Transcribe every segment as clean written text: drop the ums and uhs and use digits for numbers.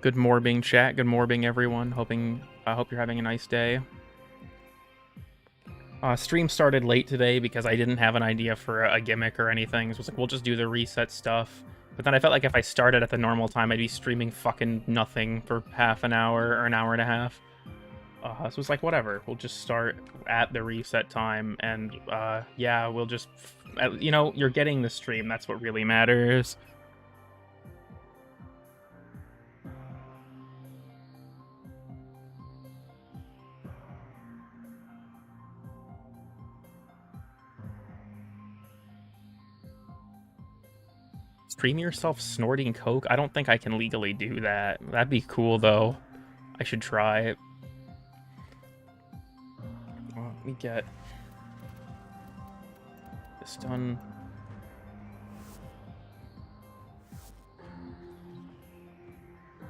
Good morning, chat. Good morning, everyone. I hope you're having a nice day. Stream started late today because I didn't have an idea for a gimmick or anything. So it was like, we'll just do the reset stuff. But then I felt like if I started at the normal time, I'd be streaming fucking nothing for half an hour or an hour and a half. So it's like, whatever. We'll just start at the reset time. And yeah, we'll just... you're getting the stream. That's what really matters. Stream yourself snorting coke? I don't think I can legally do that. That'd be cool, though. I should try it. Well, let me get this done.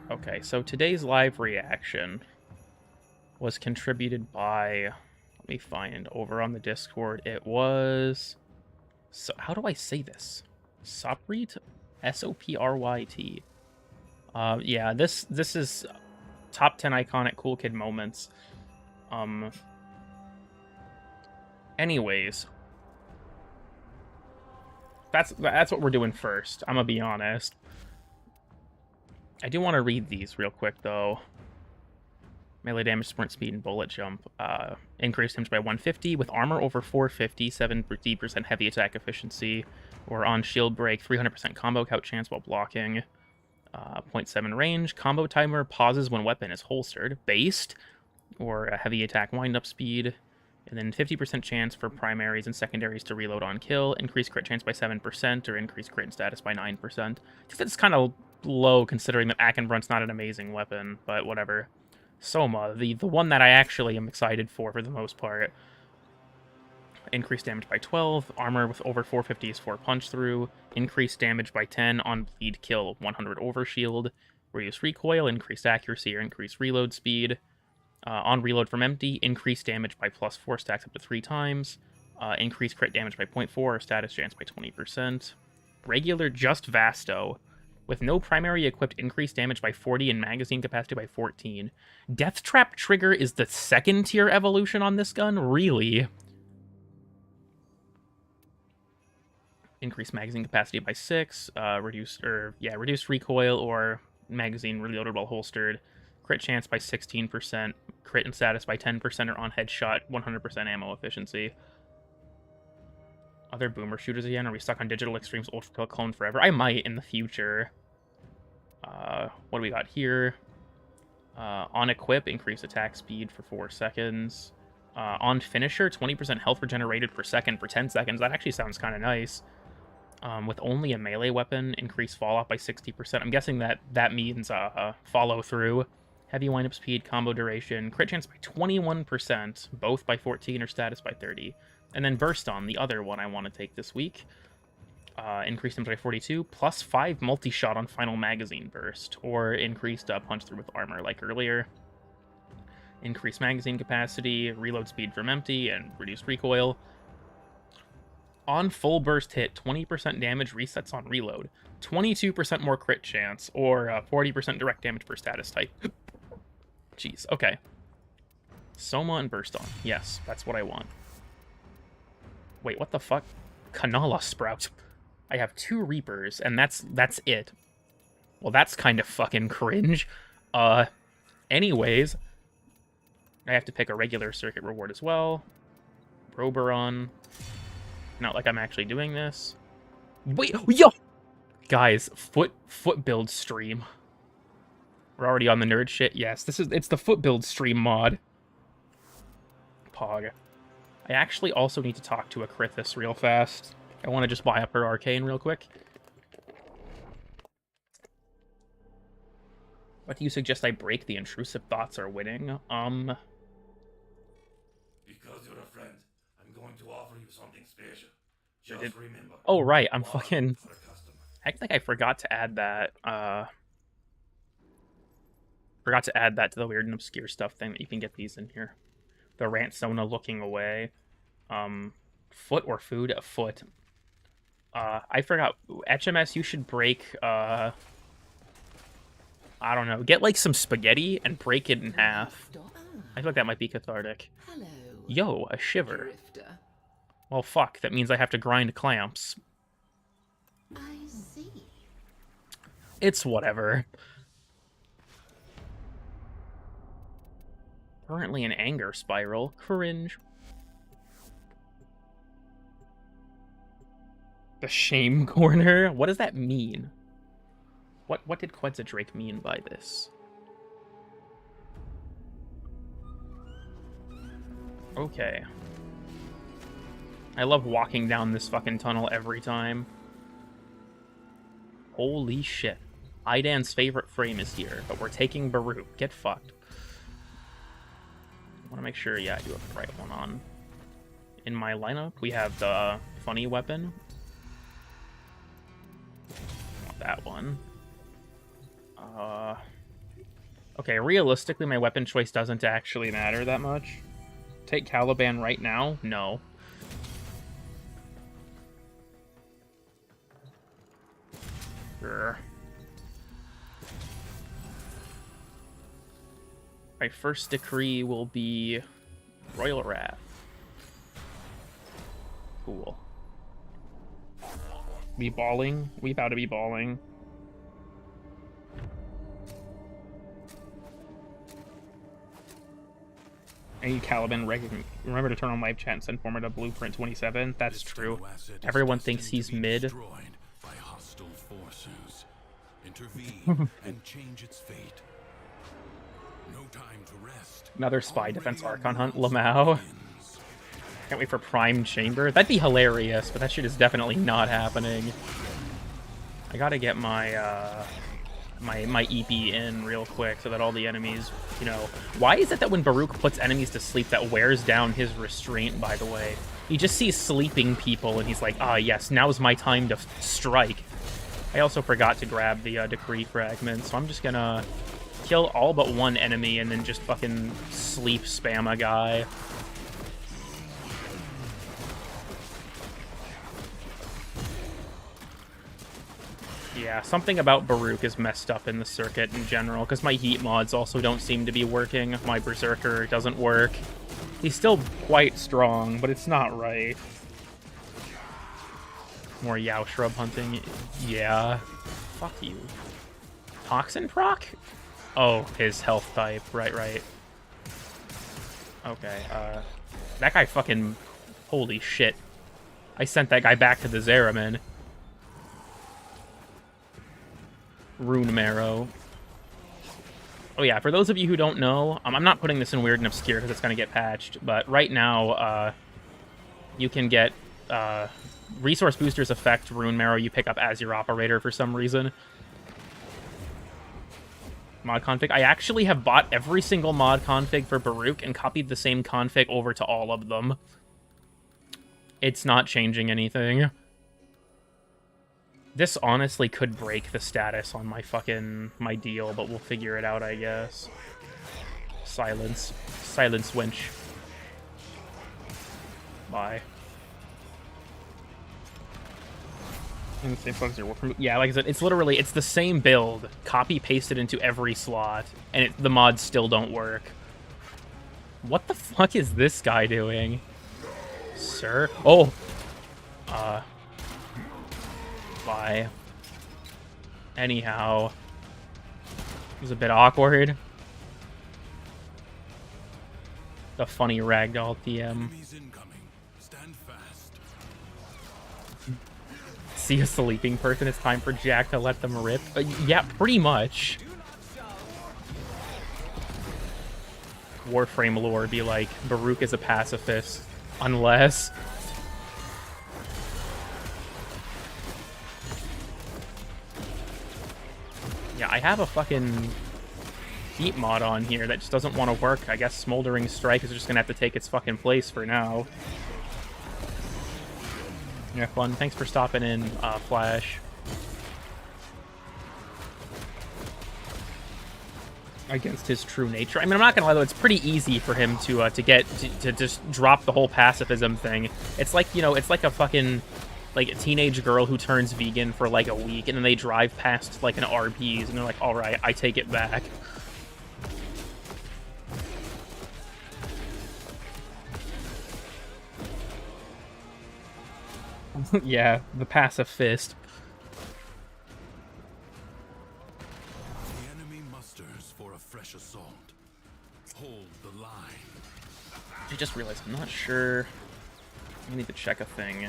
Okay, so today's live reaction was contributed by... Let me find over on the Discord. It was... So, how do I say this? Sopryt? S-O-P-R-Y-T. Yeah, this is top 10 iconic cool kid moments. Anyways, that's what we're doing first. I'm gonna be honest. I do want to read these real quick though. Melee damage, sprint speed, and bullet jump. Increased damage by 150 with armor over 450, 70% heavy attack efficiency, or on shield break, 300% combo count chance while blocking. 0.7 range. Combo timer pauses when weapon is holstered. Based, or a heavy attack wind-up speed. And then 50% chance for primaries and secondaries to reload on kill. Increased crit chance by 7%, or increased crit status by 9%. I think that's kind of low considering that Akenbrunt's not an amazing weapon, but whatever. Soma, the one that I actually am excited for the most part. Increased damage by 12, armor with over 450 is 4 punch through, increased damage by 10 on bleed kill 100 overshield, reduced recoil, increased accuracy or increased reload speed. On reload from empty, increased damage by plus 4 stacks up to 3 times, increased crit damage by 0.4 or status chance by 20%. Regular just Vasto, with no primary equipped, increased damage by 40 and magazine capacity by 14. Death Trap Trigger is the second tier evolution on this gun? Really? Increased magazine capacity by 6, reduced recoil or magazine reloaded while holstered. Crit chance by 16%, crit and status by 10%, or on headshot 100% ammo efficiency. Other boomer shooters again? Are we stuck on Digital Extreme's Ultra Clone forever? I might in the future. What do we got here? On equip, increased attack speed for 4 seconds. On finisher, 20% health regenerated per second for 10 seconds. That actually sounds kind of nice. With only a melee weapon, increased fallout by 60%. I'm guessing that means follow through. Heavy wind-up speed, combo duration, crit chance by 21%, both by 14 or status by 30. And then Burst On, the other one I want to take this week. Increased damage by 42, plus 5 multi-shot on final magazine burst, or increased punch through with armor like earlier. Increased magazine capacity, reload speed from empty, and reduced recoil. On full burst hit, 20% damage resets on reload, 22% more crit chance, or 40% direct damage per status type. Jeez, okay. Soma and Burst On. Yes, that's what I want. Wait, what the fuck? Kanala Sprout. I have 2 Reapers, and that's it. Well, that's kind of fucking cringe. Anyways, I have to pick a regular circuit reward as well. Roberon. Not like I'm actually doing this. Wait, yo! Guys, foot build stream. We're already on the nerd shit. Yes, it's the foot build stream mod. Pog. I actually also need to talk to a Krithis real fast. I want to just buy up her arcane real quick. What do you suggest I break? The intrusive thoughts are winning. Because you're a friend, I'm going to offer you something special. Just remember. Oh right, I'm fucking. I think I forgot to add that. Forgot to add that to the weird and obscure stuff thing that you can get these in here. The Rantsona looking away. Foot or food? A foot. I forgot. HMS, you should break I don't know. Get like some spaghetti and break it in half. I feel like that might be cathartic. Hello. Yo, a shiver. Drifter. Well, fuck. That means I have to grind clamps. I see. It's whatever. Currently an anger spiral. Cringe. The shame corner? What does that mean? What did Quetzaldrake mean by this? Okay. I love walking down this fucking tunnel every time. Holy shit. Idan's favorite frame is here, but we're taking Baruch. Get fucked. I want to make sure, yeah, I do have the right one on. In my lineup, we have the funny weapon. Not that one. Okay, realistically, my weapon choice doesn't actually matter that much. Take Caliban right now? No. Sure. My first decree will be Royal Wrath. Cool. We balling? We about to be balling. I need Caliban. Remember to turn on live chat and send forward a blueprint 27. That's true. Everyone thinks he's mid. By hostile forces. Intervene and change its fate. No time to rest. Another spy defense Archon hunt. Lamau. Can't wait for Prime Chamber. That'd be hilarious, but that shit is definitely not happening. I gotta get my my EP in real quick so that all the enemies, you know... Why is it that when Baruch puts enemies to sleep that wears down his restraint, by the way? He just sees sleeping people and he's like, ah, yes, now's my time to strike. I also forgot to grab the decree fragment, so I'm just gonna kill all but one enemy and then just fucking sleep spam a guy. Yeah, something about Baruch is messed up in the circuit in general, because my heat mods also don't seem to be working. My Berserker doesn't work. He's still quite strong, but it's not right. More Yao Shrub hunting. Yeah. Fuck you. Toxin proc? Oh, his health type. Right. Okay, that guy fucking... Holy shit. I sent that guy back to the Zeraman. Rune Marrow. Oh yeah, for those of you who don't know, I'm not putting this in Weird and Obscure because it's going to get patched, but right now, you can get Resource Boosters effect Rune Marrow you pick up as your operator for some reason. Mod config. I actually have bought every single mod config for Baruch and copied the same config over to all of them. It's not changing anything. This honestly could break the status on my deal, but we'll figure it out, I guess. Silence. Silence winch. Bye. And the same fucks your Warframe. Yeah, like I said, it's literally, it's the same build, copy-pasted into every slot, and the mods still don't work. What the fuck is this guy doing? Sir? Oh! Bye. Anyhow. It was a bit awkward. The funny ragdoll TM. Stand fast. See a sleeping person, it's time for Jack to let them rip. Yeah, pretty much. Warframe lore be like, Baruch is a pacifist. Unless... Yeah, I have a fucking heat mod on here that just doesn't want to work. I guess Smoldering Strike is just going to have to take its fucking place for now. Yeah, fun. Thanks for stopping in, Flash. Against his true nature. I mean, I'm not going to lie, though, it's pretty easy for him to just drop the whole pacifism thing. It's like, you know, it's like a fucking... like a teenage girl who turns vegan for like a week, and then they drive past like an Arby's, and they're like, "All right, I take it back." Yeah, the pacifist. The enemy musters for a fresh assault. Hold the line. I just realized I'm not sure. I need to check a thing.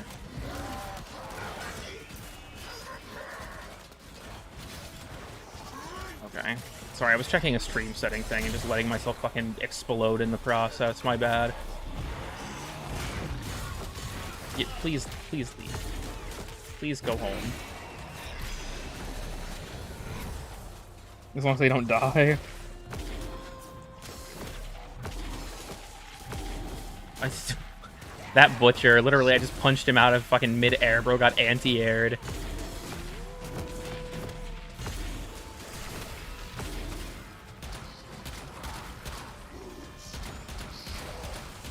Okay. Sorry, I was checking a stream setting thing and just letting myself fucking explode in the process. My bad. Yeah, please leave. Please go home. As long as they don't die. That butcher, literally, I just punched him out of fucking mid-air, bro, got anti-aired.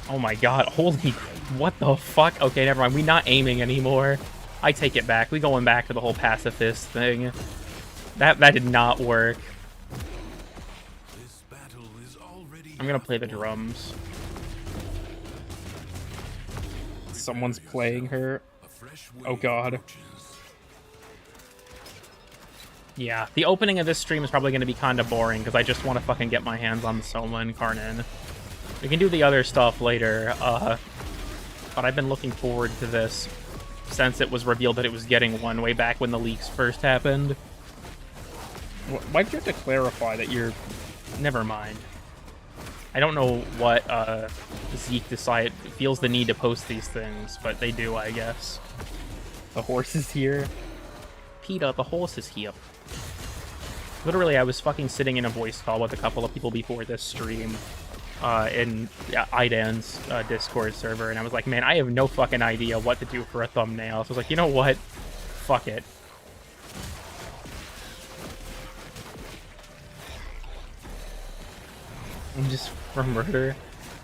Oh my god, holy, what the fuck? Okay, never mind, we're not aiming anymore. I take it back, we going back to the whole pacifist thing. That did not work. This battle is already I'm gonna play the drums. Someone's playing her. Oh god. Yeah, the opening of this stream is probably going to be kind of boring because I just want to fucking get my hands on the Soma Incarnon. We can do the other stuff later, but I've been looking forward to this since it was revealed that it was getting one way back when the leaks first happened. Why'd you have to clarify that you're... Never mind. I don't know what Zeke feels the need to post these things, but they do, I guess. The horse is here. Peter, the horse is here. Literally, I was fucking sitting in a voice call with a couple of people before this stream in Idan's Discord server, and I was like, man, I have no fucking idea what to do for a thumbnail. So I was like, you know what? Fuck it. I'm just for murder.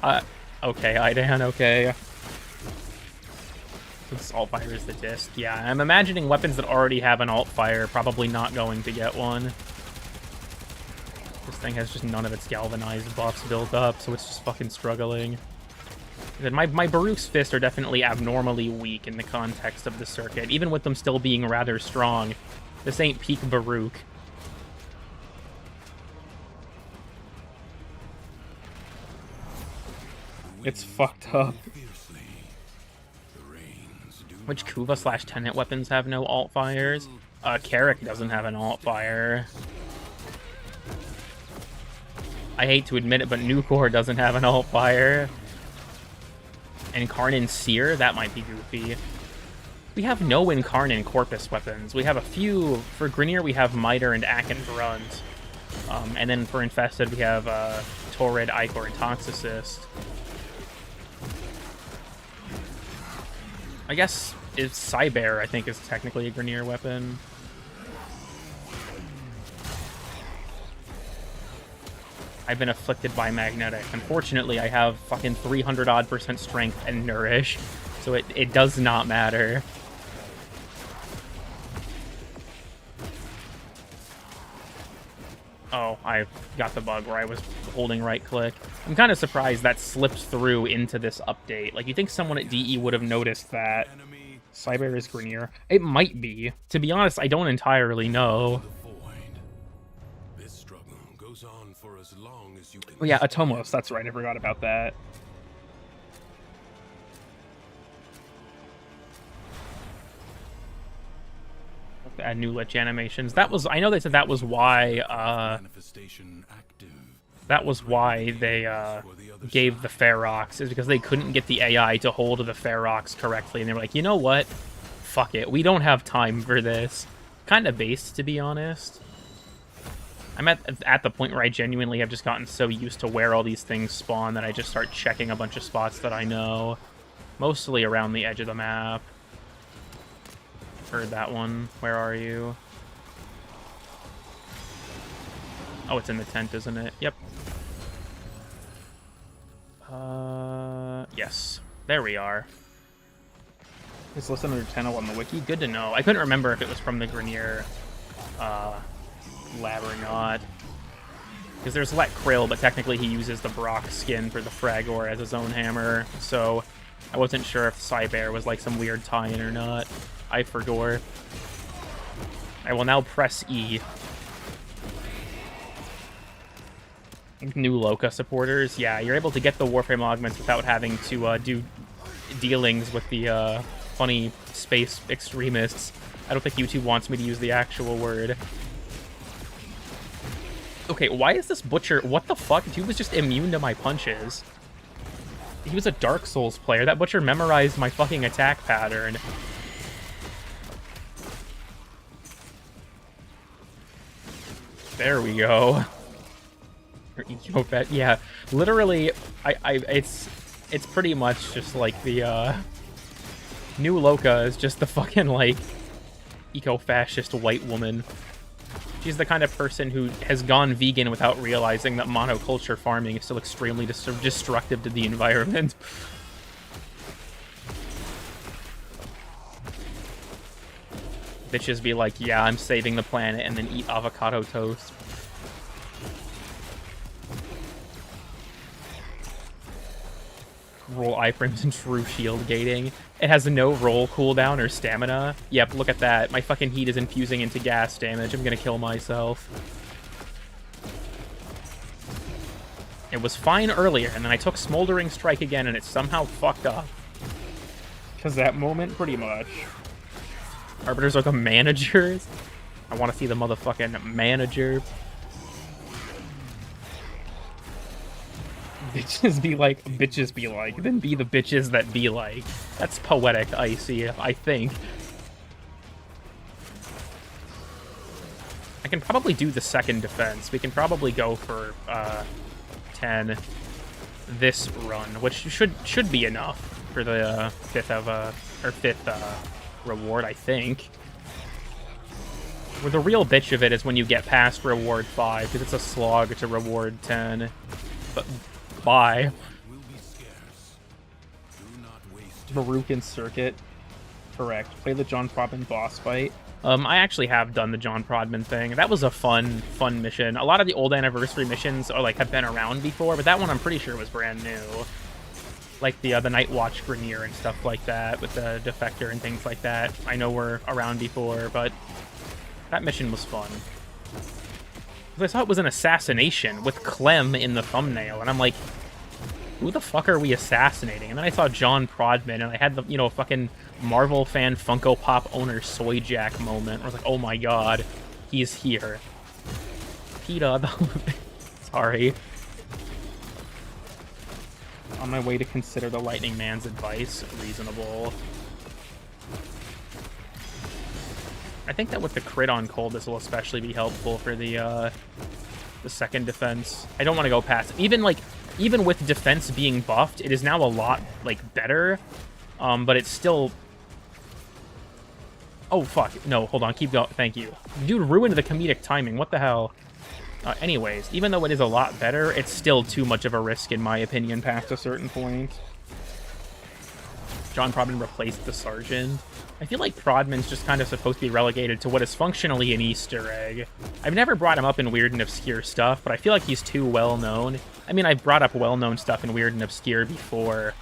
Okay, Idan, okay. This alt fire is the disc. Yeah, I'm imagining weapons that already have an alt fire probably not going to get one. This thing has just none of its galvanized buffs built up, so it's just fucking struggling. My Baruch's fists are definitely abnormally weak in the context of the circuit, even with them still being rather strong. This ain't peak Baruch. It's fucked up. Which Kuva/Tenant weapons have no alt fires? Carrick doesn't have an alt fire. I hate to admit it, but Nucor doesn't have an alt fire. Incarnon Seer? That might be goofy. We have no Incarnon Corpus weapons. We have a few... For Grineer, we have Miter and Akin Brunt. And then for Infested, we have Torrid, Icor, and Toxicist. I guess Cyber, I think, is technically a Grineer weapon. I've been afflicted by Magnetic. Unfortunately, I have fucking 300-odd% strength and Nourish, so it does not matter. Oh, I got the bug where I was holding right-click. I'm kind of surprised that slipped through into this update. Like, you think someone at DE would have noticed that Cyber is Grineer? It might be. To be honest, I don't entirely know. Oh yeah, Atomos, that's right, I forgot about that. Add new lich animations. That was, I know they said that was why, they, gave the Ferox, is because they couldn't get the AI to hold the Ferox correctly, and they were like, you know what? Fuck it, we don't have time for this. Kind of based, to be honest. I'm at the point where I genuinely have just gotten so used to where all these things spawn that I just start checking a bunch of spots that I know. Mostly around the edge of the map. Heard that one. Where are you? Oh, it's in the tent, isn't it? Yep. Yes. There we are. It's listed under 10 on the wiki. Good to know. I couldn't remember if it was from the Grenier lab or not. Because there's Let Krill, but technically he uses the Brock skin for the Fragor as his own hammer, so I wasn't sure if Cybear was like some weird tie-in or not. I forgot. I will now press E. New Loka supporters. Yeah, you're able to get the Warframe augments without having to do dealings with the funny space extremists. I don't think YouTube wants me to use the actual word. Okay, why is this Butcher... What the fuck? Dude was just immune to my punches. He was a Dark Souls player. That Butcher memorized my fucking attack pattern. There we go. Yeah, literally, it's pretty much just like the, New Loka is just the fucking, like, eco-fascist white woman. She's the kind of person who has gone vegan without realizing that monoculture farming is still extremely destructive to the environment. Bitches be like, yeah, I'm saving the planet, and then eat avocado toast. Roll iframes and true shield gating. It has no roll cooldown or stamina. Yep, look at that. My fucking heat is infusing into gas damage. I'm gonna kill myself. It was fine earlier, and then I took Smoldering Strike again, and it somehow fucked up. Because that moment, pretty much. Arbiters are the managers. I want to see the motherfucking manager. Bitches be like, then be the bitches that be like. That's poetic, Icy, I think. I can probably do the second defense. We can probably go for 10 this run, which should be enough for the fifth reward, I think. Where the real bitch of it is when you get past reward 5, because it's a slog to reward 10. But bye. Baruch Circuit. Correct. Play the John Prodman boss fight. I actually have done the John Prodman thing. That was a fun mission. A lot of the old anniversary missions are like have been around before, but that one I'm pretty sure was brand new. Like the Night Watch Grenier and stuff like that with the Defector and things like that. I know were around before, but that mission was fun. I saw it was an assassination with Clem in the thumbnail, and I'm like, who the fuck are we assassinating? And then I saw John Prodman, and I had the, fucking Marvel fan Funko Pop owner Soy Jack moment. I was like, oh my god, he's here. PETA, sorry. On my way to consider the Lightning Man's advice reasonable. I think that with the crit on cold, this will especially be helpful for the second defense. I don't want to go past even with defense being buffed, it is now a lot better, but it's still. Oh fuck! No, hold on, keep going. Thank you, dude. Ruined the comedic timing. What the hell? Anyways, even though it is a lot better, it's still too much of a risk in my opinion past a certain point. John Prodman replaced the Sergeant. I feel like Prodman's just kind of supposed to be relegated to what is functionally an Easter egg. I've never brought him up in weird and obscure stuff, but I feel like he's too well-known. I mean, I've brought up well-known stuff in weird and obscure before,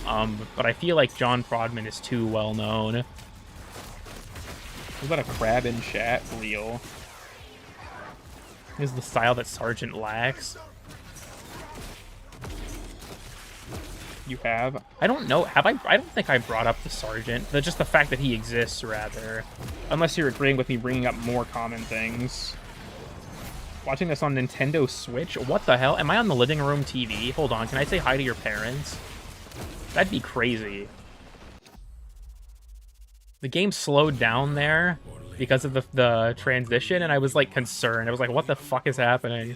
but I feel like John Prodman is too well-known. What about a crab in chat? Real. Is the style that Sergeant lacks. You have? I don't know. Have I? I don't think I brought up the Sergeant. Just the fact that he exists, rather. Unless you're agreeing with me bringing up more common things. Watching this on Nintendo Switch? What the hell? Am I on the living room TV? Hold on. Can I say hi to your parents? That'd be crazy. The game slowed down there because of the transition, and I was, concerned. I was like, what the fuck is happening?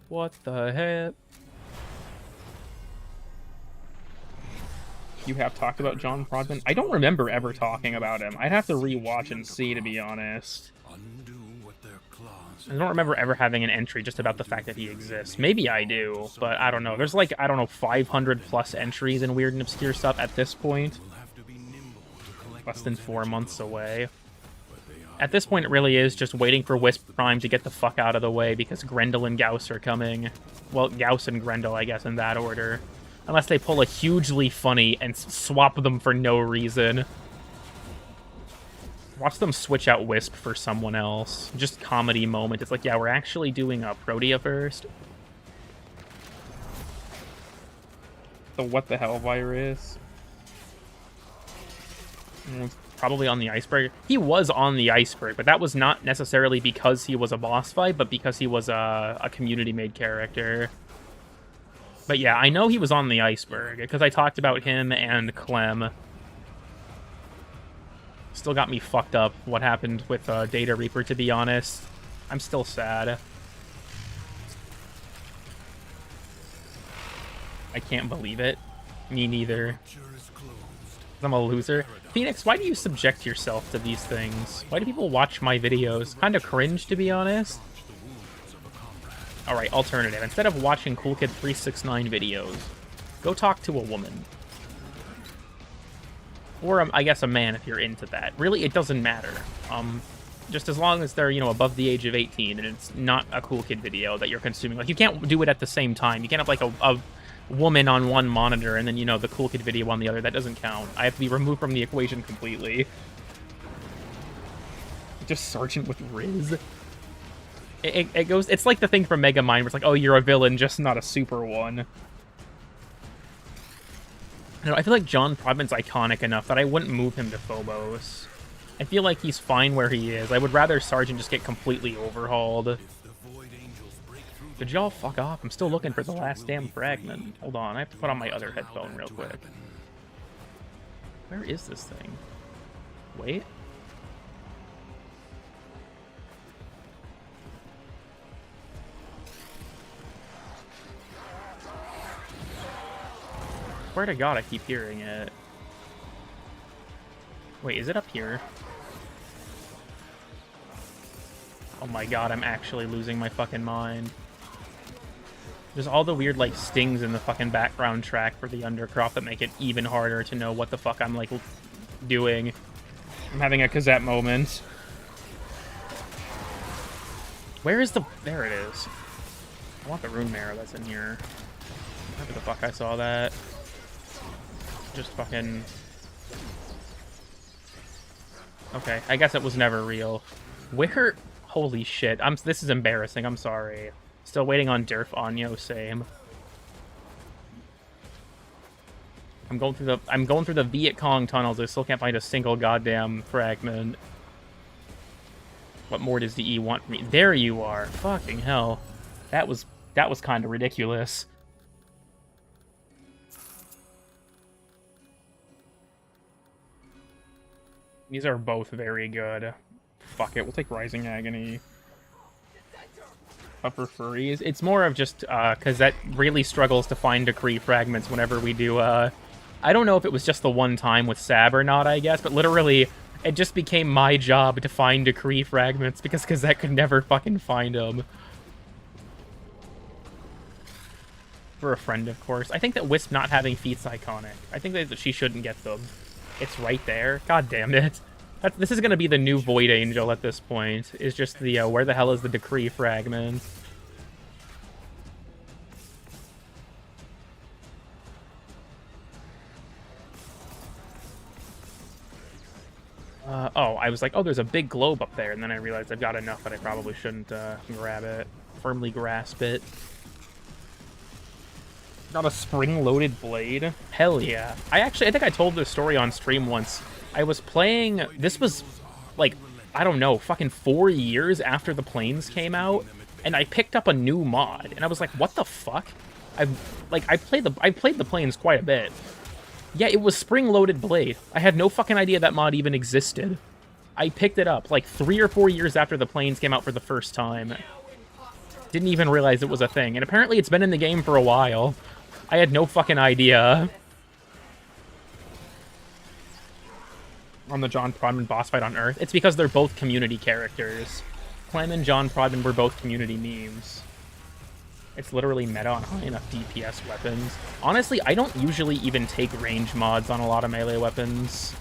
What the heck? You have talked about John Prodman? I don't remember ever talking about him. I'd have to rewatch and see, to be honest. Undo what their claws I don't remember ever having an entry just about the fact that he exists. Maybe I do, but I don't know. There's like, I don't know, 500 plus entries in Weird and Obscure stuff at this point. Less than 4 months away. At this point, it really is just waiting for Wisp Prime to get the fuck out of the way because Grendel and Gauss are coming. Well, Gauss and Grendel, I guess, in that order. Unless they pull a hugely funny and swap them for no reason. Watch them switch out Wisp for someone else. Just comedy moment. It's like, yeah, we're actually doing a Protea first. The what the hell virus? Probably on the iceberg. He was on the iceberg, but that was not necessarily because he was a boss fight, but because he was a community-made character. But yeah, I know he was on the iceberg, because I talked about him and Clem. Still got me fucked up what happened with Data Reaper, to be honest. I'm still sad. I can't believe it. Me neither. I'm a loser. Phoenix, why do you subject yourself to these things? Why do people watch my videos? Kind of cringe, to be honest. Alright, alternative. Instead of watching Cool Kid 369 videos, go talk to a woman. Or, I guess, a man if you're into that. Really, it doesn't matter. Just as long as they're, you know, above the age of 18 and it's not a Cool Kid video that you're consuming. Like, you can't do it at the same time. You can't have, like, a woman on one monitor and then, you know, the Cool Kid video on the other. That doesn't count. I have to be removed from the equation completely. Just Sergeant with Riz. It goes... It's like the thing from Megamind where it's like, oh, you're a villain, just not a super one. I feel like John Prodman's iconic enough that I wouldn't move him to Phobos. I feel like he's fine where he is. I would rather Sergeant just get completely overhauled. Could y'all fuck off? I'm still looking for the last damn fragment. Hold on, I have to put on my other headphone real quick. Where is this thing? Wait. Swear to God, I keep hearing it. Wait, is it up here? Oh my God, I'm actually losing my fucking mind. There's all the weird, like, stings in the fucking background track for the Undercroft that make it even harder to know what the fuck I'm, like, doing. I'm having a Kazette moment. Where is the... There it is. I want the rune marrow that's in here. Where the fuck I saw that? Just fucking... Okay, I guess it was never real. Where... Holy shit. This is embarrassing, I'm sorry. Still waiting on Derf Anyo, same. I'm going through the Viet Cong tunnels. I still can't find a single goddamn fragment. What more does the E want from me? There you are. Fucking hell. That was kind of ridiculous. These are both very good. Fuck it, we'll take Rising Agony. Upper Furries. It's more of just, because that really struggles to find Decree fragments whenever we do, I don't know if it was just the one time with Sab or not, I guess, but literally, it just became my job to find Decree fragments, because Kazette could never fucking find them. For a friend, of course. I think that Wisp not having feat's iconic. I think that she shouldn't get them. It's right there. God damn it. This is going to be the new Void Angel at this point. Is just the, where the hell is the Decree fragment? Oh, I was like, oh, there's a big globe up there, and then I realized I've got enough that I probably shouldn't grab it. Firmly grasp it. Got a spring-loaded blade? Hell yeah. I think I told this story on stream once. I was playing... This was, like, I don't know, fucking 4 years after the Planes came out, and I picked up a new mod, and I was like, what the fuck? I played the Planes quite a bit. Yeah, it was spring-loaded blade. I had no fucking idea that mod even existed. I picked it up, like, 3 or 4 years after the Planes came out for the first time. Didn't even realize it was a thing, and apparently it's been in the game for a while. I had no fucking idea. On the John Prodman boss fight on Earth. It's because they're both community characters. Clem and John Prodman were both community memes. It's literally meta on high enough DPS weapons. Honestly, I don't usually even take range mods on a lot of melee weapons.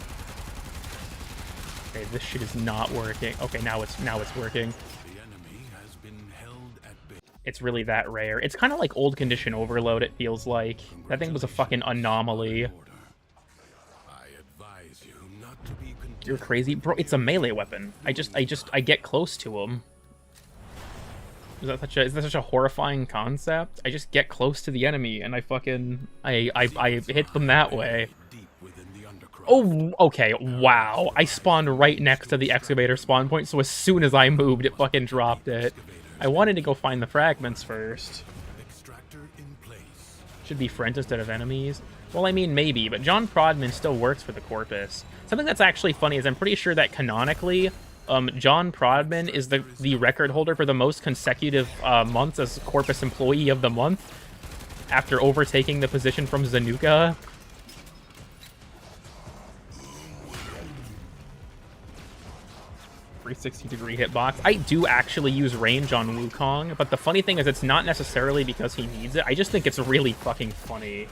Okay, this shit is not working. Okay, now it's working. The enemy has been held at bay. It's really that rare. It's kind of like old condition overload, it feels like. That thing was a fucking anomaly. I advise you not to be content. You're crazy? Bro, it's a melee weapon. I get close to him. Is that such a horrifying concept? I just get close to the enemy and I hit them that way. Deep within the undercroft. Oh, okay, wow. I spawned right next to the excavator spawn point, so as soon as I moved, it fucking dropped it. I wanted to go find the fragments first. Extractor in place. Should be friends instead of enemies. Well, I mean, maybe, but John Prodman still works for the Corpus. Something that's actually funny is I'm pretty sure that canonically, John Prodman is the record holder for the most consecutive months as Corpus Employee of the Month, after overtaking the position from Zanuka. .360-degree hitbox. I do actually use range on Wukong, but the funny thing is it's not necessarily because he needs it. I just think it's really fucking funny.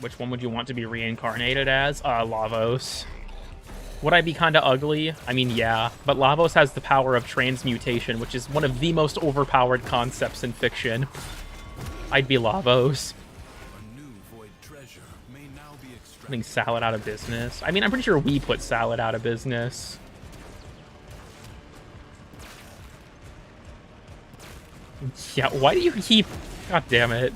Which one would you want to be reincarnated as? Lavos. Would I be kind of ugly? I mean, yeah. But Lavos has the power of transmutation, which is one of the most overpowered concepts in fiction. I'd be Lavos. A new void treasure may now be extracted. Putting Salad out of business. I mean, I'm pretty sure we put Salad out of business. Yeah, why do you keep... God damn it.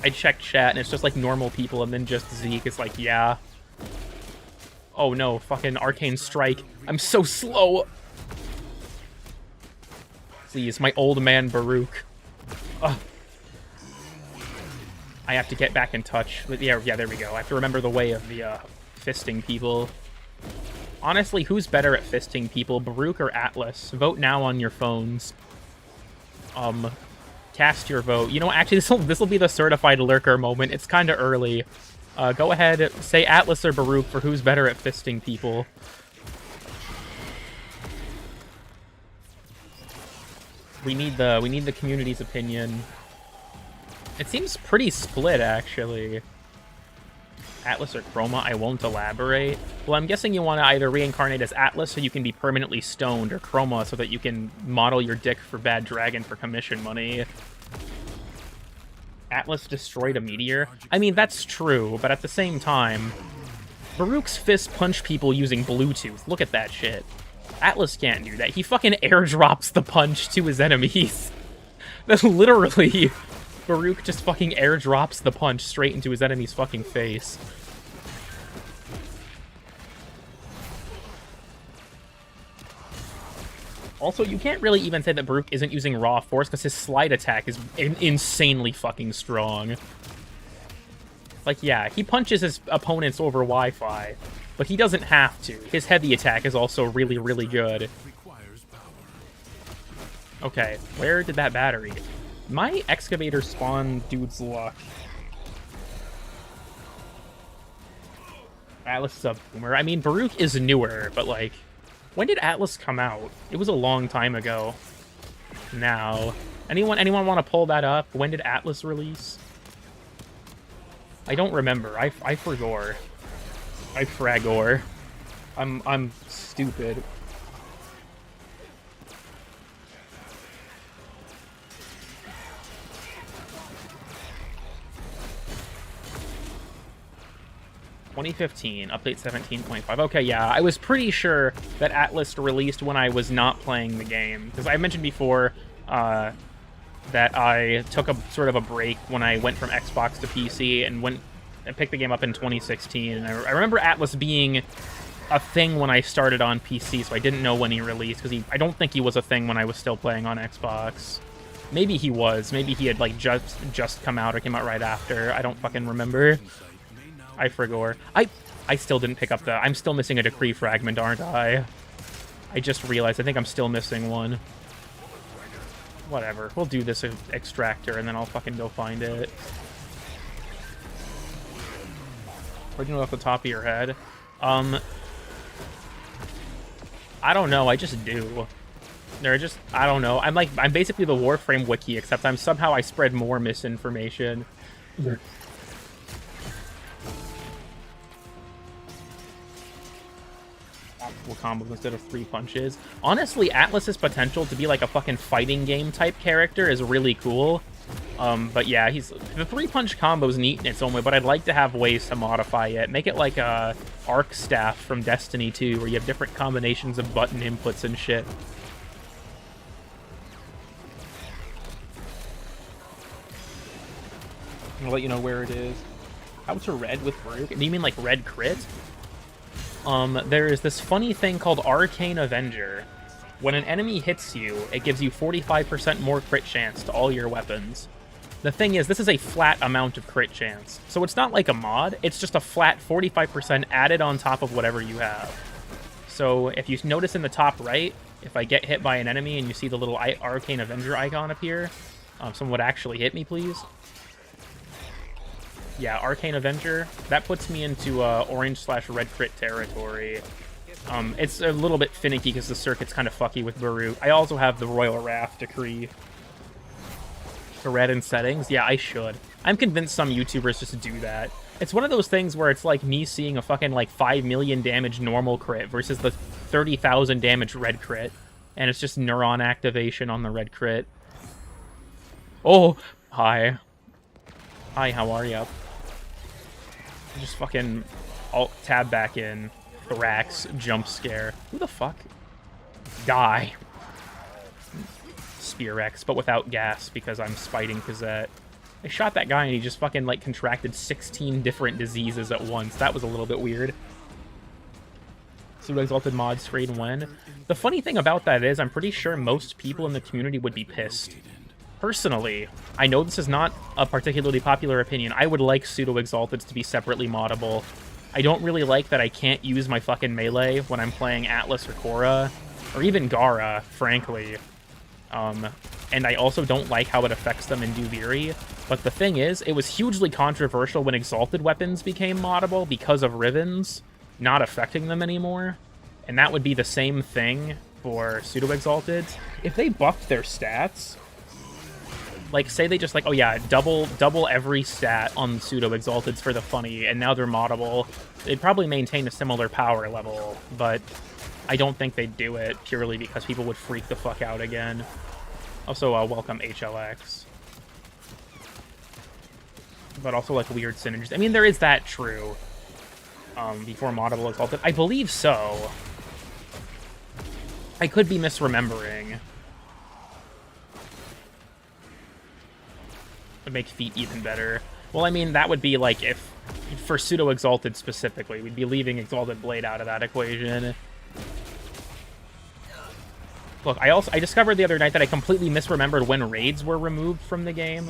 I checked chat and it's just like normal people, and then just Zeke is like, yeah. Oh no, fucking Arcane Strike. I'm so slow. Please, my old man Baruch. Ugh. I have to get back in touch with, yeah, there we go. I have to remember the way of the fisting people. Honestly, who's better at fisting people, Baruch or Atlas? Vote now on your phones. Cast your vote. You know, actually, this will be the certified lurker moment. It's kind of early. Go ahead, say Atlas or Baruch for who's better at fisting people. We need the community's opinion. It seems pretty split, actually. Atlas or Chroma, I won't elaborate. Well, I'm guessing you want to either reincarnate as Atlas so you can be permanently stoned, or Chroma so that you can model your dick for Bad Dragon for commission money. Atlas destroyed a meteor? I mean, that's true, but at the same time, Baruch's fist punch people using Bluetooth. Look at that shit. Atlas can't do that. He fucking airdrops the punch to his enemies. That's literally... Baruch just fucking airdrops the punch straight into his enemy's fucking face. Also, you can't really even say that Baruch isn't using raw force because his slide attack is insanely fucking strong. Like, yeah, he punches his opponents over Wi-Fi, but he doesn't have to. His heavy attack is also really, really good. Okay, where did that battery... My excavator spawn dude's luck. Atlas is a boomer. I mean, Baruch is newer, but like, when did Atlas come out? It was a long time ago. Now, anyone want to pull that up? When did Atlas release? I don't remember. I forgore. I fragore. I'm stupid. ...2015, update 17.5. Okay, yeah, I was pretty sure that Atlas released when I was not playing the game. Because I mentioned before that I took a sort of a break when I went from Xbox to PC and picked the game up in 2016. And I remember Atlas being a thing when I started on PC, so I didn't know when he released. Because I don't think he was a thing when I was still playing on Xbox. Maybe he was. Maybe he had like just come out or came out right after. I don't fucking remember. I forgore. I still didn't pick up the... I'm still missing a decree fragment, aren't I? I just realized I think I'm still missing one. Whatever. We'll do this extractor, and then I'll fucking go find it. Where'd you know off the top of your head? I don't know. I just do. They're just, I don't know. I'm basically the Warframe wiki, except somehow I spread more misinformation. Optimal combos instead of 3 punches. Honestly, Atlas's potential to be like a fucking fighting game type character is really cool. But yeah, the 3-punch combo is neat in its own way, but I'd like to have ways to modify it. Make it like a arc staff from Destiny 2, where you have different combinations of button inputs and shit. I'll let you know where it is. How to red with Baruch? Do you mean like red crit? There is this funny thing called Arcane Avenger. When an enemy hits you, it gives you 45% more crit chance to all your weapons. The thing is, this is a flat amount of crit chance. So it's not like a mod, it's just a flat 45% added on top of whatever you have. So if you notice in the top right, if I get hit by an enemy and you see the little Arcane Avenger icon appear, someone would actually hit me, please. Yeah, Arcane Avenger, that puts me into orange/red crit territory. It's a little bit finicky because the circuit's kind of fucky with Baruch. I also have the Royal Wrath Decree for red in settings. Yeah, I should. I'm convinced some YouTubers just do that. It's one of those things where it's like me seeing a fucking like 5 million damage normal crit versus the 30,000 damage red crit. And it's just neuron activation on the red crit. Oh, hi. Hi, how are ya? Just fucking alt-tab back in. Thrax, jump scare. Who the fuck? Die. Spear X, but without gas because I'm spiting Kazette. I shot that guy and he just fucking like contracted 16 different diseases at once. That was a little bit weird. So Exalted mods trade when? The funny thing about that is I'm pretty sure most people in the community would be pissed. Personally, I know this is not a particularly popular opinion. I would like pseudo-exalteds to be separately moddable. I don't really like that I can't use my fucking melee when I'm playing Atlas or Korra, or even Gara, frankly. And I also don't like how it affects them in Duviri. But the thing is, it was hugely controversial when exalted weapons became moddable because of Rivens not affecting them anymore. And that would be the same thing for pseudo-exalteds. If they buffed their stats, like, say they just, like, oh yeah, double every stat on pseudo-exalteds for the funny, and now they're moddable, they'd probably maintain a similar power level, but I don't think they'd do it purely because people would freak the fuck out again. Also, welcome HLX. But also, like, weird synergies. I mean, there is that true. Before moddable exalted. I believe so. I could be misremembering. Would make feet even better. Well, I mean, that would be like if for pseudo-exalted specifically, we'd be leaving Exalted Blade out of that equation. Look, I discovered the other night that I completely misremembered when raids were removed from the game.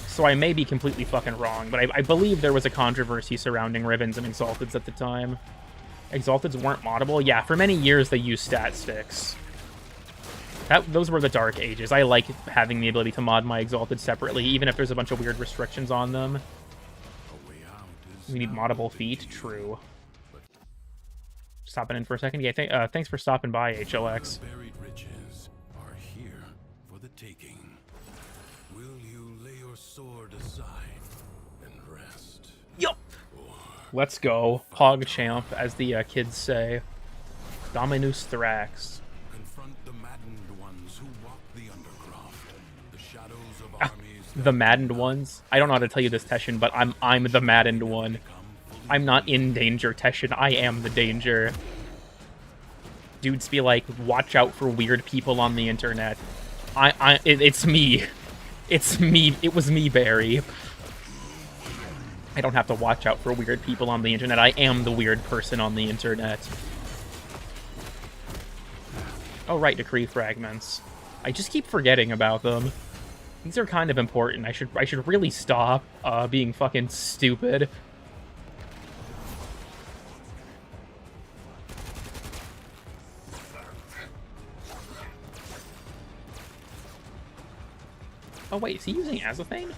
So I may be completely fucking wrong, but I believe there was a controversy surrounding Rivens and Exalteds at the time. Exalteds weren't moddable? Yeah, for many years they used stat sticks. Those were the dark ages. I like having the ability to mod my Exalted separately, even if there's a bunch of weird restrictions on them. We need moddable feet? True. Stopping in for a second? Yeah, thanks for stopping by, HLX. Buried riches are here for the taking. Will you lay your sword aside and rest? Yup! Let's go. PogChamp, as the kids say. Dominus Thrax. Confront the maddened ones who walk the undercroft. The shadows of armies. The maddened ones? I don't know how to tell you this, Teshin, but I'm the maddened one. I'm not in danger, Teshin. I am the danger. Dudes be like, watch out for weird people on the internet. It's me. It's me. It was me, Barry. I don't have to watch out for weird people on the internet. I am the weird person on the internet. Oh, right, Decree Fragments. I just keep forgetting about them. These are kind of important. I should really stop being fucking stupid. Oh wait, is he using Azathane?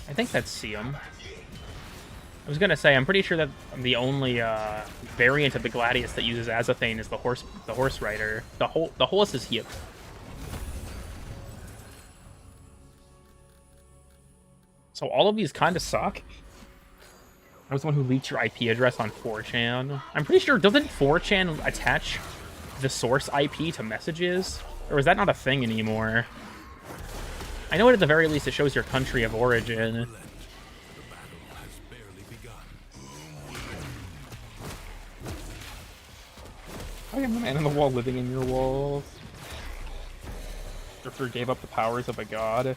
I think that's Siam. I was gonna say, I'm pretty sure that the only variant of the Gladius that uses Azathane is the horse rider. The horse is here. So all of these kind of suck. I was the one who leaked your IP address on 4chan. I'm pretty sure, doesn't 4chan attach the source IP to messages? Or is that not a thing anymore? I know at the very least it shows your country of origin. I am the man in the wall living in your walls. Drifter gave up the powers of a god.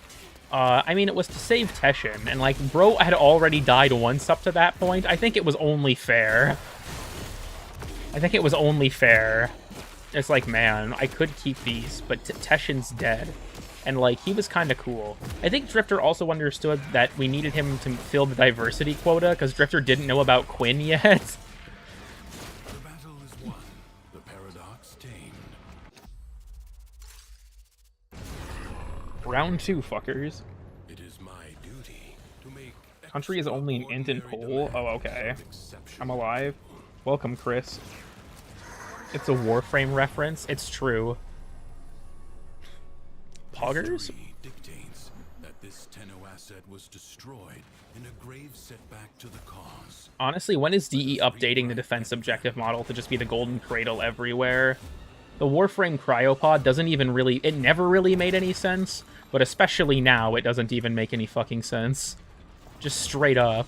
I mean, it was to save Teshin, and, like, bro had already died once up to that point. I think it was only fair. It's like, man, I could keep these, but Teshin's dead. And, like, he was kind of cool. I think Drifter also understood that we needed him to fill the diversity quota, because Drifter didn't know about Quinn yet. The battle is won. The paradox tamed. Round 2, fuckers. It is my duty to make Country is only an int in poll? Oh, okay. I'm alive. Welcome, Chris. It's a Warframe reference. It's true. Poggers? Dictates that this Tenno asset was destroyed in a grave setback to the cause. Honestly, when is DE updating the defense objective model to just be the golden cradle everywhere? The Warframe cryopod doesn't even really... It never really made any sense, but especially now, it doesn't even make any fucking sense. Just straight up.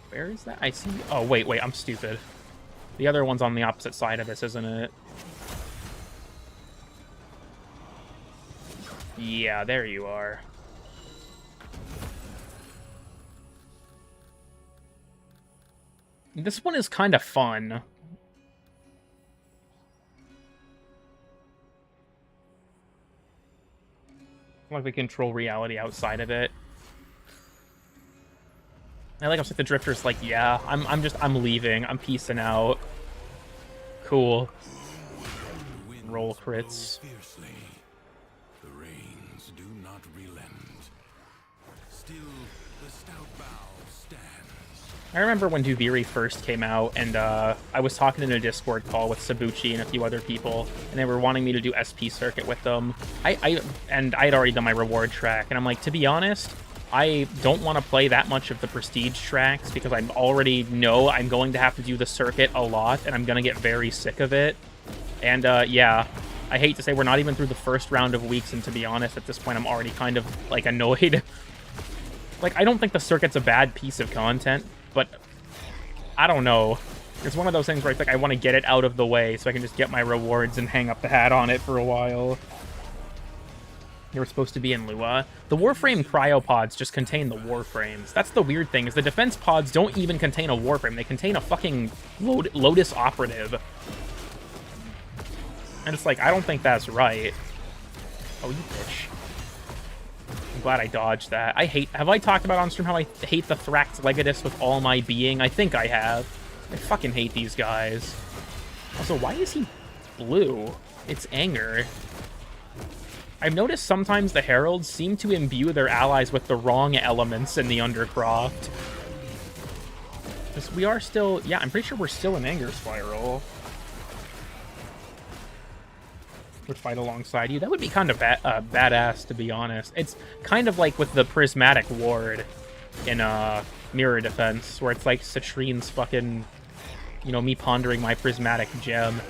Where is that? I see... Oh, wait, I'm stupid. The other one's on the opposite side of this, isn't it? Yeah, there you are. This one is kind of fun. Like we control reality outside of it. I like how the Drifter's like, yeah, I'm leaving. I'm peacing out. Cool. Roll crits. Fiercely. The rains do not relent. Still, the stout bow stands. I remember when Duviri first came out, and I was talking in a Discord call with Sabuchi and a few other people, and they were wanting me to do SP circuit with them. I'd already done my reward track, and I'm like, to be honest, I don't want to play that much of the prestige tracks because I already know I'm going to have to do the circuit a lot, and I'm going to get very sick of it. And yeah, I hate to say we're not even through the first round of weeks, and to be honest, at this point I'm already kind of, like, annoyed. Like, I don't think the circuit's a bad piece of content, but I don't know. It's one of those things where I think I want to get it out of the way so I can just get my rewards and hang up the hat on it for a while. They were supposed to be in Lua. The Warframe cryopods just contain the Warframes. That's the weird thing, is the defense pods don't even contain a Warframe. They contain a fucking Lotus operative. And it's like, I don't think that's right. Oh, you bitch. I'm glad I dodged that. Have I talked about on stream how I hate the Thrax Legatus with all my being? I think I have. I fucking hate these guys. Also, why is he blue? It's anger. I've noticed sometimes the Heralds seem to imbue their allies with the wrong elements in the Undercroft. Because we are still... Yeah, I'm pretty sure we're still in Anger Spiral. Would fight alongside you. That would be kind of badass, to be honest. It's kind of like with the Prismatic Ward in Mirror Defense, where it's like Citrine's fucking... You know, me pondering my Prismatic Gem.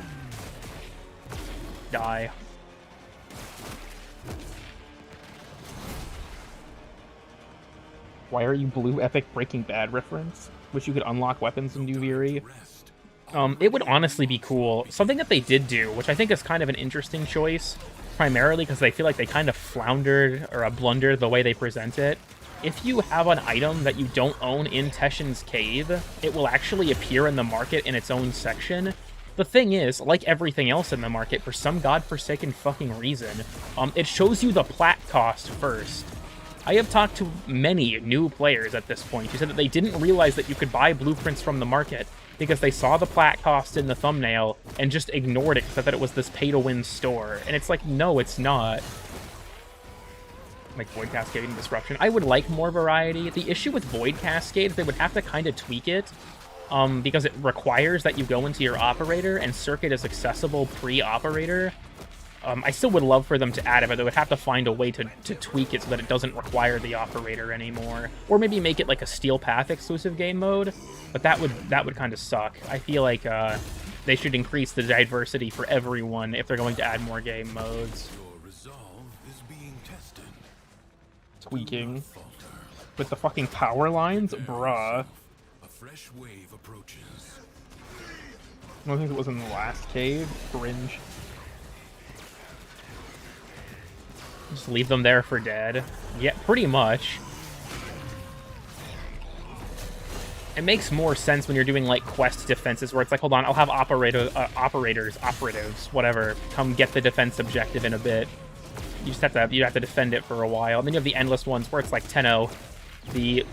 Die. Why are you blue? Epic Breaking Bad reference? Wish you could unlock weapons in Duviri. It would honestly be cool. Something that they did do, which I think is kind of an interesting choice, primarily because I feel like they kind of floundered or blundered the way they present it. If you have an item that you don't own in Teshin's Cave, it will actually appear in the market in its own section. The thing is, like everything else in the market, for some godforsaken fucking reason, it shows you the plat cost first. I have talked to many new players at this point who said that they didn't realize that you could buy blueprints from the market because they saw the plat cost in the thumbnail and just ignored it because they thought it was this pay-to-win store. And it's like, no, it's not. like Void Cascade and Disruption. I would like more variety. The issue with Void Cascade is they would have to kind of tweak it, because it requires that you go into your operator, and Circuit is accessible pre-operator. I still would love for them to add it, but they would have to find a way to tweak it so that it doesn't require the operator anymore. Or maybe make it like a Steel Path exclusive game mode, but that would kind of suck. I feel like they should increase the diversity for everyone if they're going to add more game modes. Your resolve is being tested. Tweaking. With the fucking power lines? Bruh. A fresh wave approaches. I don't think it was in the last cave. Cringe. Just leave them there for dead. Yeah, pretty much. It makes more sense when you're doing, like, quest defenses, where it's like, hold on, I'll have operatives, whatever, come get the defense objective in a bit. You just have to defend it for a while. And then you have the endless ones where it's like, Tenno, the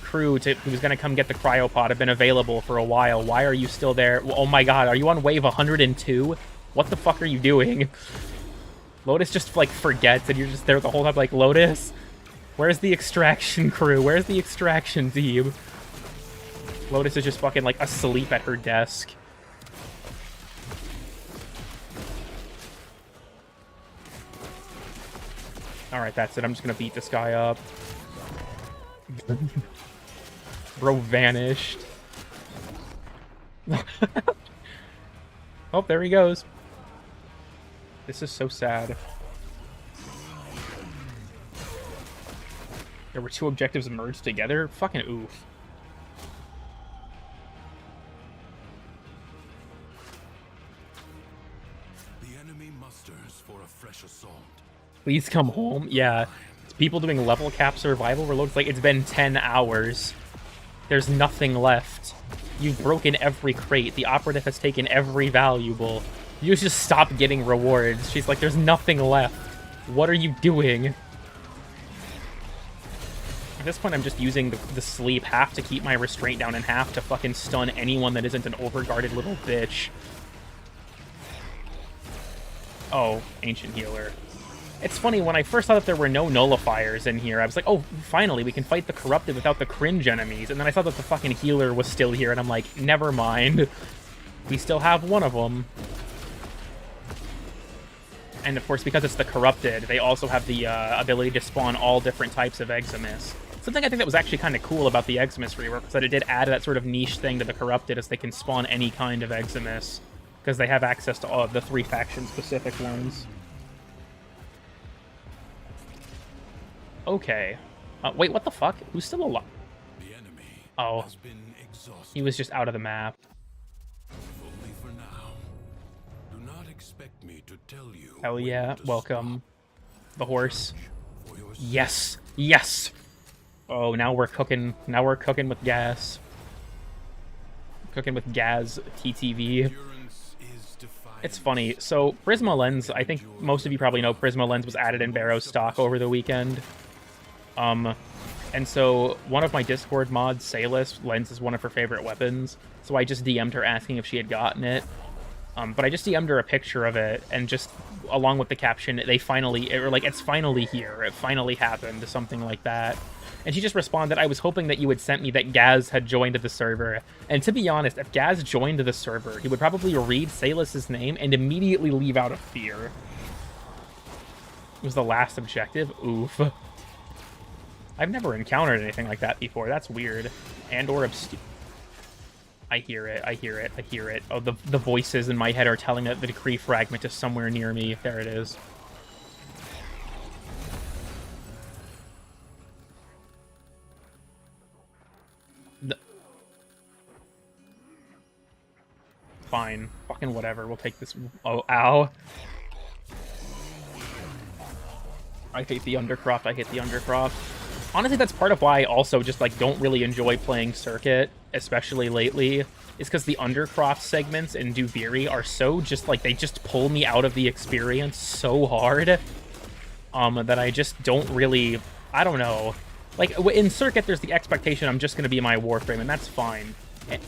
crew who's gonna come get the cryopod have been available for a while. Why are you still there? Oh my god, are you on wave 102? What the fuck are you doing? Lotus just, like, forgets, and you're just there the whole time, like, Lotus? Where's the extraction crew? Where's the extraction team? Lotus is just fucking, like, asleep at her desk. Alright, that's it. I'm just gonna beat this guy up. Bro vanished. Oh, there he goes. This is so sad. There were two objectives merged together? Fucking oof. The enemy musters for a fresh assault. Please come home. Yeah. It's people doing level cap survival where Load's like, it's been 10 hours. There's nothing left. You've broken every crate. The operative has taken every valuable. You just stop getting rewards. She's like, there's nothing left. What are you doing? At this point, I'm just using the sleep, half to keep my restraint down and half to fucking stun anyone that isn't an overguarded little bitch. Oh, Ancient Healer. It's funny, when I first saw that there were no nullifiers in here, I was like, oh, finally, we can fight the Corrupted without the cringe enemies. And then I saw that the fucking healer was still here, and I'm like, never mind. We still have one of them. And of course, because it's the Corrupted, they also have the ability to spawn all different types of Eximus. Something I think that was actually kind of cool about the Eximus rework was that it did add that sort of niche thing to the Corrupted, as they can spawn any kind of Eximus, because they have access to all of the 3 faction-specific ones. Okay. Wait, what the fuck? Who's still alive? The enemy has been exhausted. He was just out of the map. Only for now. Do not expect me to tell you. Hell yeah, welcome. The horse. For your Yes! Yes! Oh, now we're cooking. Now we're cooking with gas. Cooking with gas TTV. endurance is defiant. It's funny. So, Prisma Lens, I think most of you probably know Prisma Lens was added in Barrow's stock over the weekend. And so one of my Discord mods, Salis, Lens is one of her favorite weapons. So I just DM'd her asking if she had gotten it. But I just DM'd her a picture of it, and just along with the caption, it's finally here. It finally happened, something like that. And she just responded, I was hoping that you had sent me that Gaz had joined the server. And to be honest, if Gaz joined the server, he would probably read Salis' name and immediately leave out of fear. It was the last objective? Oof. I've never encountered anything like that before. That's weird. And/or obscure. I hear it. I hear it. I hear it. Oh, the voices in my head are telling that the decree fragment is somewhere near me. There it is. Fine. Fucking whatever. We'll take this. Oh, ow. I hate the Undercroft. I hate the Undercroft. Honestly, that's part of why I also just, like, don't really enjoy playing Circuit, especially lately, is because the Undercroft segments in Duviri are so just, like, they just pull me out of the experience so hard, that I just don't really, I don't know. Like, in Circuit, there's the expectation I'm just going to be my Warframe, and that's fine.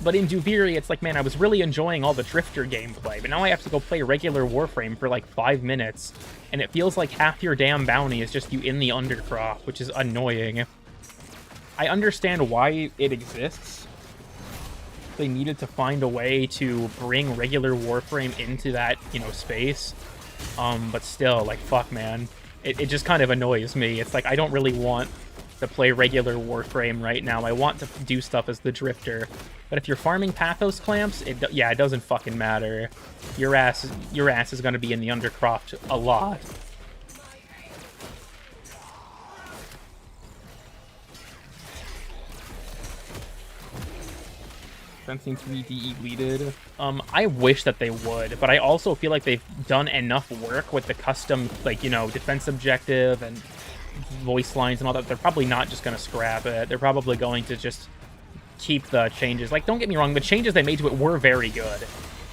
But in Duviri, it's like, man, I was really enjoying all the Drifter gameplay, but now I have to go play regular Warframe for like 5 minutes, and it feels like half your damn bounty is just you in the Undercroft, which is annoying. I understand why it exists. They needed to find a way to bring regular Warframe into that, you know, space. But still, like, fuck, man. It just kind of annoys me. It's like, I don't really want to play regular Warframe right now. I want to do stuff as the Drifter. But if you're farming Pathos Clamps, it doesn't fucking matter. Your ass is going to be in the Undercroft a lot. Seems to be de-eliteed. I wish that they would, but I also feel like they've done enough work with the custom, like, you know, defense objective and voice lines and all that. They're probably not just going to scrap it. They're probably going to just keep the changes. Like, don't get me wrong, the changes they made to it were very good.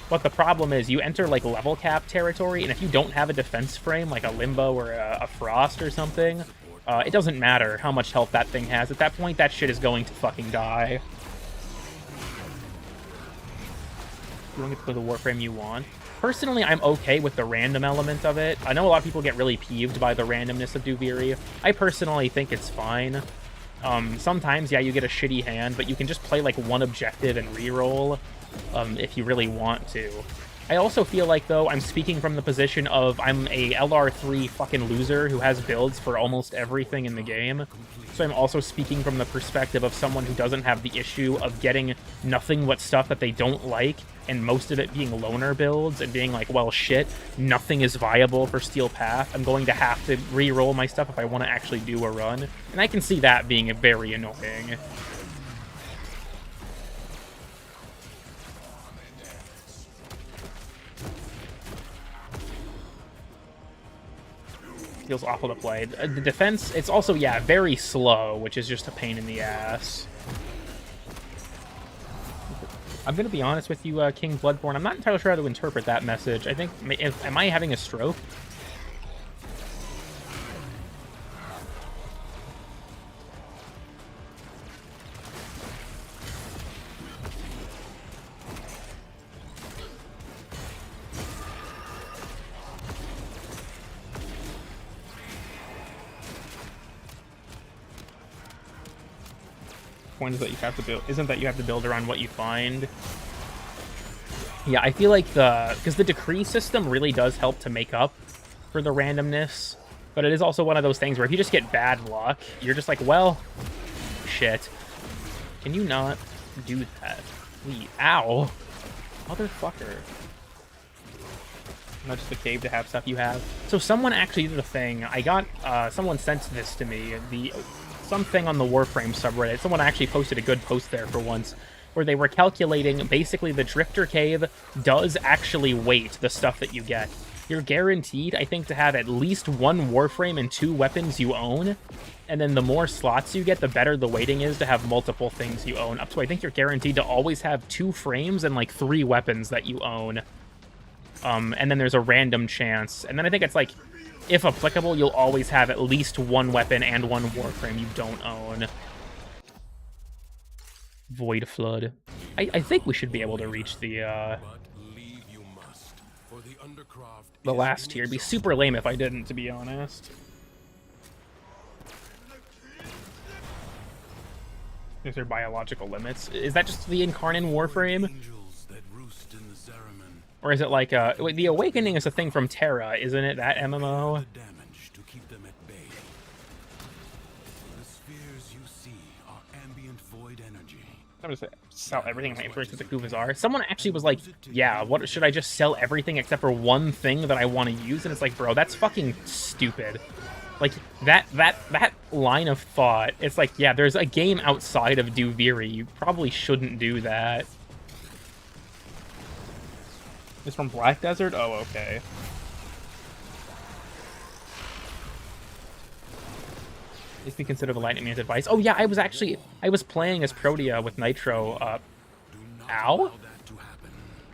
But the problem is you enter, like, level cap territory, and if you don't have a defense frame, like a Limbo or a Frost or something, it doesn't matter how much health that thing has. At that point, that shit is going to fucking die. You don't get to play the Warframe you want. Personally, I'm okay with the random element of it. I know a lot of people get really peeved by the randomness of Duviri. I personally think it's fine. Sometimes, yeah, you get a shitty hand, but you can just play, like, one objective and reroll if you really want to. I also feel like, though, I'm speaking from the position of I'm a LR3 fucking loser who has builds for almost everything in the game. So I'm also speaking from the perspective of someone who doesn't have the issue of getting nothing but stuff that they don't like, and most of it being loner builds, and being like, well, shit, nothing is viable for Steel Path. I'm going to have to re-roll my stuff if I want to actually do a run. And I can see that being very annoying. Feels awful to play. The defense, it's also, yeah, very slow, which is just a pain in the ass. I'm going to be honest with you, King Bloodborne. I'm not entirely sure how to interpret that message. I think, am I having a stroke? Point is that you have to build, isn't that you have to build around what you find. Yeah, I feel like because the decree system really does help to make up for the randomness, but it is also one of those things where if you just get bad luck, you're just like, well, shit. Can you not do that? Ow. Motherfucker. Not just a cave to have stuff you have. So someone actually did a thing. I got, someone sent this to me. Something on the Warframe subreddit. Someone actually posted a good post there for once, where they were calculating basically the Drifter Cave does actually weight the stuff that you get. You're guaranteed, I think, to have at least 1 Warframe and 2 weapons you own, and then the more slots you get, the better the weighting is to have multiple things you own. Up to, I think you're guaranteed to always have 2 frames and like 3 weapons that you own. And then there's a random chance. And then I think it's like, if applicable, you'll always have at least 1 weapon and 1 Warframe you don't own. Void Flood. I think we should be able to reach the last tier. It'd be super lame if I didn't, to be honest. Is there biological limits? Is that just the Incarnon Warframe? Or is it like, wait, the Awakening is a thing from Terra, isn't it? That MMO? I'm just sell everything in my inventory to the Goofazar. Someone actually was like, yeah, what should I just sell everything except for one thing that I want to use? And it's like, bro, that's fucking stupid. Like, that line of thought, it's like, yeah, there's a game outside of Duviri. You probably shouldn't do that. It's from Black Desert? Oh, okay. It's been considered a lightning man's advice. Oh yeah, I was playing as Protea with Nitro,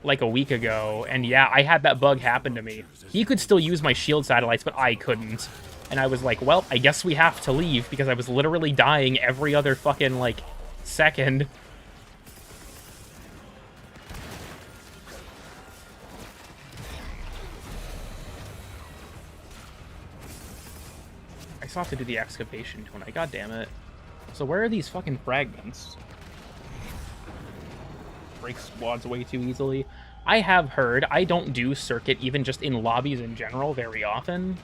like a week ago, and yeah, I had that bug happen to me. He could still use my shield satellites, but I couldn't. And I was like, well, I guess we have to leave, because I was literally dying every other fucking, like, second. still have to do the excavation, don't I? God damn it. So where are these fucking fragments? Break squads way too easily. I have heard, I don't do circuit even just in lobbies in general very often.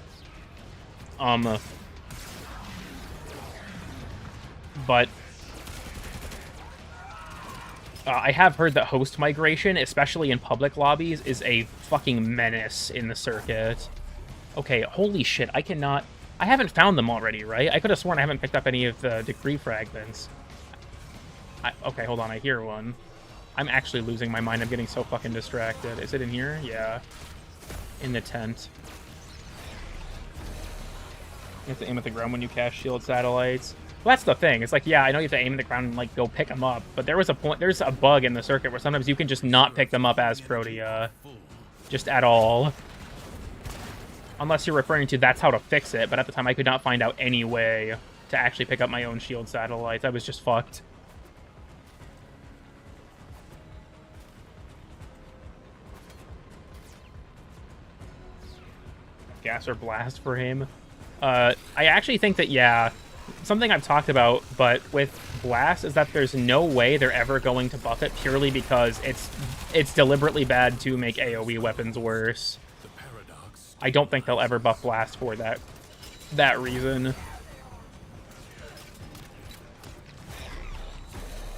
But I have heard that host migration, especially in public lobbies, is a fucking menace in the circuit. Okay, holy shit, I haven't found them already, right? I could have sworn I haven't picked up any of the decree fragments. Okay, hold on, I hear one. I'm actually losing my mind. I'm getting so fucking distracted. Is it in here? Yeah. In the tent. You have to aim at the ground when you cast shield satellites. Well, that's the thing. It's like, yeah, I know you have to aim at the ground and, like, go pick them up. But there's a bug in the circuit where sometimes you can just not pick them up as Protea. Just at all. Unless you're referring to that's how to fix it. But at the time, I could not find out any way to actually pick up my own shield satellites. I was just fucked. Gas or blast for him. I actually think that, yeah, something I've talked about, but with blast, is that there's no way they're ever going to buff it purely because it's deliberately bad to make AoE weapons worse. I don't think they'll ever buff blast for that reason.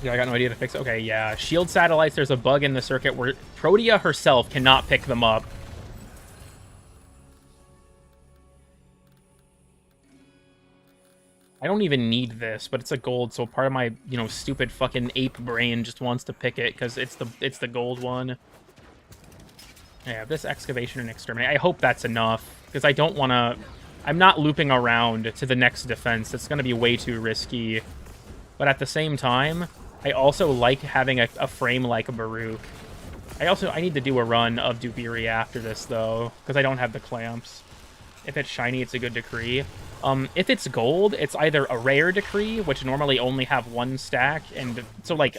Yeah, I got no idea to fix it. Okay, yeah. Shield satellites, there's a bug in the circuit where Protea herself cannot pick them up. I don't even need this, but it's a gold, so part of my, you know, stupid fucking ape brain just wants to pick it because it's the gold one. Yeah, this excavation and exterminate. I hope that's enough because I don't want to. I'm not looping around to the next defense. It's going to be way too risky. But at the same time, I also like having a frame like a Baruch. I need to do a run of Dubiri after this though because I don't have the clamps. If it's shiny, it's a good decree. If it's gold, it's either a rare decree, which normally only have one stack, and so like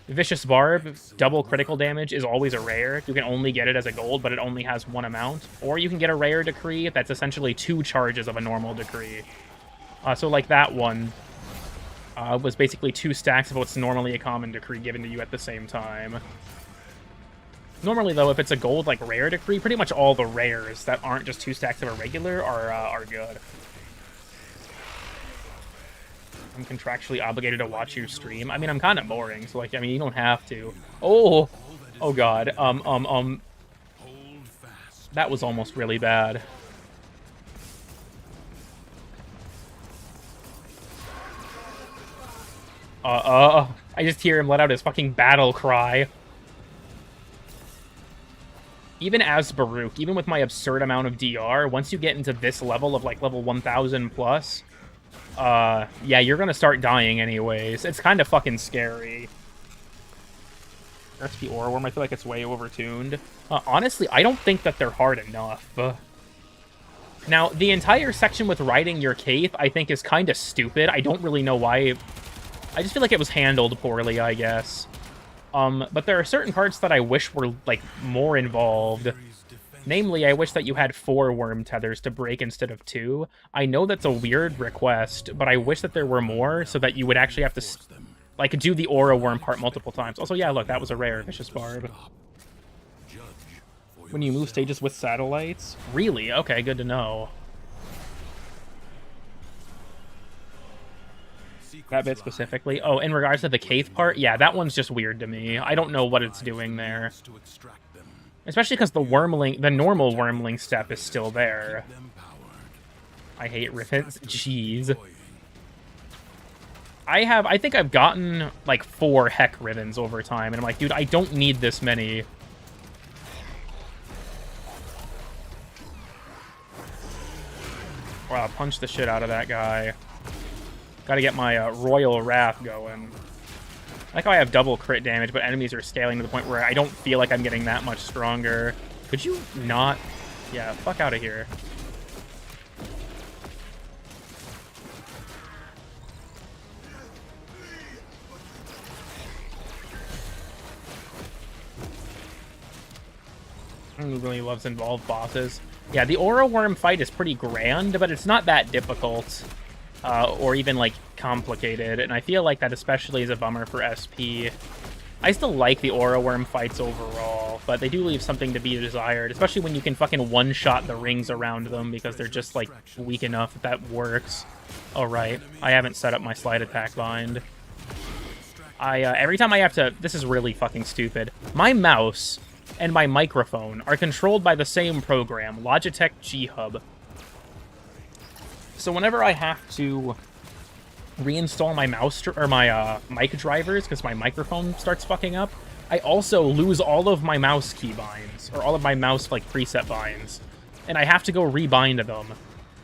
Vicious Barb, double critical damage is always a rare. You can only get it as a gold, but it only has one amount. Or you can get a rare decree that's essentially 2 charges of a normal decree. So like that one was basically 2 stacks of what's normally a common decree given to you at the same time. Normally, though, if it's a gold, like, rare decree, pretty much all the rares that aren't just 2 stacks of a regular are good. I'm contractually obligated to watch your stream. I mean, I'm kind of boring, so, like, I mean, you don't have to. Oh! Oh, God. That was almost really bad. I just hear him let out his fucking battle cry. Even as Baruch, even with my absurd amount of DR, once you get into this level of, like, level 1000 plus, yeah, you're gonna start dying anyways. It's kind of fucking scary. Recipe Aura Worm, I feel like it's way overtuned. Honestly, I don't think that they're hard enough. Now, the entire section with riding your Caith, I think, is kind of stupid. I don't really know why. I just feel like it was handled poorly, I guess. But there are certain parts that I wish were, like, more involved. Namely, I wish that you had 4 worm tethers to break instead of 2. I know that's a weird request, but I wish that there were more so that you would actually have to, like, do the Aura Worm part multiple times. Also, yeah, look, that was a rare Vicious Barb. When you move stages with satellites? Really? Okay, good to know. That bit specifically. Oh, in regards to the Caith part, yeah, that one's just weird to me. I don't know what it's doing there. Especially because the wormling, the normal wormling step is still there. I hate riffins. Jeez. I think I've gotten, like, 4 heck ribbons over time, and I'm like, dude, I don't need this many. Wow, punch the shit out of that guy. Gotta get my Royal Wrath going. I like how I have double crit damage, but enemies are scaling to the point where I don't feel like I'm getting that much stronger. Could you not? Yeah, fuck out of here. Who really loves involved bosses? Yeah, the Aura Worm fight is pretty grand, but it's not that difficult. Or even, like, complicated. And I feel like that especially is a bummer for SP. I still like the Aura Worm fights overall, but they do leave something to be desired, especially when you can fucking one-shot the rings around them because they're just, like, weak enough that that works. Alright, I haven't set up my slide attack bind. Every time I have to... This is really fucking stupid. My mouse and my microphone are controlled by the same program, Logitech G Hub. So whenever I have to reinstall my mouse or my mic drivers because my microphone starts fucking up, I also lose all of my mouse key binds, or all of my mouse like preset binds, and I have to go rebind them.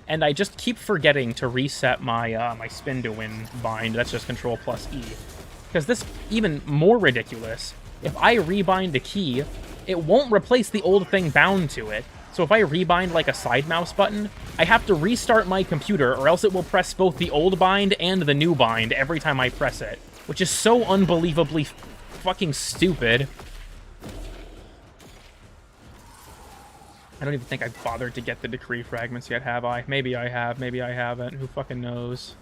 And I just keep forgetting to reset my my spin to win bind. That's just Control plus E. Because this even more ridiculous. If I rebind a key, it won't replace the old thing bound to it. So if I rebind like a side mouse button, I have to restart my computer or else it will press both the old bind and the new bind every time I press it. Which is so unbelievably fucking stupid. I don't even think I've bothered to get the decree fragments yet, have I? Maybe I have, maybe I haven't. Who fucking knows?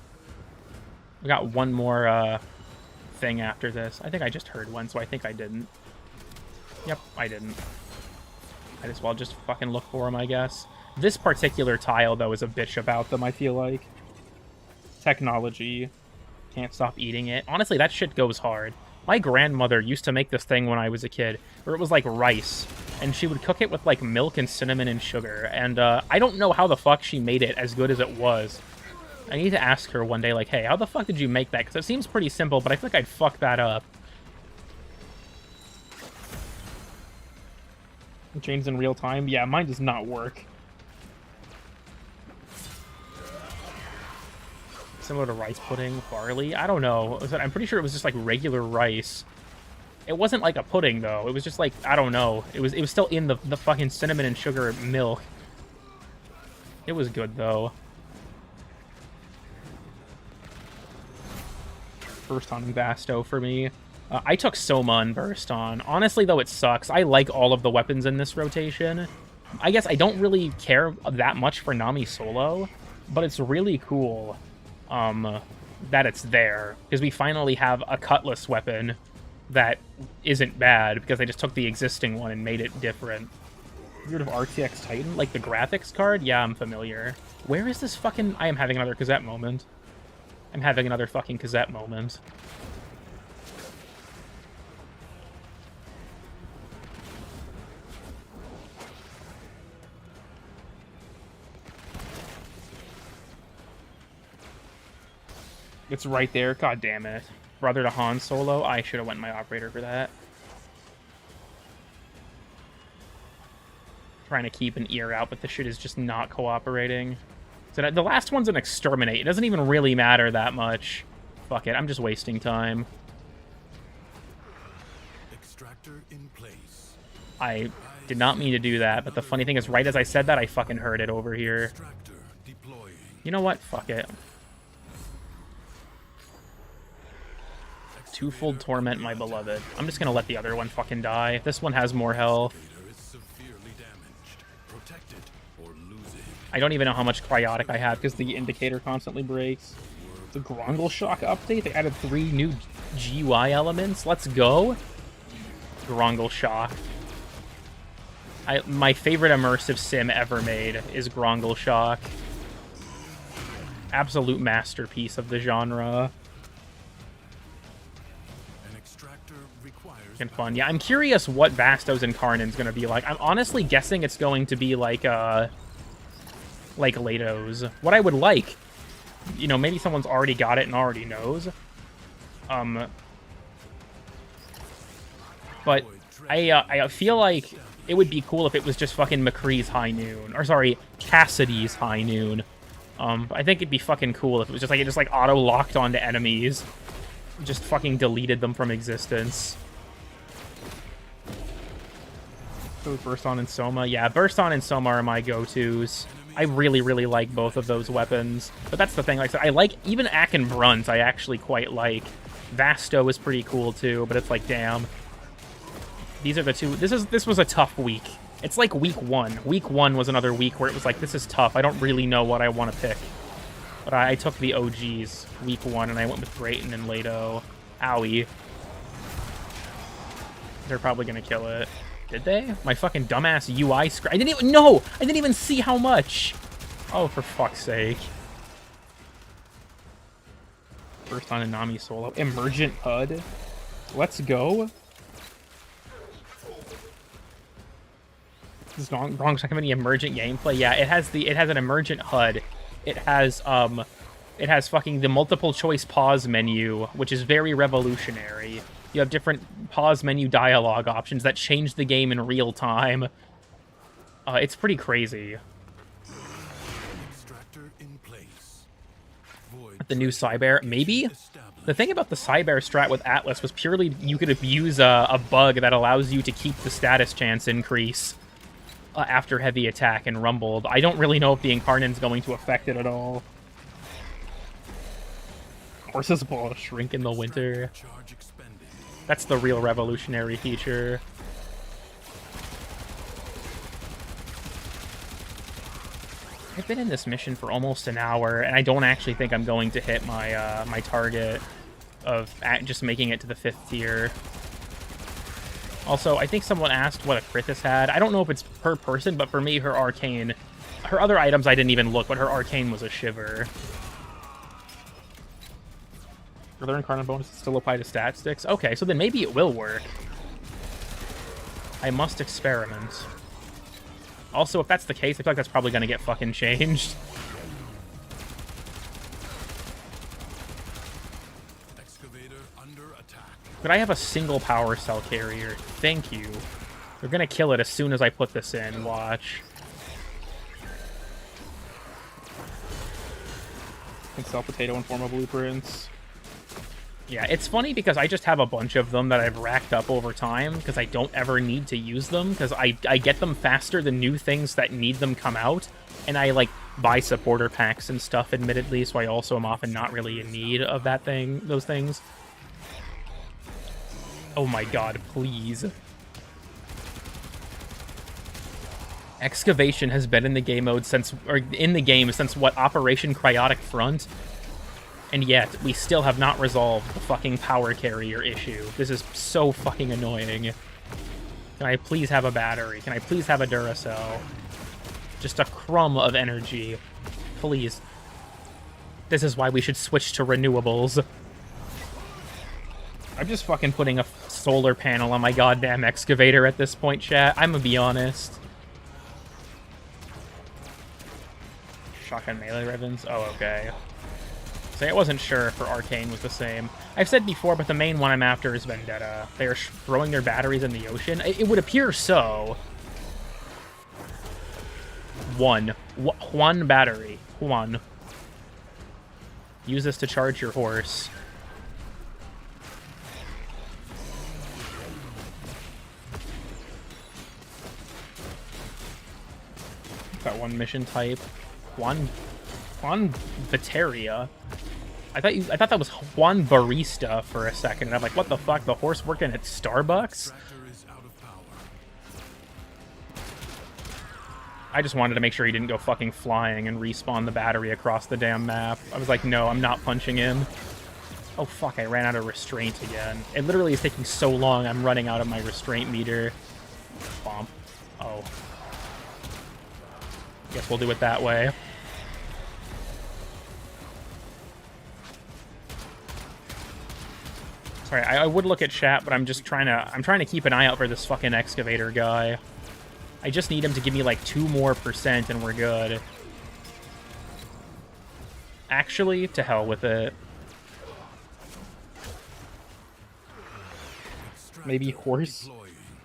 We got one more thing after this. I think I just heard one, so I think I didn't. Yep, I didn't. Might as well just fucking look for them, I guess. This particular tile, though, is a bitch about them, I feel like. Technology. Can't stop eating it. Honestly, that shit goes hard. My grandmother used to make this thing when I was a kid, where it was like rice, and she would cook it with like milk and cinnamon and sugar, and I don't know how the fuck she made it as good as it was. I need to ask her one day, like, hey, how the fuck did you make that? Because it seems pretty simple, but I feel like I'd fuck that up. Chains in real time? Yeah, mine does not work. Similar to rice pudding, barley? I don't know. I'm pretty sure it was just like regular rice. It wasn't like a pudding though. It was just like, I don't know. It was still in the fucking cinnamon and sugar milk. It was good though. Burst on Vasto for me. I took Soma and Burst on. Honestly, though, it sucks. I like all of the weapons in this rotation. I guess I don't really care that much for Nami solo, but it's really cool that it's there, because we finally have a Cutlass weapon that isn't bad, because they just took the existing one and made it different. Weird of RTX Titan? Like the graphics card? Yeah, I'm familiar. Where is this fucking... I am having another Kazette moment. I'm having another fucking Kazette moment. It's right there. God damn it. Brother to Han Solo. I should have went my operator for that. Trying to keep an ear out, but the shit is just not cooperating. So the last one's an exterminate. It doesn't even really matter that much. Fuck it. I'm just wasting time. Extractor in place. I did not mean to do that, but the funny thing is, right as I said that, I fucking heard it over here. Extractor deploying. You know what? Fuck it. Twofold Torment, my beloved. I'm just gonna let the other one fucking die. This one has more health. Is severely damaged. Protect it or lose it. I don't even know how much cryotic I have because the indicator constantly breaks. The Grongle Shock update, they added 3 new GUI elements. Let's go. Grongle Shock. My favorite immersive sim ever made is Grongle Shock. Absolute masterpiece of the genre. And fun. Yeah, I'm curious what Vasto's Incarnon's gonna be like. I'm honestly guessing it's going to be like Lato's. What I would like, you know, maybe someone's already got it and already knows. But I feel like it would be cool if it was just fucking McCree's High Noon, or sorry, Cassidy's High Noon. I think it'd be fucking cool if it was just like it just like auto locked onto enemies, just fucking deleted them from existence. So Burst On and Soma. Yeah, Burst On and Soma are my go-tos. I really, really like both of those weapons. But that's the thing, like I said, I like, even Ack and Brunt I actually quite like. Vasto is pretty cool too, but it's like, damn. These are the two, this was a tough week It's like week 1. Week 1 was another week where it was like, this is tough. I don't really know what I want to pick. But I took the OGs week 1, and I went with Drayton and Leto. Owie. They're probably going to kill it. Did they? My fucking dumbass UI screen. I didn't even... No! I didn't even see how much! Oh, for fuck's sake. First on Anami solo. Emergent HUD. Let's go. This is wrong. Talking about any emergent gameplay. Yeah, it has an emergent HUD. It has fucking the multiple choice pause menu, which is very revolutionary. You have different pause menu dialogue options that change the game in real time. It's pretty crazy. Extractor in place. The new Cyber, maybe? The thing about the Cyber strat with Atlas was purely you could abuse a bug that allows you to keep the status chance increase after heavy attack and rumbled. I don't really know if the Incarnon's going to affect it at all. Horses will shrink in the winter. That's the real revolutionary feature. I've been in this mission for almost an hour, and I don't actually think I'm going to hit my my target of just making it to the 5th tier. Also, I think someone asked what a Krithis had. I don't know if it's per person, but for me, her Arcane... Her other items, I didn't even look, but her Arcane was a Shiver. Are there Incarnate bonuses still apply to stat sticks? Okay, so then maybe it will work. I must experiment. Also, if that's the case, I feel like that's probably going to get fucking changed. Excavator under attack. Could I have a single power cell carrier? Thank you. They're going to kill it as soon as I put this in. Watch. Can sell potato in form of blueprints. Yeah, it's funny because I just have a bunch of them that I've racked up over time because I don't ever need to use them because I get them faster than new things that need them come out, and I, like, buy supporter packs and stuff, admittedly, so I also am often not really in need of those things. Oh my god, please. Excavation has been in the game mode since what, Operation Cryotic Front? And yet, we still have not resolved the fucking power carrier issue. This is so fucking annoying. Can I please have a battery? Can I please have a Duracell? Just a crumb of energy. Please. This is why we should switch to renewables. I'm just fucking putting a solar panel on my goddamn excavator at this point, chat. I'm gonna be honest. Shotgun melee ribbons? Oh, okay. So I wasn't sure if her Arcane was the same. I've said before, but the main one I'm after is Vendetta. They are throwing their batteries in the ocean. It would appear so. One battery. One. Use this to charge your horse. Got one mission type. Juan Viteria. I thought that was Juan Barista for a second, and I'm like, what the fuck? The horse working at Starbucks? I just wanted to make sure he didn't go fucking flying and respawn the battery across the damn map. I was like, no, I'm not punching him. Oh fuck, I ran out of restraint again. It literally is taking so long, I'm running out of my restraint meter. Bomb. Oh. Guess we'll do it that way. Sorry, I would look at chat, but I'm trying to keep an eye out for this fucking excavator guy. I just need him to give me like 2% more and we're good. Actually, to hell with it. Maybe horse?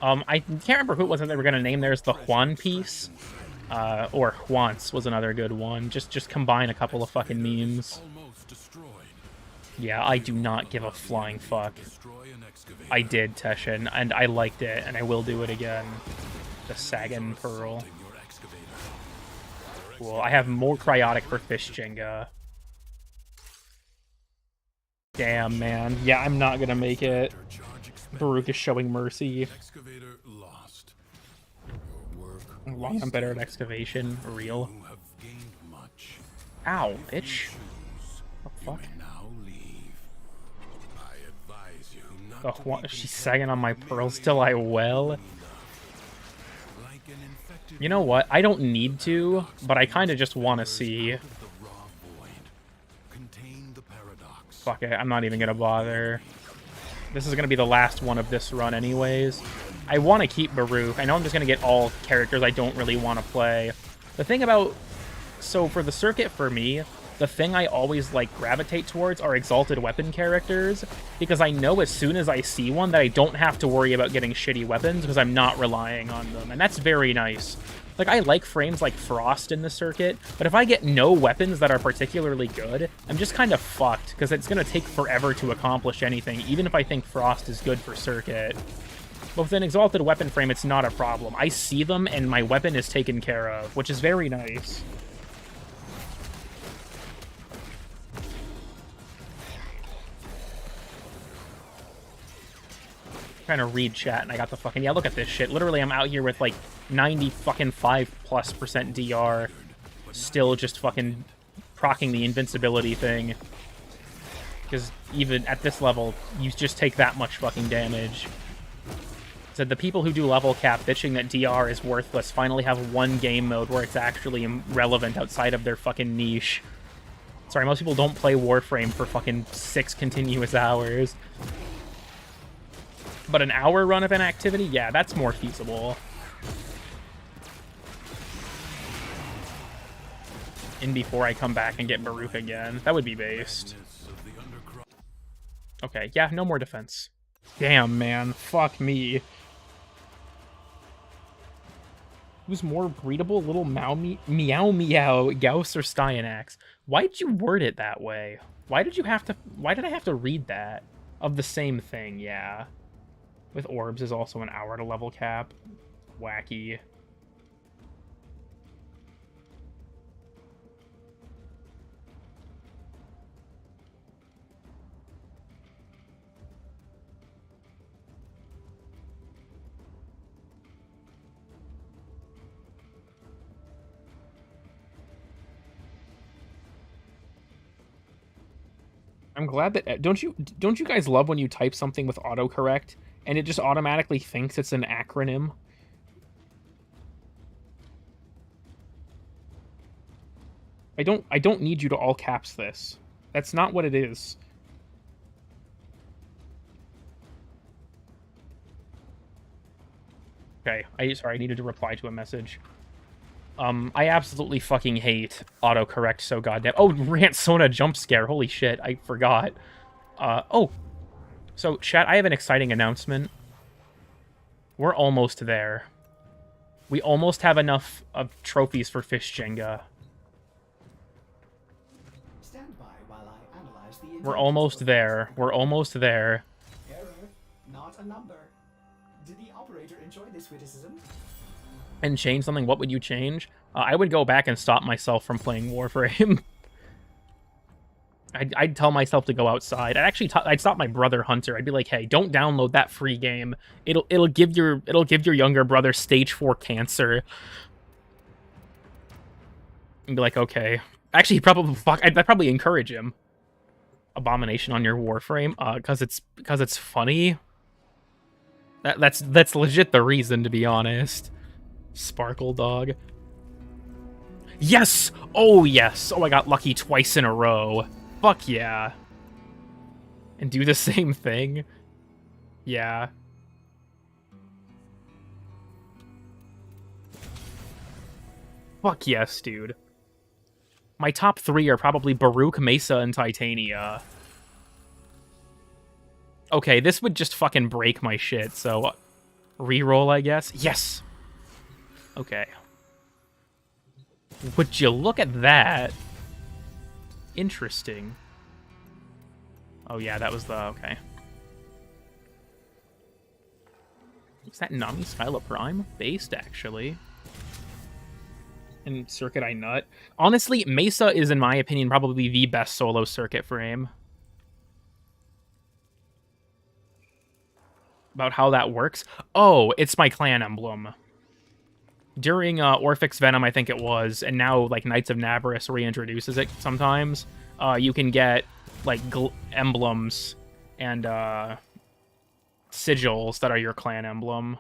I can't remember who it was that they were going to name theirs the Juan piece. Or Juans was another good one. Just combine a couple of fucking memes. Yeah, I do not give a flying fuck. I did, Teshin, and I liked it, and I will do it again. The Sagan Pearl. Cool, I have more Cryotic for Fish Jenga. Damn, man. Yeah, I'm not gonna make it. Baruch is showing mercy. Excavator lost. Your Why I'm better at excavation. Real. You have gained much. Ow, If you bitch. choose, The you fuck? may now leave. I advise you not Oh, to what? be She's content sagging on my with pearls merely till I knowing well. enough. Like an infected You know wound, what? I don't need to, paradox but I kind of brings just want to defenders see. out of the raw void. Contain the paradox. Fuck it, I'm not even gonna bother. This is gonna be the last one of this run anyways. I want to keep Baruch. I know I'm just gonna get all characters I don't really want to play. The thing about... So for the circuit for me, the thing I always like gravitate towards are exalted weapon characters, because I know as soon as I see one that I don't have to worry about getting shitty weapons because I'm not relying on them, and that's very nice. Like, I like frames like Frost in the circuit, but if I get no weapons that are particularly good, I'm just kind of fucked, because it's going to take forever to accomplish anything, even if I think Frost is good for circuit. But with an exalted weapon frame, it's not a problem. I see them, and my weapon is taken care of, which is very nice. Trying to read chat, and I got the fucking... Yeah, look at this shit. Literally, I'm out here with, like, 95+% DR. Still just fucking proccing the invincibility thing. Because even at this level, you just take that much fucking damage. So the people who do level cap bitching that DR is worthless finally have one game mode where it's actually relevant outside of their fucking niche. Sorry, most people don't play Warframe for fucking 6 continuous hours. But an hour run of an activity? Yeah, that's more feasible. In before I come back and get Baruch again. That would be based. Okay, yeah, no more defense. Damn, man. Fuck me. Who's more breedable? Little Meow Meow, Gauss, or Styanax? Why'd you word it that way? Why did I have to read that? Of the same thing, yeah. With orbs is also an hour to level cap. Wacky. I'm glad that don't you guys love when you type something with autocorrect and it just automatically thinks it's an acronym? I don't need you to all caps this. That's not what it is. Okay, sorry, I needed to reply to a message. I absolutely fucking hate autocorrect so goddamn... Oh, Rant Sona jump scare. Holy shit, I forgot. Oh. So, chat, I have an exciting announcement. We're almost there. We almost have enough of trophies for Fish Jenga. Stand by while I analyze the We're almost there. We're almost there. Error, not a number. Did the operator enjoy this witticism? And change something, what would you change? I would go back and stop myself from playing Warframe. I'd tell myself to go outside. I'd stop my brother Hunter. I'd be like, "Hey, don't download that free game. It'll give your younger brother stage 4 cancer." And be like, "Okay." Actually, I'd probably encourage him. Abomination on your Warframe, because it's funny. That's legit the reason, to be honest. Sparkle Dog. Yes! Oh, yes! Oh, I got lucky twice in a row. Fuck yeah. And do the same thing? Yeah. Fuck yes, dude. My top 3 are probably Baruch, Mesa, and Titania. Okay, this would just fucking break my shit, so... Reroll, I guess? Yes! Okay. Would you look at that? Interesting. Oh yeah, that was the... Okay. Is that Nami Skyla Prime? Based, actually. And Circuit I Nut. Honestly, Mesa is, in my opinion, probably the best solo Circuit frame. About how that works? Oh, it's my clan emblem. during Orphix Venom, I think it was, and now like Knights of Navarus reintroduces it sometimes. You can get like emblems and sigils that are your clan emblem.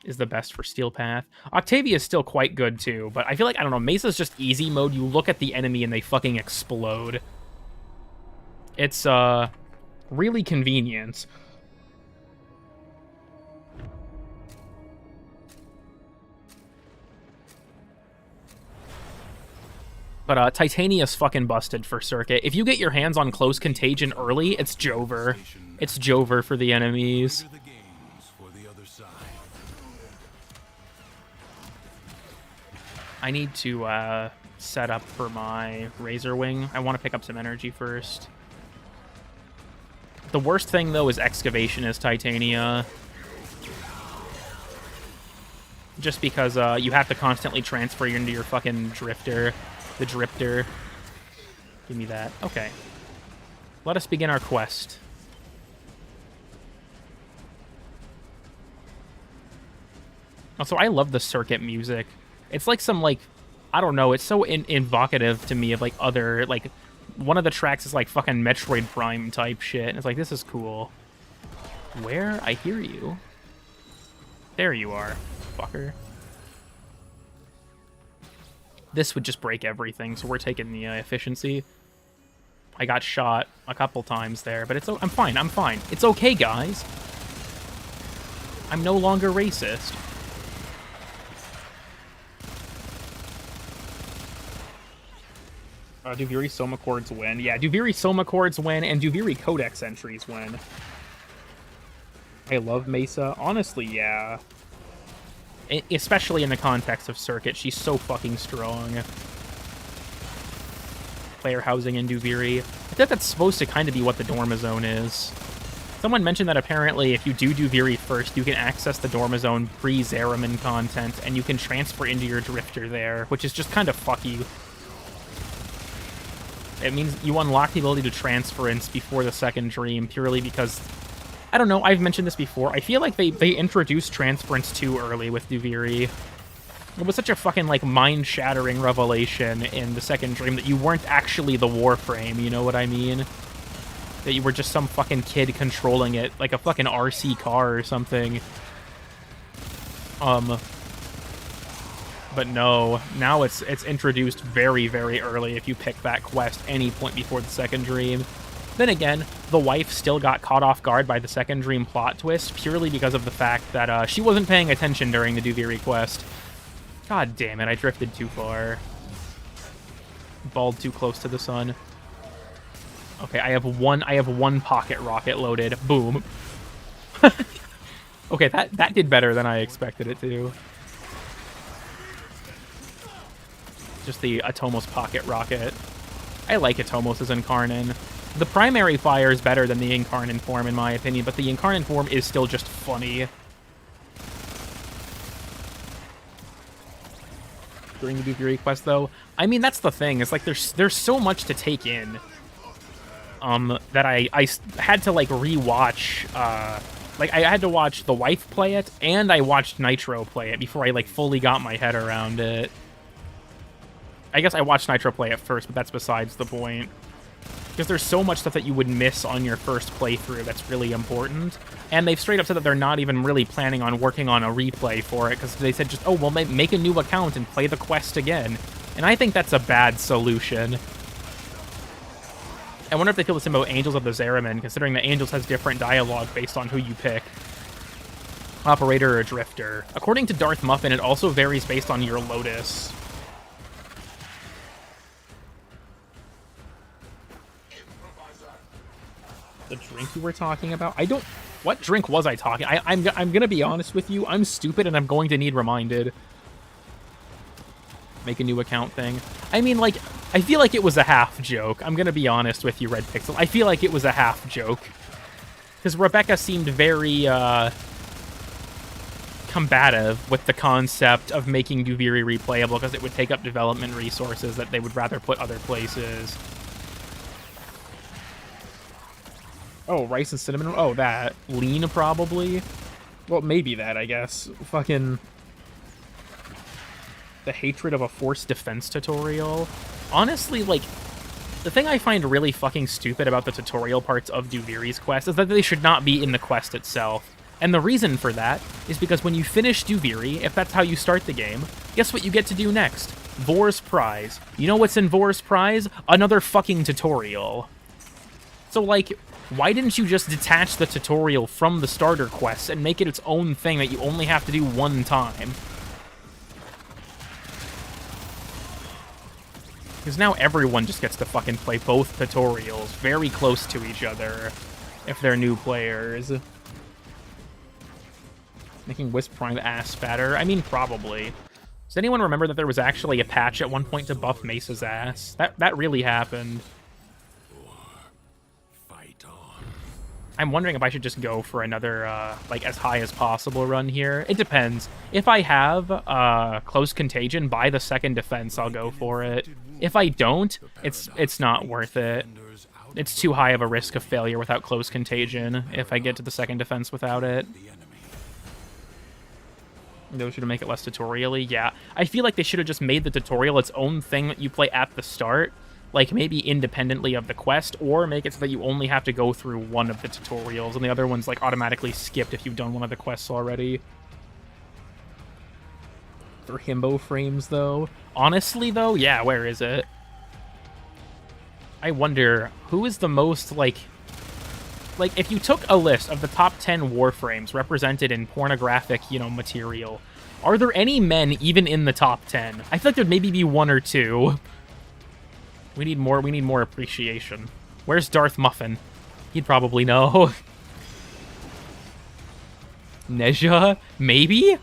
Is the best for Steel Path. Octavia is still quite good too, but I feel like, I don't know, Mesa's just easy mode. You look at the enemy and they fucking explode. It's really convenient. But Titania's fucking busted for Circuit. If you get your hands on Close Contagion early, it's Jover. It's Jover for the enemies. I need to set up for my Razor Wing. I want to pick up some energy first. The worst thing, though, is Excavation as Titania. Just because you have to constantly transfer into your fucking Drifter. The Drifter. Give me that. Okay. Let us begin our quest. Also, I love the Circuit music. It's like some, like, I don't know, it's so evocative to me of, like, other, like, one of the tracks is, like, fucking Metroid Prime type shit, and it's like, this is cool. Where? I hear you. There you are, fucker. This would just break everything, so we're taking the efficiency. I got shot a couple times there, but I'm fine, I'm fine. It's okay, guys. I'm no longer racist. Duviri Soma Chords win. Yeah, Duviri Soma Chords win, and Duviri Codex entries win. I love Mesa. Honestly, yeah. Especially in the context of Circuit. She's so fucking strong. Player housing in Duviri. I think that's supposed to kind of be what the Dormazone is. Someone mentioned that apparently if you do Duviri first, you can access the Dormazone pre-Zeraman content, and you can transfer into your Drifter there, which is just kind of fuck you. It means you unlock the ability to transference before the second dream purely because, I don't know, I've mentioned this before. I feel like they introduced transference too early with Duviri. It was such a fucking, like, mind-shattering revelation in the second dream that you weren't actually the Warframe, you know what I mean? That you were just some fucking kid controlling it, like a fucking RC car or something. But no, now it's introduced very, very early if you pick that quest any point before the second dream. Then again, the wife still got caught off guard by the second dream plot twist purely because of the fact that she wasn't paying attention during the Duviri quest. God damn it, I drifted too far. Balled too close to the sun. Okay, I have one pocket rocket loaded. Boom. Okay, that did better than I expected it to. Just the Atomos pocket rocket. I like Atomos as Incarnon. The primary fire is better than the Incarnon form, in my opinion, but the Incarnon form is still just funny. During the Duviri quest, though, I mean, that's the thing. It's like there's so much to take in. That I had to, like, rewatch. Like, I had to watch the wife play it, and I watched Nitro play it before I, like, fully got my head around it. I guess I watched Nitro play it first, but that's besides the point. Because there's so much stuff that you would miss on your first playthrough that's really important. And they've straight up said that they're not even really planning on working on a replay for it, because they said just, oh, well, make a new account and play the quest again. And I think that's a bad solution. I wonder if they feel the same about Angels of the Zeraman, considering that Angels has different dialogue based on who you pick. Operator or Drifter. According to Darth Muffin, it also varies based on your Lotus. The drink you were talking about? I don't... What drink was I talking? I'm gonna be honest with you. I'm stupid and I'm going to need reminded. Make a new account thing. I mean, like, I feel like it was a half joke. I'm gonna be honest with you, Red Pixel. I feel like it was a half joke. Because Rebecca seemed very, combative with the concept of making Duviri replayable because it would take up development resources that they would rather put other places. Oh, rice and cinnamon? Oh, that. Lean, probably? Well, maybe that, I guess. Fucking... The hatred of a forced defense tutorial. Honestly, like, the thing I find really fucking stupid about the tutorial parts of Duviri's quest is that they should not be in the quest itself. And the reason for that is because when you finish Duviri, if that's how you start the game, guess what you get to do next? Vor's Prize. You know what's in Vor's Prize? Another fucking tutorial. So, like, why didn't you just detach the tutorial from the starter quest and make it its own thing that you only have to do one time? Because now everyone just gets to fucking play both tutorials very close to each other if they're new players. Making Wisp Prime ass fatter? I mean, probably. Does anyone remember that there was actually a patch at one point to buff Mesa's ass? That really happened. Fight on. I'm wondering if I should just go for another, like, as high as possible run here. It depends. If I have Close Contagion by the second defense, I'll go for it. If I don't, it's not worth it. It's too high of a risk of failure without Close Contagion if I get to the second defense without it. They should make it less tutorial-y. Yeah, I feel like they should have just made the tutorial its own thing that you play at the start, like maybe independently of the quest, or make it so that you only have to go through one of the tutorials and the other one's like automatically skipped if you've done one of the quests already. For himbo frames, though. Honestly, though, yeah, where is it? I wonder, who is the most, like, if you took a list of the top 10 Warframes represented in pornographic, you know, material, are there any men even in the top 10? I feel like there'd maybe be one or two. We need more appreciation. Where's Darth Muffin? He'd probably know. Nezha? Maybe?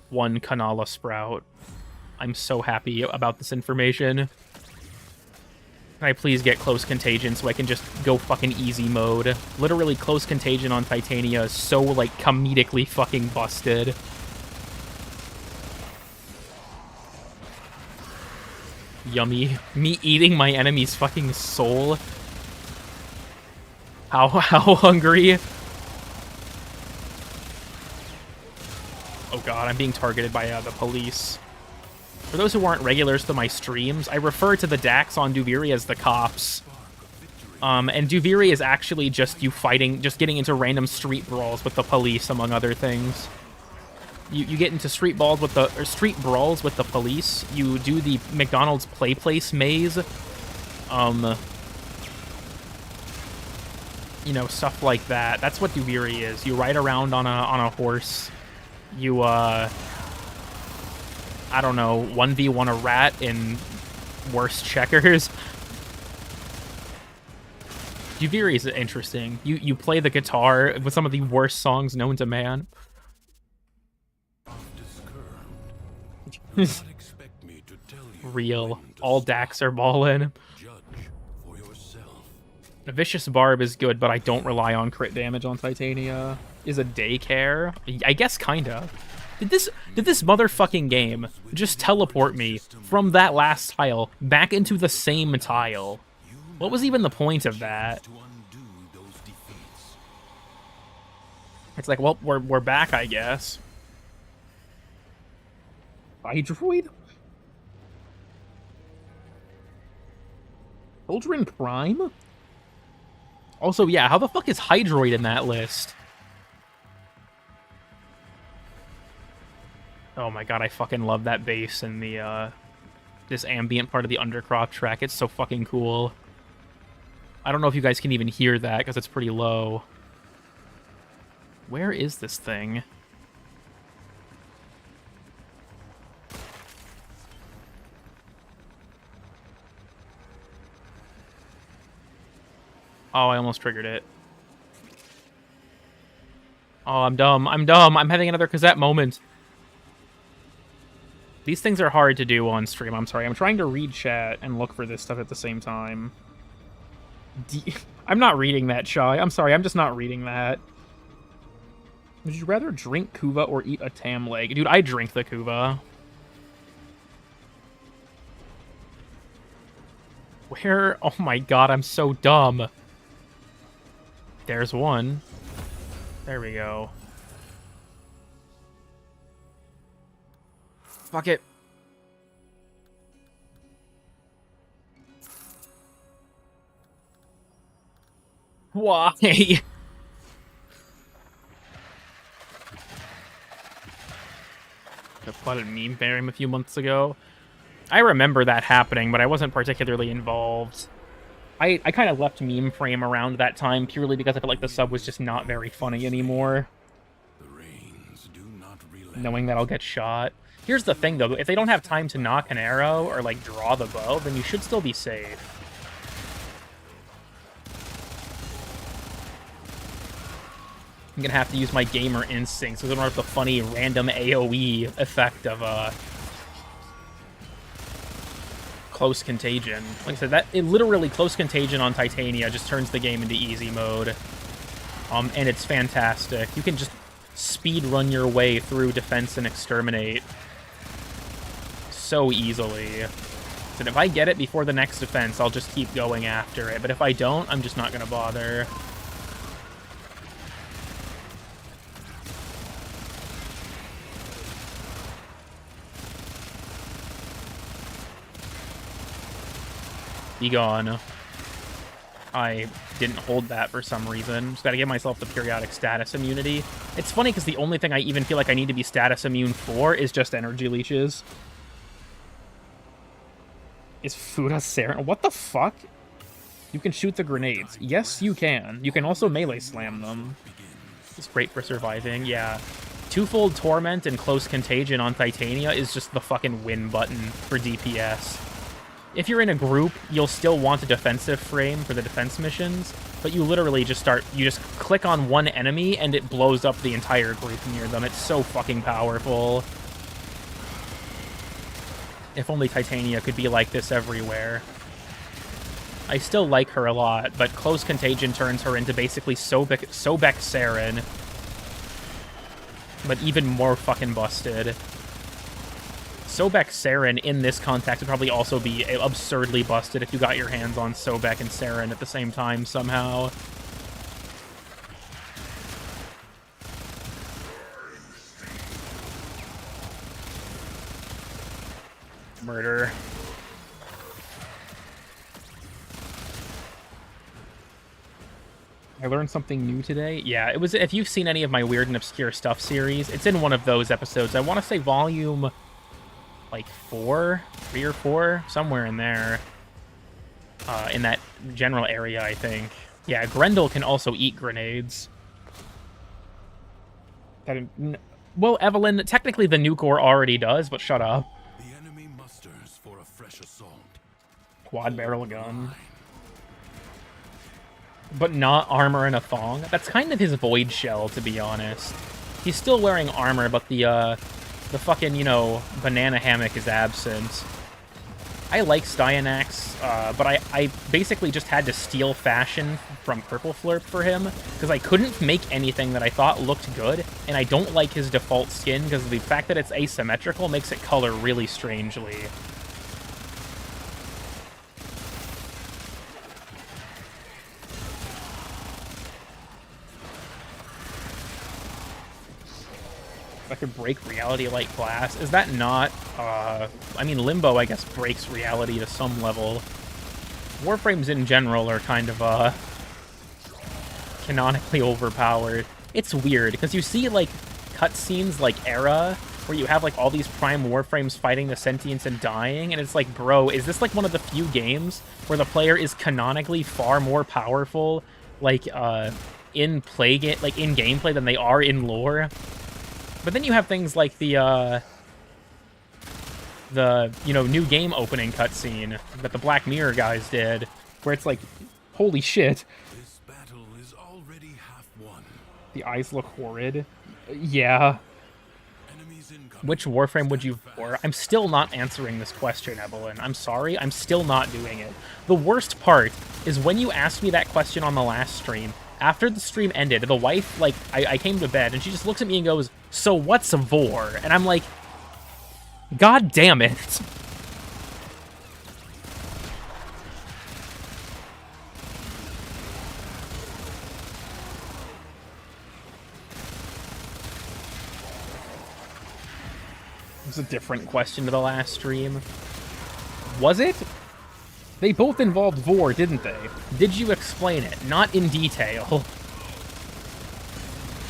One Kanala Sprout. I'm so happy about this information. Can I please get Close Contagion so I can just go fucking easy mode? Literally, Close Contagion on Titania is so, like, comedically fucking busted. Yummy. Me eating my enemy's fucking soul. How hungry? Oh god, I'm being targeted by the police. For those who aren't regulars to my streams, I refer to the Dax on Duviri as the cops. And Duviri is actually just you fighting, just getting into random street brawls with the police, among other things. You get into street brawls with the police. You do the McDonald's Play Place maze. You know, stuff like that. That's what Duviri is. You ride around on a horse. You I don't know, 1v1 a rat in worse checkers. Duviri is interesting. You play the guitar with some of the worst songs known to man. Real. All Dax are ballin'. A Vicious Barb is good, but I don't rely on crit damage on Titania. Is a daycare? I guess kinda. Did this motherfucking game just teleport me from that last tile back into the same tile? What was even the point of that? It's like, well, we're back, I guess. Hydroid? Children Prime? Also, yeah, how the fuck is Hydroid in that list? Oh my god, I fucking love that bass and the, this ambient part of the Undercroft track. It's so fucking cool. I don't know if you guys can even hear that, because it's pretty low. Where is this thing? Oh, I almost triggered it. Oh, I'm dumb. I'm dumb. I'm having another Kazette moment. These things are hard to do on stream. I'm sorry. I'm trying to read chat and look for this stuff at the same time. I'm not reading that, Shy. I'm sorry. I'm just not reading that. Would you rather drink Kuva or eat a tam leg? Dude, I drink the Kuva. Where? Oh my god, I'm so dumb. There's one. There we go. Fuck it. Why? I plotted meme fam a few months ago. I remember that happening, but I wasn't particularly involved. I kind of left meme frame around that time purely because I felt like the sub was just not very funny anymore. The rains do not relent. Knowing that I'll get shot. Here's the thing, though. If they don't have time to knock an arrow or, like, draw the bow, then you should still be safe. I'm gonna have to use my gamer instincts because I don't have the funny random AoE effect of close contagion. Like I said, it literally close contagion on Titania just turns the game into easy mode. And it's fantastic. You can just speed run your way through defense and exterminate so easily. And if I get it before the next defense, I'll just keep going after it. But if I don't, I'm just not gonna bother. Be gone. I didn't hold that for some reason. Just gotta give myself the periodic status immunity. It's funny because the only thing I even feel like I need to be status immune for is just energy leeches. Is Fuda Saren? What the fuck? You can shoot the grenades. Yes, you can. You can also melee slam them. It's great for surviving, yeah. Twofold Torment and Close Contagion on Titania is just the fucking win button for DPS. If you're in a group, you'll still want a defensive frame for the defense missions, but you literally just you just click on one enemy and it blows up the entire group near them. It's so fucking powerful. If only Titania could be like this everywhere. I still like her a lot, but Close Contagion turns her into basically Sobek Saren, but even more fucking busted. Sobek Saren in this context would probably also be absurdly busted if you got your hands on Sobek and Saren at the same time somehow. Murder. I learned something new today. Yeah, it was. If you've seen any of my Weird and Obscure Stuff series, it's in one of those episodes. I want to say volume like 3 or 4, somewhere in there. In that general area, I think. Yeah, Grendel can also eat grenades. Well, Evelyn, technically the nuke ore already does, but shut up. The enemy musters for a fresh assault. Quad barrel gun. But not armor and a thong. That's kind of his void shell, to be honest. He's still wearing armor, but the fucking, you know, banana hammock is absent. I like Styanax, but I basically just had to steal fashion from Purple Flurp for him, because I couldn't make anything that I thought looked good, and I don't like his default skin, because the fact that it's asymmetrical makes it color really strangely. I could break reality like glass. Is that not, I mean, Limbo, I guess, breaks reality to some level. Warframes in general are kind of, canonically overpowered. It's weird, because you see, like, cutscenes like Era, where you have, like, all these Prime Warframes fighting the sentients and dying, and it's like, bro, is this, like, one of the few games where the player is canonically far more powerful, like, in gameplay than they are in lore? But then you have things like the you know, new game opening cutscene that the Black Mirror guys did, where it's like, holy shit. This battle is already half won. The eyes look horrid. Yeah. Which Warframe would you for? I'm still not answering this question, Evelyn. I'm sorry, I'm still not doing it. The worst part is when you asked me that question on the last stream, after the stream ended, the wife, like, I came to bed, and she just looks at me and goes, "So what's a vor?" And I'm like, God damn it. It's a different question to the last stream. Was it? They both involved Vor, didn't they? Did you explain it? Not in detail.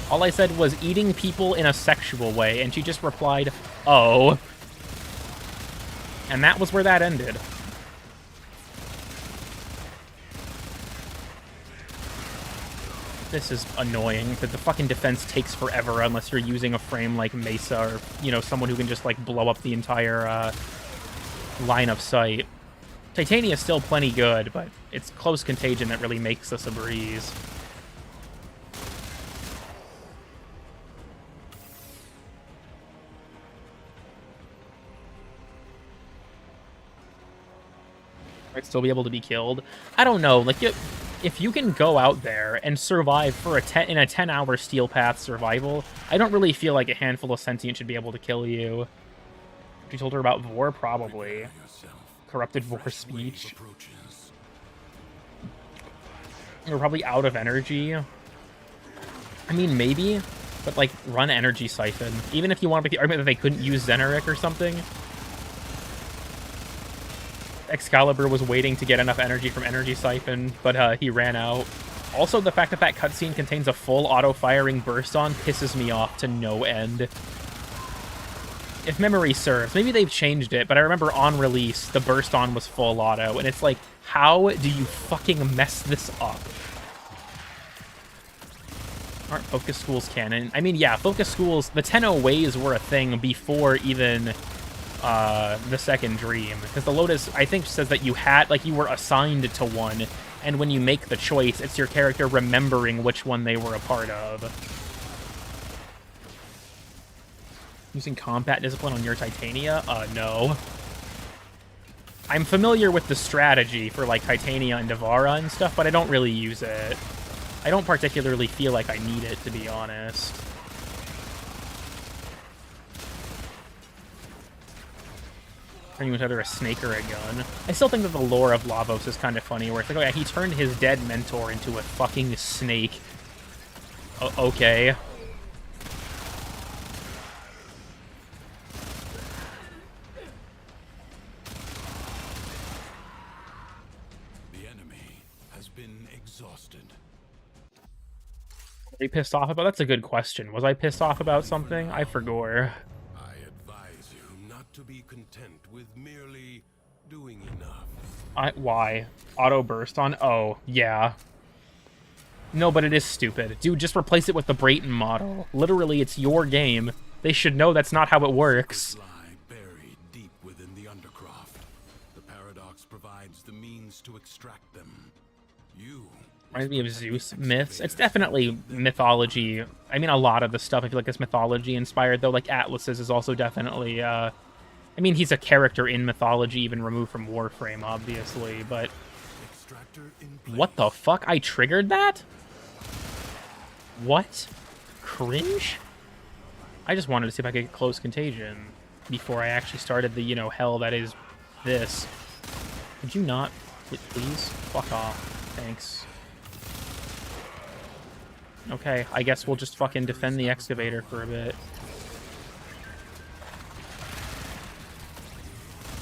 All I said was eating people in a sexual way, and she just replied, oh. And that was where that ended. This is annoying, that the fucking defense takes forever unless you're using a frame like Mesa or, you know, someone who can just, like, blow up the entire line of sight. Titania is still plenty good, but it's close contagion that really makes this a breeze. Might still be able to be killed. I don't know, like, if you can go out there and survive for in a 10-hour Steel Path survival, I don't really feel like a handful of sentient should be able to kill you. If you told her about Vor, probably. Corrupted Vor speech. We're probably out of energy. I mean, maybe, but, like, run Energy Siphon. Even if you want to make the argument that they couldn't use Xeneric or something. Excalibur was waiting to get enough energy from Energy Siphon, but he ran out. Also, the fact that that cutscene contains a full auto-firing burst-on pisses me off to no end. If memory serves, maybe they've changed it, but I remember on release, the burst-on was full auto, and it's like, how do you fucking mess this up? Aren't Focus Schools canon? I mean, yeah, Focus Schools, the 10-0 ways were a thing before even the second dream, because the Lotus, I think, says that you had, like, you were assigned to one, and when you make the choice, it's your character remembering which one they were a part of. Using combat discipline on your Titania? No. I'm familiar with the strategy for, like, Titania and Devara and stuff, but I don't really use it. I don't particularly feel like I need it, to be honest. Turning with either a snake or a gun. I still think that the lore of Lavos is kind of funny, where it's like, oh yeah, he turned his dead mentor into a fucking snake. Okay. The enemy has been exhausted. Are you pissed off about? That's a good question. Was I pissed off about something? I forgot. To be content with merely doing enough. Why? Auto burst on? Oh, yeah. No, but it is stupid. Dude, just replace it with the Brayton model. Literally, it's your game. They should know that's not how it works. Lie buried deep within the undercroft. The paradox provides the means to extract them. You reminds me of Zeus myths. It's definitely mythology. I mean, a lot of the stuff I feel like is mythology inspired, though. Like Atlas's is also definitely I mean, he's a character in mythology, even removed from Warframe, obviously, but... What the fuck? I triggered that? What? Cringe? I just wanted to see if I could get close contagion before I actually started the, you know, hell that is this. Could you not, please? Fuck off. Thanks. Okay, I guess we'll just fucking defend the excavator for a bit.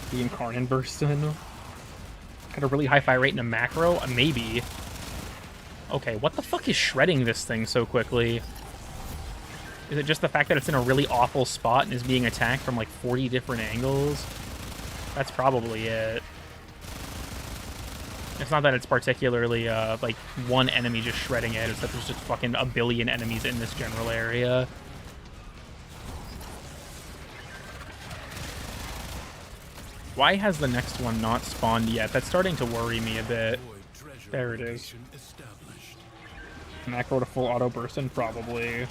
The Incarnon burst in. Got a really high fire rate in a macro? Maybe. Okay, what the fuck is shredding this thing so quickly? Is it just the fact that it's in a really awful spot and is being attacked from like 40 different angles? That's probably it. It's not that it's particularly like one enemy just shredding it, it's that there's just fucking a billion enemies in this general area. Why has the next one not spawned yet? That's starting to worry me a bit. There it is. Macro to full auto burst in, probably.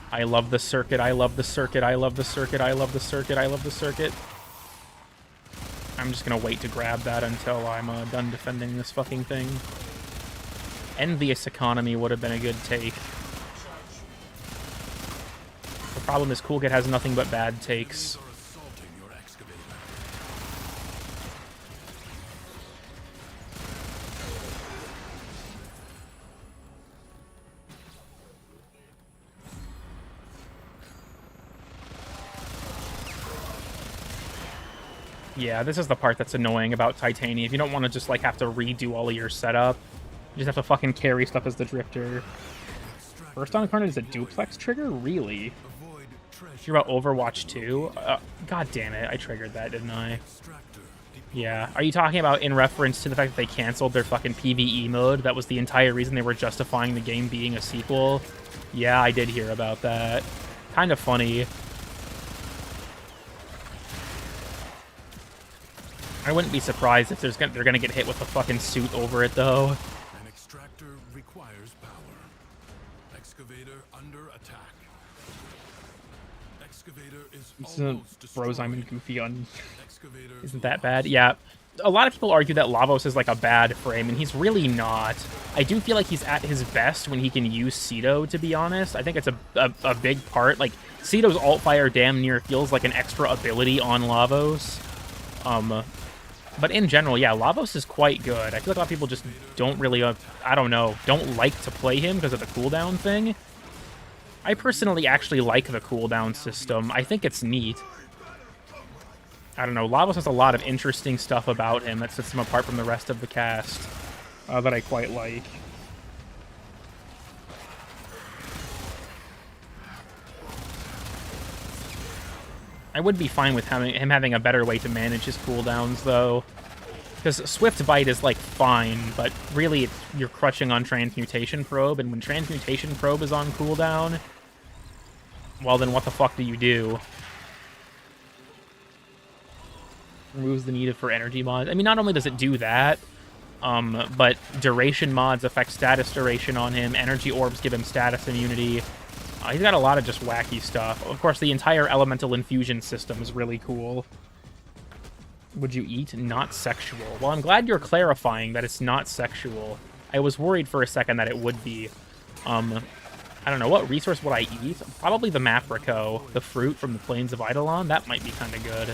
I love the circuit, I love the circuit, I love the circuit, I love the circuit, I love the circuit. I'm just gonna wait to grab that until I'm done defending this fucking thing. Envious Economy would have been a good take. The problem is Cool Kid has nothing but bad takes. Yeah, this is the part that's annoying about Titania. If you don't want to just, like, have to redo all of your setup, you just have to fucking carry stuff as the Drifter. First on Incarnon is a duplex trigger? Really? You're about Overwatch 2? God damn it, I triggered that, didn't I? Yeah. Are you talking about in reference to the fact that they canceled their fucking PvE mode? That was the entire reason they were justifying the game being a sequel? Yeah, I did hear about that. Kind of funny. I wouldn't be surprised if they're gonna get hit with a fucking suit over it, though. An extractor requires power. Excavator under attack. Excavator is almost Bros, I'm destroyed. goofy on. Excavator Isn't that bad? Yeah. A lot of people argue that Lavos is like a bad frame, and he's really not. I do feel like he's at his best when he can use Cedo, to be honest. I think it's a big part. Like, Cedo's alt fire damn near feels like an extra ability on Lavos. But in general, yeah, Lavos is quite good. I feel like a lot of people just don't really, I don't know, don't like to play him because of the cooldown thing. I personally actually like the cooldown system. I think it's neat. I don't know, Lavos has a lot of interesting stuff about him that sets him apart from the rest of the cast that I quite like. I would be fine with him having a better way to manage his cooldowns, though. Because Swift Bite is, like, fine, but really you're crutching on Transmutation Probe, and when Transmutation Probe is on cooldown, well, then what the fuck do you do? Removes the need for energy mods. I mean, not only does it do that, but duration mods affect status duration on him. Energy orbs give him status immunity. He's got a lot of just wacky stuff. Of course, the entire elemental infusion system is really cool. Would you eat? Not sexual. Well, I'm glad you're clarifying that it's not sexual. I was worried for a second that it would be. I don't know. What resource would I eat? Probably the Maprico, the fruit from the Plains of Eidolon. That might be kind of good.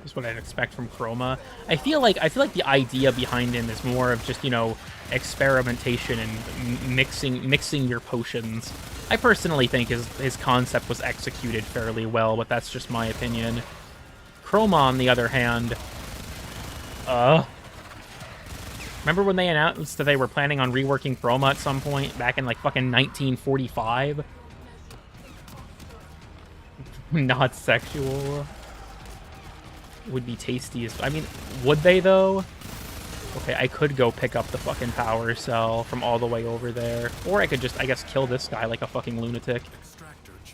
Is what I'd expect from Chroma. I feel like the idea behind him is more of just, you know, experimentation and mixing your potions. I personally think his concept was executed fairly well, but that's just my opinion. Chroma, on the other hand, remember when they announced that they were planning on reworking Chroma at some point back in like fucking 1945? Not sexual. Would be tastiest. I mean, would they, though? Okay, I could go pick up the fucking power cell from all the way over there. Or I could just, I guess, kill this guy like a fucking lunatic.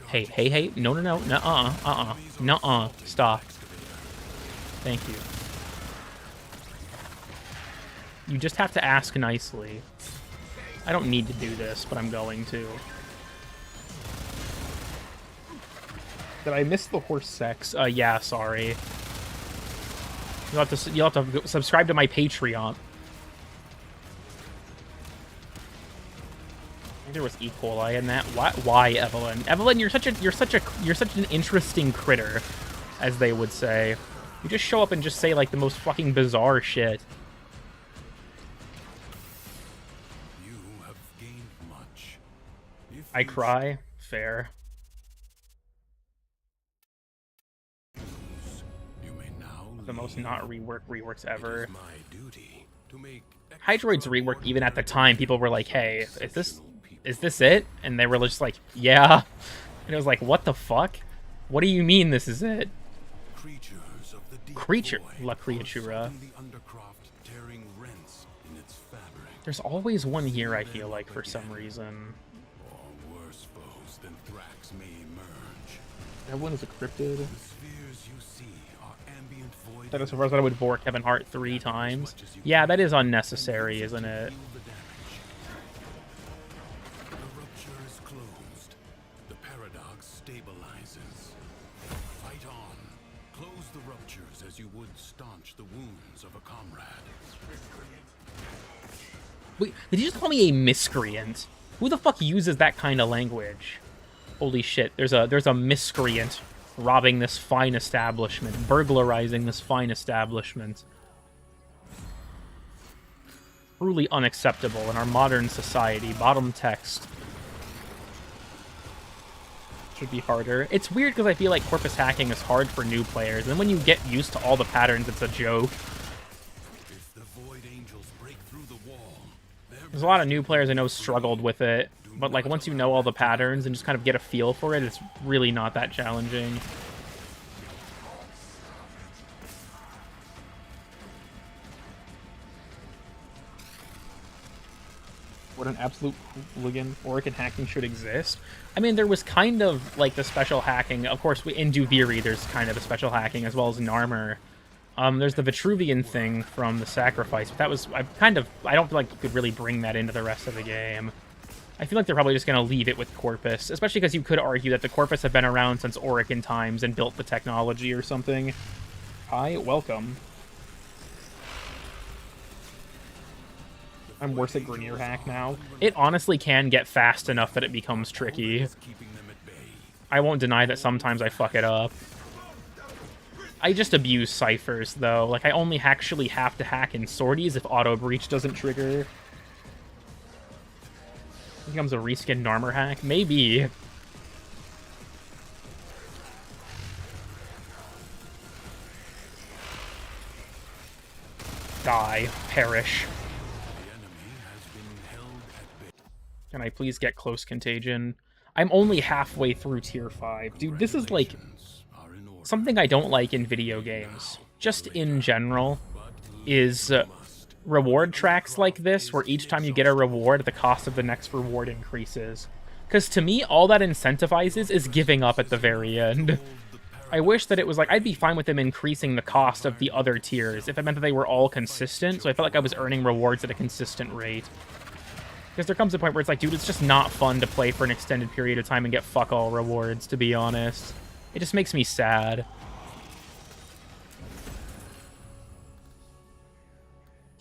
Hey. No. Nuh-uh. Stop. Thank you. You just have to ask nicely. I don't need to do this, but I'm going to. Did I miss the horse sex? Yeah, sorry. You'll have to subscribe to my Patreon. I think there was E. coli in that. Why, Evelyn? Evelyn, you're such an interesting critter, as they would say. You just show up and just say like the most fucking bizarre shit. You have gained much. I cry. Fair. The most not reworks ever. Hydroid's rework, even at the time, people were like, "Hey, is this it?" And they were just like, "Yeah." And it was like, "What the fuck? What do you mean this is it?" Creature, La Creatura. There's always one here, I feel like, for some reason. That one is a cryptid. That is so far as I would bore Kevin Hart 3 times. Yeah, that is unnecessary, isn't it? The rupture is closed. The paradox stabilizes. Fight on. Close the ruptures as you would staunch the wounds of a comrade. Wait, did you just call me a miscreant? Who the fuck uses that kind of language? Holy shit, there's a miscreant robbing this fine establishment, burglarizing this fine establishment. Truly unacceptable in our modern society. Bottom text. would be harder. It's weird because I feel like corpus hacking is hard for new players, and then when you get used to all the patterns, it's a joke. If the Void Angels break through the wall, There's a lot of new players I know struggled with it, but like once you know all the patterns and just kind of get a feel for it, it's really not that challenging. What an absolute hooligan Oricon hacking should exist. I mean, there was kind of like the special hacking. Of course, in Duviri, there's kind of a special hacking as well as in Armor. There's the Vitruvian thing from the Sacrifice, but that was I don't feel like you could really bring that into the rest of the game. I feel like they're probably just going to leave it with Corpus, especially because you could argue that the Corpus have been around since Oricon times and built the technology or something. Hi, welcome. I'm worse at Grenier Hack now. It honestly can get fast enough that it becomes tricky. I won't deny that sometimes I fuck it up. I just abuse ciphers, though. Like, I only actually have to hack in sorties if Auto Breach doesn't trigger. It becomes a reskinned armor hack? Maybe. Die. Perish. Can I please get Close Contagion? I'm only halfway through Tier 5. Dude, this is, like, something I don't like in video games, just in general, is reward tracks like this, where each time you get a reward, the cost of the next reward increases. Because to me, all that incentivizes is giving up at the very end. I wish that it was like, I'd be fine with them increasing the cost of the other tiers if it meant that they were all consistent, so I felt like I was earning rewards at a consistent rate. Because there comes a point where it's like, dude, it's just not fun to play for an extended period of time and get fuck all rewards, to be honest. It just makes me sad.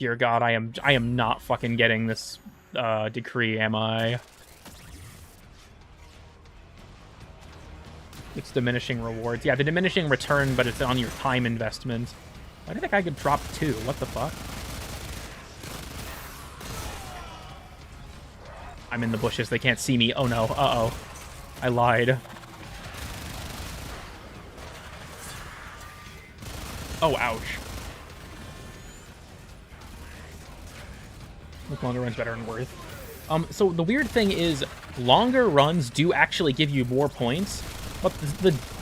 Dear God, I am not fucking getting this decree, am I? It's diminishing rewards. Yeah, the diminishing return, but it's on your time investment. Why did that guy get dropped too? What the fuck? I'm in the bushes. They can't see me. Oh no. Uh-oh. I lied. Oh, ouch. Longer runs better and worth. So the weird thing is, longer runs do actually give you more points, but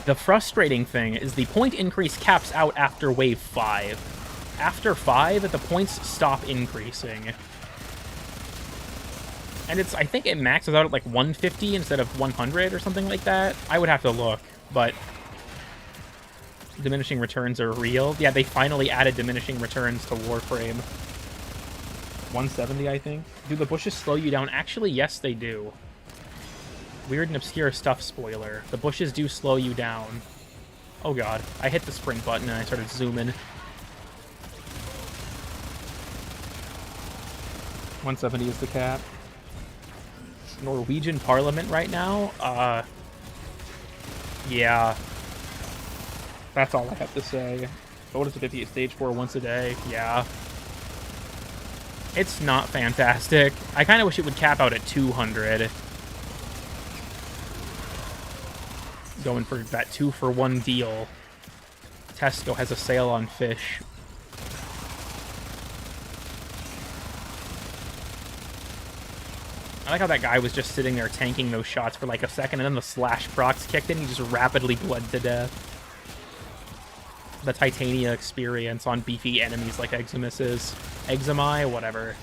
the frustrating thing is the point increase caps out after wave 5. After 5, the points stop increasing. And I think it maxes out at like 150 instead of 100 or something like that. I would have to look, but diminishing returns are real. Yeah, they finally added diminishing returns to Warframe. 170, I think. Do the bushes slow you down? Actually, yes, they do. Weird and obscure stuff spoiler. The bushes do slow you down. Oh god. I hit the sprint button and I started zooming. 170 is the cap. Norwegian Parliament right now? Yeah. That's all I have to say. Bonus to 50 at stage 4 once a day. Yeah. It's not fantastic. I kind of wish it would cap out at 200. Going for that 2-for-1 deal. Tesco has a sale on fish. I like how that guy was just sitting there tanking those shots for like a second, and then the slash procs kicked in, and he just rapidly bled to death. The Titania experience on beefy enemies like Eximus's. Eximi? Whatever.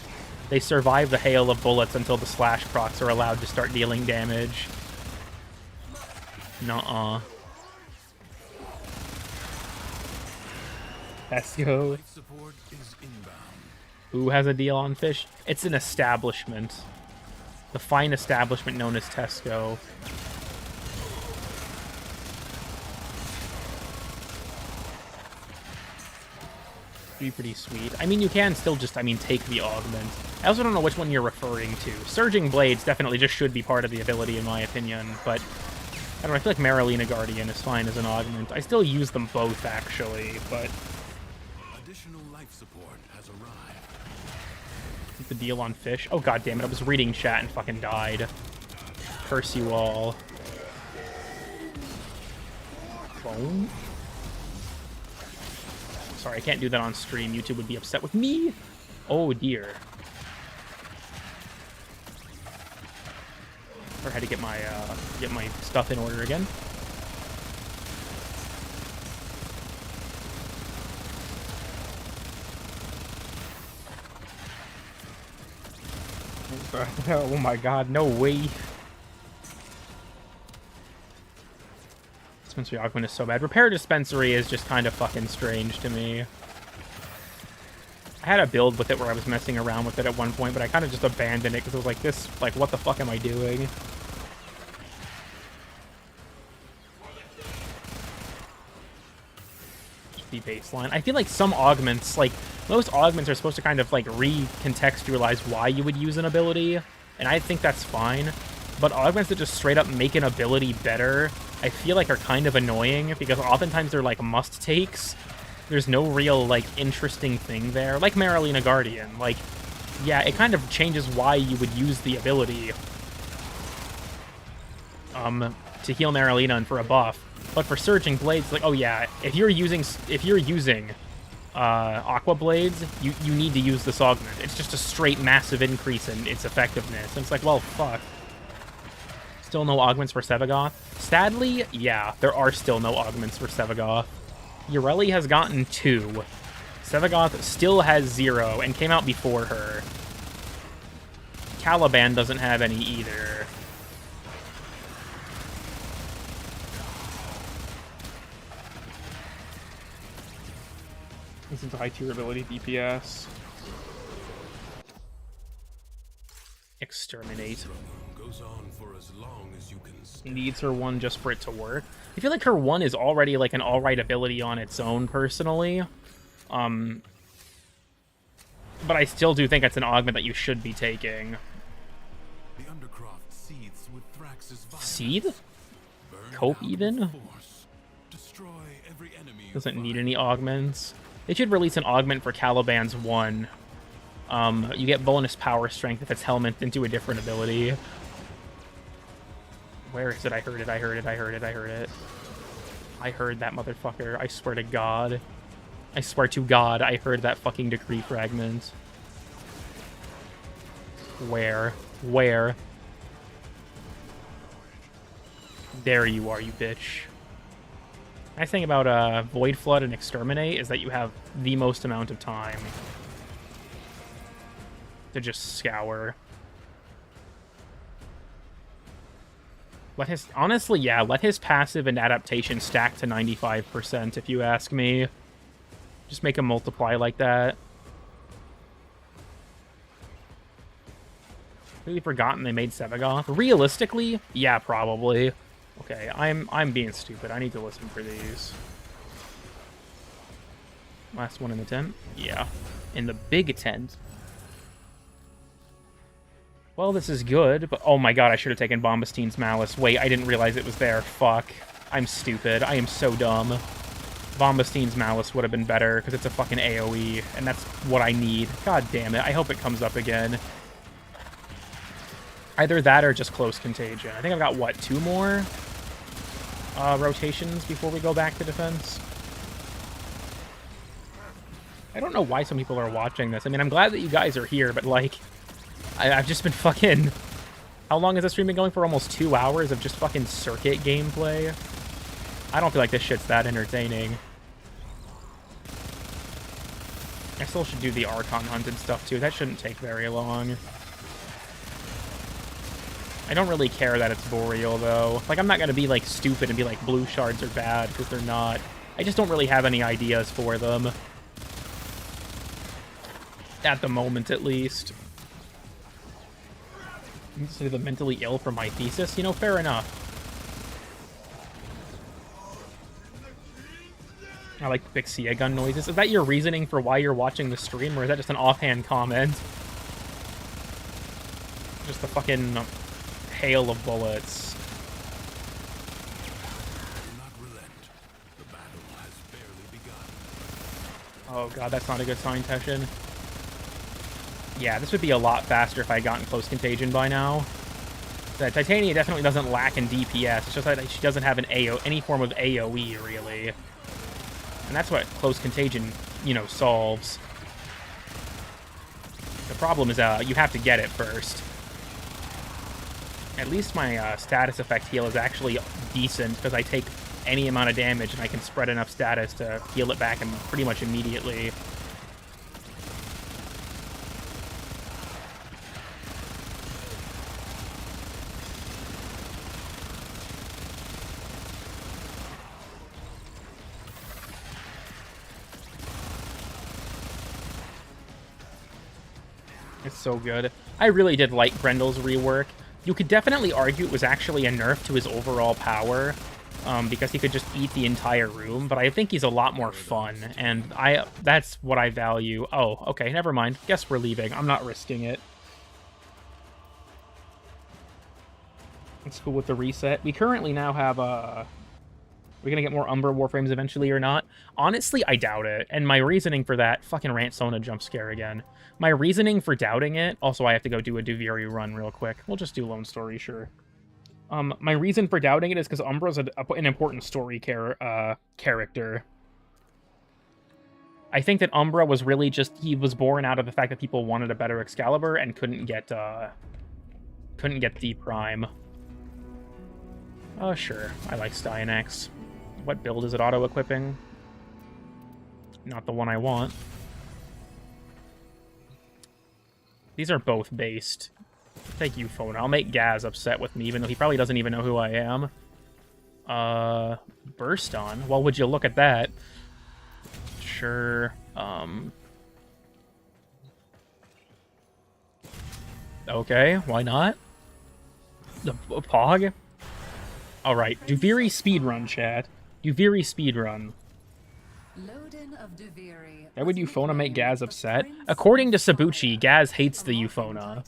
They survive the hail of bullets until the slash procs are allowed to start dealing damage. Nuh-uh. Let's go. Who has a deal on fish? It's an establishment. The fine establishment known as Tesco. Be pretty sweet. I mean, you can still just, take the augment. I also don't know which one you're referring to. Surging Blades definitely just should be part of the ability, in my opinion, but I don't know, I feel like Marilena Guardian is fine as an augment. I still use them both, actually, but additional life support has arrived. The deal on fish. Oh, god damn it, I was reading chat and fucking died. Curse you all. clone? Sorry, I can't do that on stream. YouTube would be upset with me. Oh dear. I had to get my stuff in order again. Oh my god, no way. Dispensary augment is so bad. Repair dispensary is just kind of fucking strange to me. I had a build with it where I was messing around with it at one point, but I kind of just abandoned it because I was like, this, like, what the fuck am I doing? Just be baseline. I feel like some augments, like, most augments are supposed to kind of, like, recontextualize why you would use an ability, and I think that's fine. But augments that just straight up make an ability better, I feel like are kind of annoying, because oftentimes they're, like, must-takes. There's no real, like, interesting thing there. Like Marilena Guardian. Like, yeah, it kind of changes why you would use the ability. To heal Marilena and for a buff. But for Surging Blades, like, oh yeah, if you're using Aqua Blades, you need to use this augment. It's just a straight massive increase in its effectiveness. And it's like, well, fuck. Still no augments for Sevagoth? Sadly, yeah, there are still no augments for Sevagoth. Ureli has gotten 2. Sevagoth still has 0 and came out before her. Caliban doesn't have any either. This is a high tier ability DPS. Exterminate. Goes on for as long as you can stand. Needs her 1 just for it to work. I feel like her 1 is already like an alright ability on its own, personally. But I still do think it's an augment that you should be taking. The Undercroft seethes with Thrax's violence. Seed? Burn Cope down even? with force. Destroy every enemy you Doesn't need find. any augments. They should release an augment for Caliban's 1. You get bonus power strength if it's helmeted into a different ability. Where is it? I heard it, I heard it, I heard it, I heard it. I heard that motherfucker. I swear to God. I swear to God, I heard that fucking decree fragment. Where? Where? There you are, you bitch. Nice thing about Void Flood and Exterminate is that you have the most amount of time to just scour. Let his, honestly, yeah, let his passive and adaptation stack to 95%, if you ask me. Just make him multiply like that. Really forgotten they made Sevagoth. Realistically, yeah, probably. Okay, I'm being stupid. I need to listen for these. Last one in the tent? Yeah. In the big tent. Well, this is good, but oh my god, I should have taken Bombastine's Malice. Wait, I didn't realize it was there. Fuck. I'm stupid. I am so dumb. Bombastine's Malice would have been better, because it's a fucking AoE, and that's what I need. God damn it. I hope it comes up again. Either that or just Close Contagion. I think I've got, what, 2 more rotations before we go back to defense? I don't know why some people are watching this. I mean, I'm glad that you guys are here, but, like, I've just been fucking... How long has this stream been going for? Almost 2 hours of just fucking circuit gameplay? I don't feel like this shit's that entertaining. I still should do the Archon Hunt and stuff, too. That shouldn't take very long. I don't really care that it's Boreal, though. Like, I'm not gonna be, like, stupid and be like, blue shards are bad, because they're not. I just don't really have any ideas for them. At the moment, at least. Consider the mentally ill for my thesis? You know, fair enough. I like the Pixia gun noises. Is that your reasoning for why you're watching the stream, or is that just an offhand comment? Just the fucking hail of bullets. Do not relent. The battle has barely begun. Oh god, that's not a good sign, Teshin. Yeah, this would be a lot faster if I had gotten Close Contagion by now. Titania definitely doesn't lack in DPS. It's just that she doesn't have an any form of AoE, really. And that's what Close Contagion, you know, solves. The problem is you have to get it first. At least my status effect heal is actually decent, because I take any amount of damage and I can spread enough status to heal it back pretty much immediately. It's so good. I really did like Grendel's rework. You could definitely argue it was actually a nerf to his overall power, because he could just eat the entire room, but I think he's a lot more fun, and that's what I value. Oh, okay, never mind. Guess we're leaving. I'm not risking it. It's cool with the reset. We currently now have, we're gonna get more Umbra Warframes eventually or not? Honestly, I doubt it, and my reasoning for that... Fucking Rant Sona jump scare again. My reasoning for doubting it... Also, I have to go do a Duviri run real quick. We'll just do Lone Story, sure. My reason for doubting it is because Umbra's an important story character. I think that Umbra was really just... He was born out of the fact that people wanted a better Excalibur and couldn't get D Prime. Oh, sure. I like Styanax. What build is it auto-equipping? Not the one I want. These are both based. Take you, Phone. I'll make Gaz upset with me, even though he probably doesn't even know who I am. Burst on? Well, would you look at that? Sure. Okay, why not? The Pog? Alright, Duviri speedrun, chat. Duviri speedrun. Why would Euphona make Gaz upset? According to Sabuchi, Gaz hates the Euphona.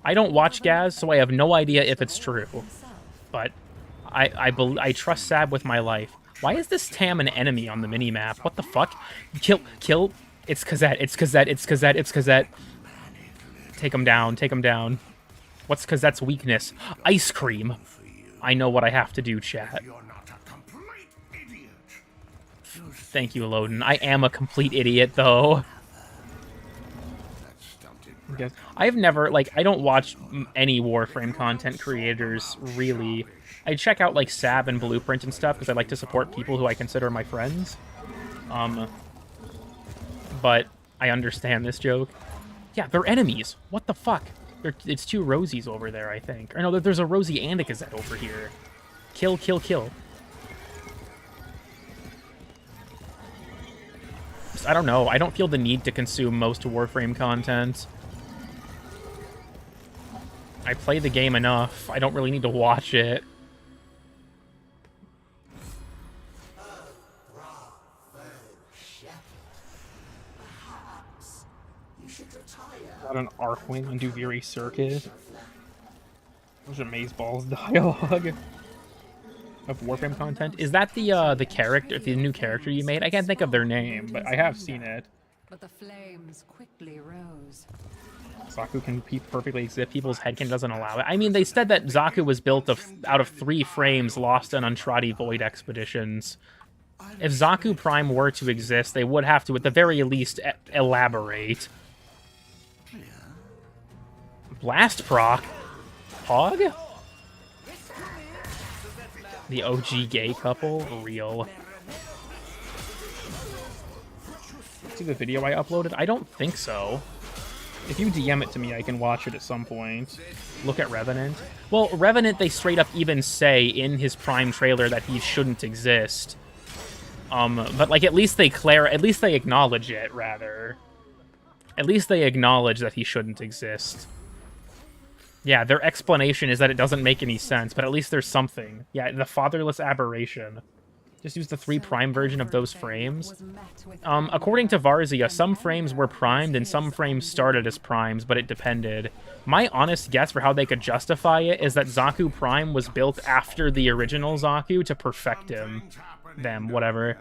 I don't watch Gaz, so I have no idea if it's true. But I trust Sab with my life. Why is this Tam an enemy on the minimap? What the fuck? Kill. It's Kazette, it's Kazette, it's Kazette, it's Kazette. Take him down, take him down. What's Kazette's weakness? Ice cream. I know what I have to do, chat. Thank you, Loden. I am a complete idiot, though. I've never, like, I don't watch any Warframe content creators, really. I check out, like, Sab and Blueprint and stuff, because I like to support people who I consider my friends. But I understand this joke. Yeah, they're enemies. What the fuck? It's two Rosies over there, I think. Or no, there's a Rosie and a Gazette over here. Kill, kill, kill. I don't know. I don't feel the need to consume most Warframe content. I play the game enough. I don't really need to watch it. Got an Archwing and Duviri Circuit. There's Amazeballs dialogue of Warframe content. Is that the character, the new character you made? I can't think of their name, but I have seen it. But the flames quickly rose. Zaku can perfectly exist. People's headcanon doesn't allow it. I mean, they said that Zaku was built out of 3 frames lost on Antradi Void expeditions. If Zaku Prime were to exist, they would have to, at the very least, elaborate. Blast proc? Pog? The OG gay couple? Real. See the video I uploaded? I don't think so. If you DM it to me, I can watch it at some point. Look at Revenant. Well, Revenant, they straight up even say in his Prime trailer that he shouldn't exist. But like at least they acknowledge it, rather. At least they acknowledge that he shouldn't exist. Yeah, their explanation is that it doesn't make any sense, but at least there's something. Yeah, the fatherless aberration. Just use the 3 prime version of those frames. According to Varzia, some frames were primed and some frames started as primes, but it depended. My honest guess for how they could justify it is that Zaku Prime was built after the original Zaku to perfect them, whatever.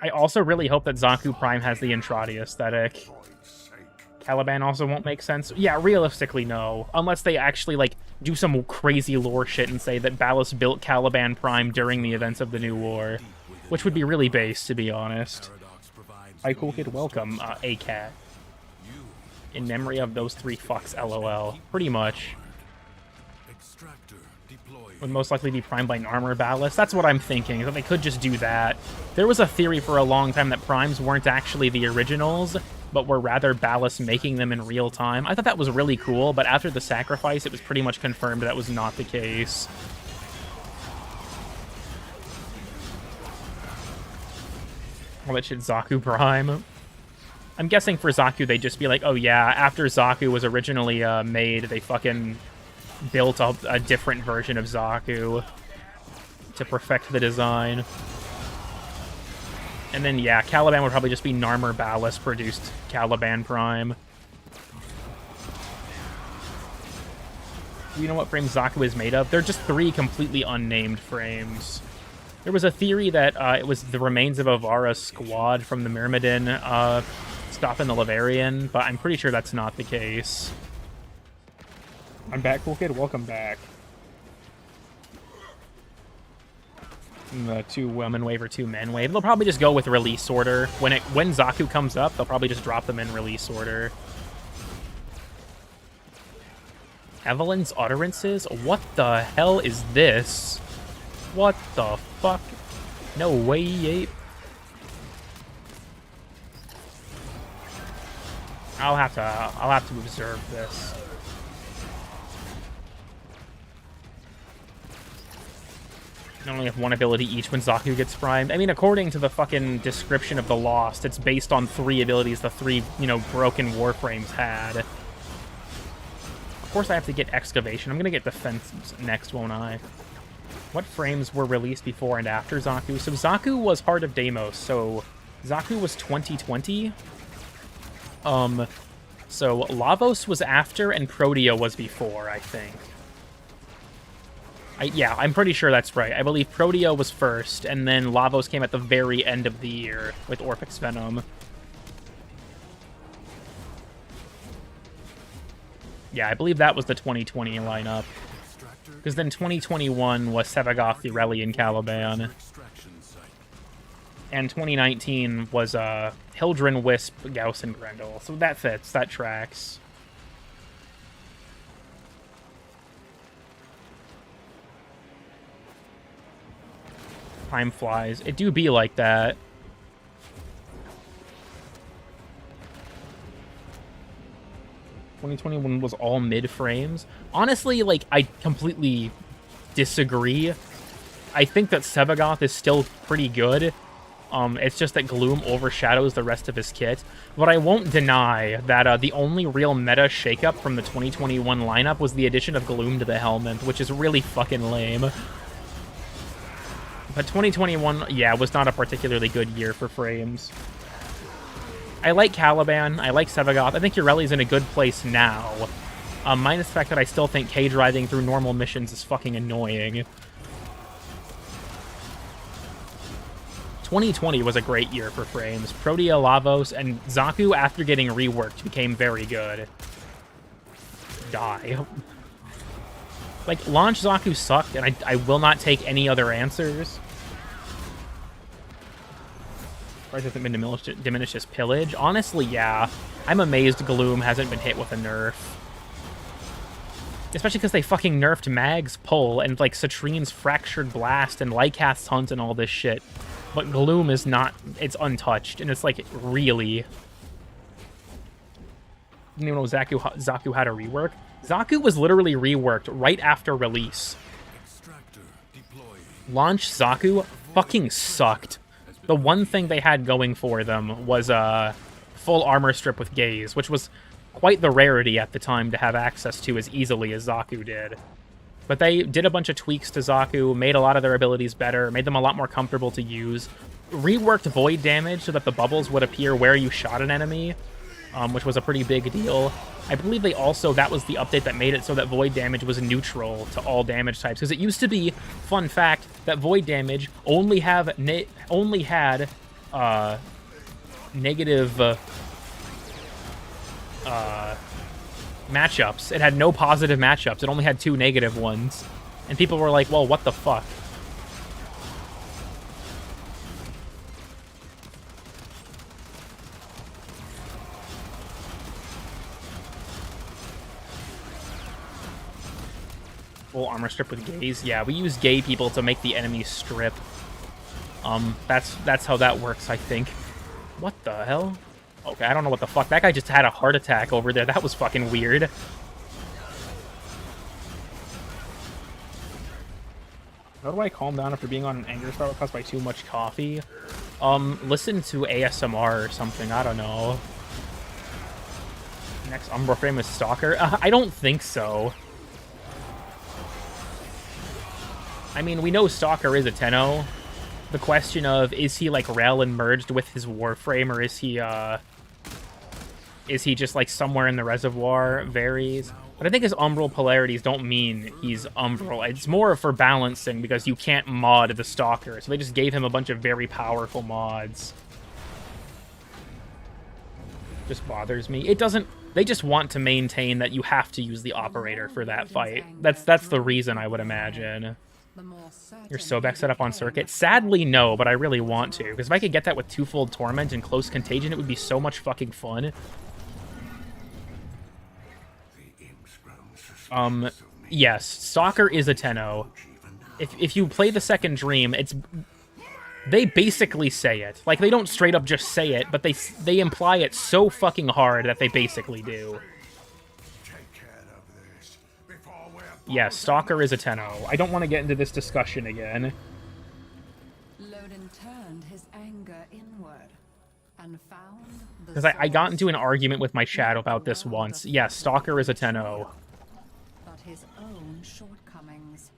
I also really hope that Zaku Prime has the Entradi aesthetic. Caliban also won't make sense. Yeah, realistically, no. Unless they actually, like, do some crazy lore shit and say that Ballas built Caliban Prime during the events of the New War. Which would be really base, to be honest. Hi, cool kid, welcome, A-Cat. In memory of those three fucks, LOL. Pretty much. Would most likely be primed by Narmer Ballas. That's what I'm thinking, that they could just do that. There was a theory for a long time that primes weren't actually the originals, but were rather Ballas making them in real time. I thought that was really cool, but after the sacrifice, it was pretty much confirmed that was not the case. All that shit Zaku Prime. I'm guessing for Zaku, they'd just be like, oh yeah, after Zaku was originally made, they fucking built a different version of Zaku to perfect the design. And then, yeah, Caliban would probably just be Narmer Ballas produced Caliban Prime. Do you know what frame Zaku is made of? They're just 3 completely unnamed frames. There was a theory that it was the remains of Avara's squad from the Myrmidon stopping the Laverian, but I'm pretty sure that's not the case. I'm back, cool kid. Welcome back. The 2 women wave or 2 men wave. They'll probably just go with release order. When Zaku comes up, they'll probably just drop them in release order. Evelyn's utterances? What the hell is this? What the fuck? No way, ape. I'll have to observe this. They only have 1 ability each when Zaku gets primed. I mean, according to the fucking description of the Lost, it's based on 3 abilities the 3, broken Warframes had. Of course I have to get Excavation. I'm gonna get Defense next, won't I? What frames were released before and after Zaku? So Zaku was Heart of Deimos, so Zaku was 2020. So Lavos was after and Protea was before, I think. Yeah, I'm pretty sure that's right. I believe Protea was first, and then Lavos came at the very end of the year with Orphix Venom. Yeah, I believe that was the 2020 lineup. Because then 2021 was Sevagoth, Irelia, and Caliban. And 2019 was Hildren, Wisp, Gauss, and Grendel. So that fits. That tracks. Time flies. It do be like that. '21 was all mid frames. Honestly, like, I completely disagree. I think that Sevagoth is still pretty good. It's just that Gloom overshadows the rest of his kit. But I won't deny that the only real meta shakeup from the 2021 lineup was the addition of Gloom to the helmet, which is really fucking lame. But 2021, yeah, was not a particularly good year for frames. I like Caliban, I like Sevagoth, I think Urelia's in a good place now. Minus the fact that I still think K-driving through normal missions is fucking annoying. 2020 was a great year for frames. Protea, Lavos, and Zaku, after getting reworked, became very good. Die. Like, launch Zaku sucked, and I will not take any other answers. Price hasn't been diminished as pillage. Honestly, yeah. I'm amazed Gloom hasn't been hit with a nerf. Especially because they fucking nerfed Mag's Pull and, like, Citrine's Fractured Blast and Lycath's Hunt and all this shit. But Gloom is not... It's untouched, and it's, like, really... Didn't even know Zaku had a rework. Zaku was literally reworked right after release. Launch Zaku fucking sucked. The one thing they had going for them was a full armor strip with Gaze, which was quite the rarity at the time to have access to as easily as Zaku did. But they did a bunch of tweaks to Zaku, made a lot of their abilities better, made them a lot more comfortable to use, reworked void damage so that the bubbles would appear where you shot an enemy, which was a pretty big deal. I believe they also, that was the update that made it so that void damage was neutral to all damage types. Because it used to be, fun fact, that void damage only had negative matchups. It had no positive matchups. It only had 2 negative ones. And people were like, well, what the fuck? Full armor strip with gaze. Yeah, we use gay people to make the enemy strip. That's how that works, I think. What the hell? Okay, I don't know what the fuck. That guy just had a heart attack over there. That was fucking weird. How do I calm down after being on an anger spiral caused by too much coffee? Listen to ASMR or something. I don't know. Next Warframe is Stalker? I don't think so. I mean, we know Stalker is a Tenno. The question of, is he like Rel and merged with his Warframe, or is he just like somewhere in the reservoir varies? But I think his umbral polarities don't mean he's umbral. It's more for balancing because you can't mod the Stalker. So they just gave him a bunch of very powerful mods. Just bothers me. It doesn't... They just want to maintain that you have to use the operator for that fight. That's the reason, I would imagine. Your Sobek set up on circuit? Sadly, no, but I really want to. Because if I could get that with Twofold Torment and Close Contagion, it would be so much fucking fun. Yes, Stalker is a Tenno. If you play the second Dream, they basically say it. Like, they don't straight up just say it, but they imply it so fucking hard that they basically do. Yes, Stalker is a Tenno. I don't want to get into this discussion again. Loden turned his anger inward and found the Because I got into an argument with my chat about this once. Yes, Stalker is a Tenno. but his own shortcomings.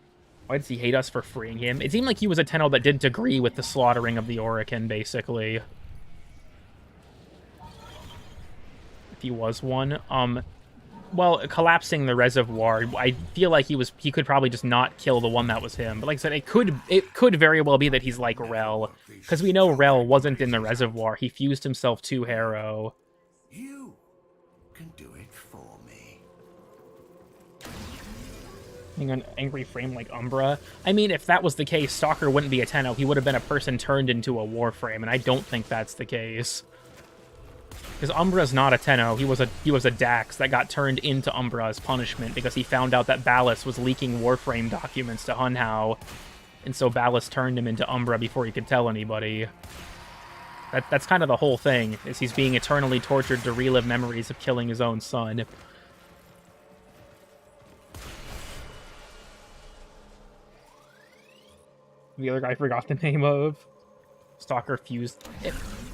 Why does he hate us for freeing him? It seemed like he was a Tenno that didn't agree with the slaughtering of the Orokin, basically. If he was one. Well, collapsing the reservoir, I feel like he could probably just not kill the one that was him. But like I said, it could very well be that he's like Rel. Because we know Rel wasn't in the reservoir. He fused himself to Harrow. You can do it for me. Being an angry frame like Umbra. I mean, if that was the case, Stalker wouldn't be a Tenno. He would have been a person turned into a Warframe, and I don't think that's the case. Because Umbra's not a Tenno. He was a Dax that got turned into Umbra as punishment because he found out that Ballas was leaking Warframe documents to Hunhow, and so Ballas turned him into Umbra before he could tell anybody. That's kind of the whole thing, is he's being eternally tortured to relive memories of killing his own son. The other guy I forgot the name of. Stalker fused.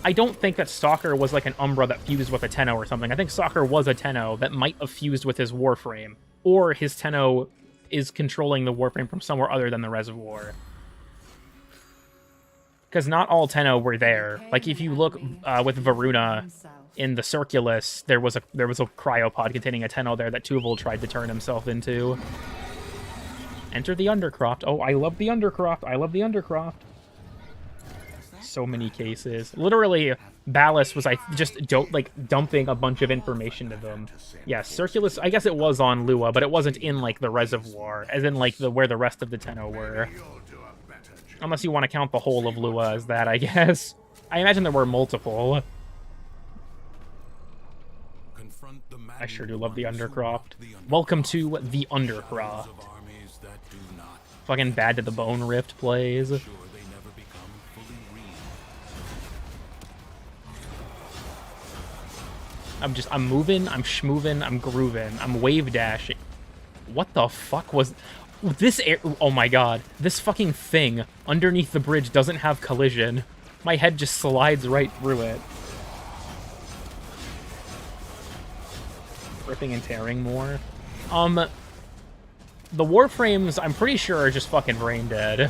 I don't think that Stalker was like an Umbra that fused with a Tenno or something. I think Stalker was a Tenno that might have fused with his Warframe. Or his Tenno is controlling the Warframe from somewhere other than the reservoir. Because not all Tenno were there. Like, if you look with Varuna in the Circulus, there was a cryopod containing a Tenno there that Tuvul tried to turn himself into. Enter the Undercroft. Oh, I love the Undercroft. I love the Undercroft. So many cases. Literally, Ballas was just dumping a bunch of information to them. Yeah, Circulus, I guess it was on Lua, but it wasn't in like the reservoir, as in like where the rest of the Tenno were. Unless you want to count the whole of Lua as that, I guess. I imagine there were multiple. I sure do love the Undercroft. Welcome to the Undercroft. Fucking Bad to the Bone Rift plays. I'm moving, I'm schmoving, I'm grooving, I'm wave dashing. What the fuck was this air? Oh my god, this fucking thing underneath the bridge doesn't have collision. My head just slides right through it. Ripping and tearing more. The Warframes, I'm pretty sure, are just fucking brain dead.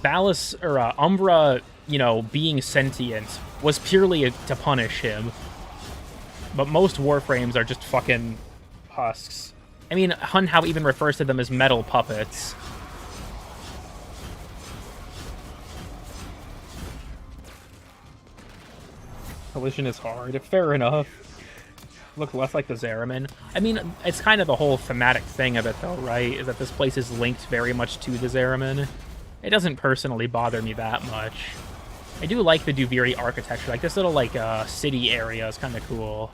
Ballas, or Umbra, you know, being sentient was purely to punish him. But most Warframes are just fucking husks. I mean, Hunhow even refers to them as metal puppets. Collision is hard. Fair enough. Look less like the Zeraman. I mean, it's kind of the whole thematic thing of it, though, right? Is that this place is linked very much to the Zeraman. It doesn't personally bother me that much. I do like the Duviri architecture. Like, this little, like, city area is kind of cool.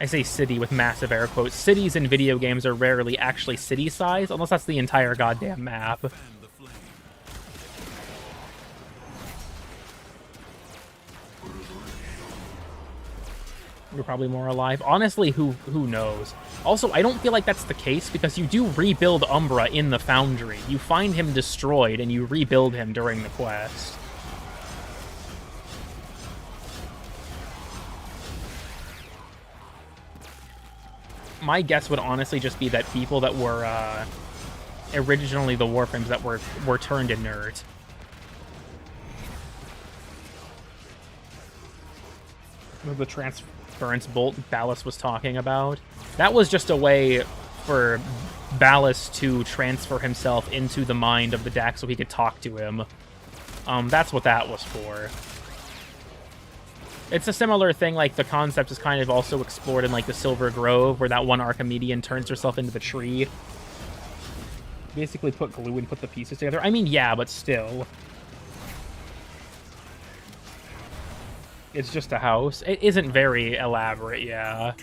I say city with massive air quotes. Cities in video games are rarely actually city-sized, unless that's the entire goddamn map. You're probably more alive. Honestly, who knows? Also, I don't feel like that's the case, because you do rebuild Umbra in the Foundry. You find him destroyed, and you rebuild him during the quest. My guess would honestly just be that people that were originally the Warframes that were turned inert. The transference bolt Ballas was talking about. That was just a way for Ballas to transfer himself into the mind of the Dax so he could talk to him. That's what that was for. It's a similar thing, like the concept is kind of also explored in like the Silver Grove, where that one Archimedean turns herself into the tree. Basically put glue and put the pieces together. I mean, yeah, but still. It's just a house. It isn't very elaborate, yeah.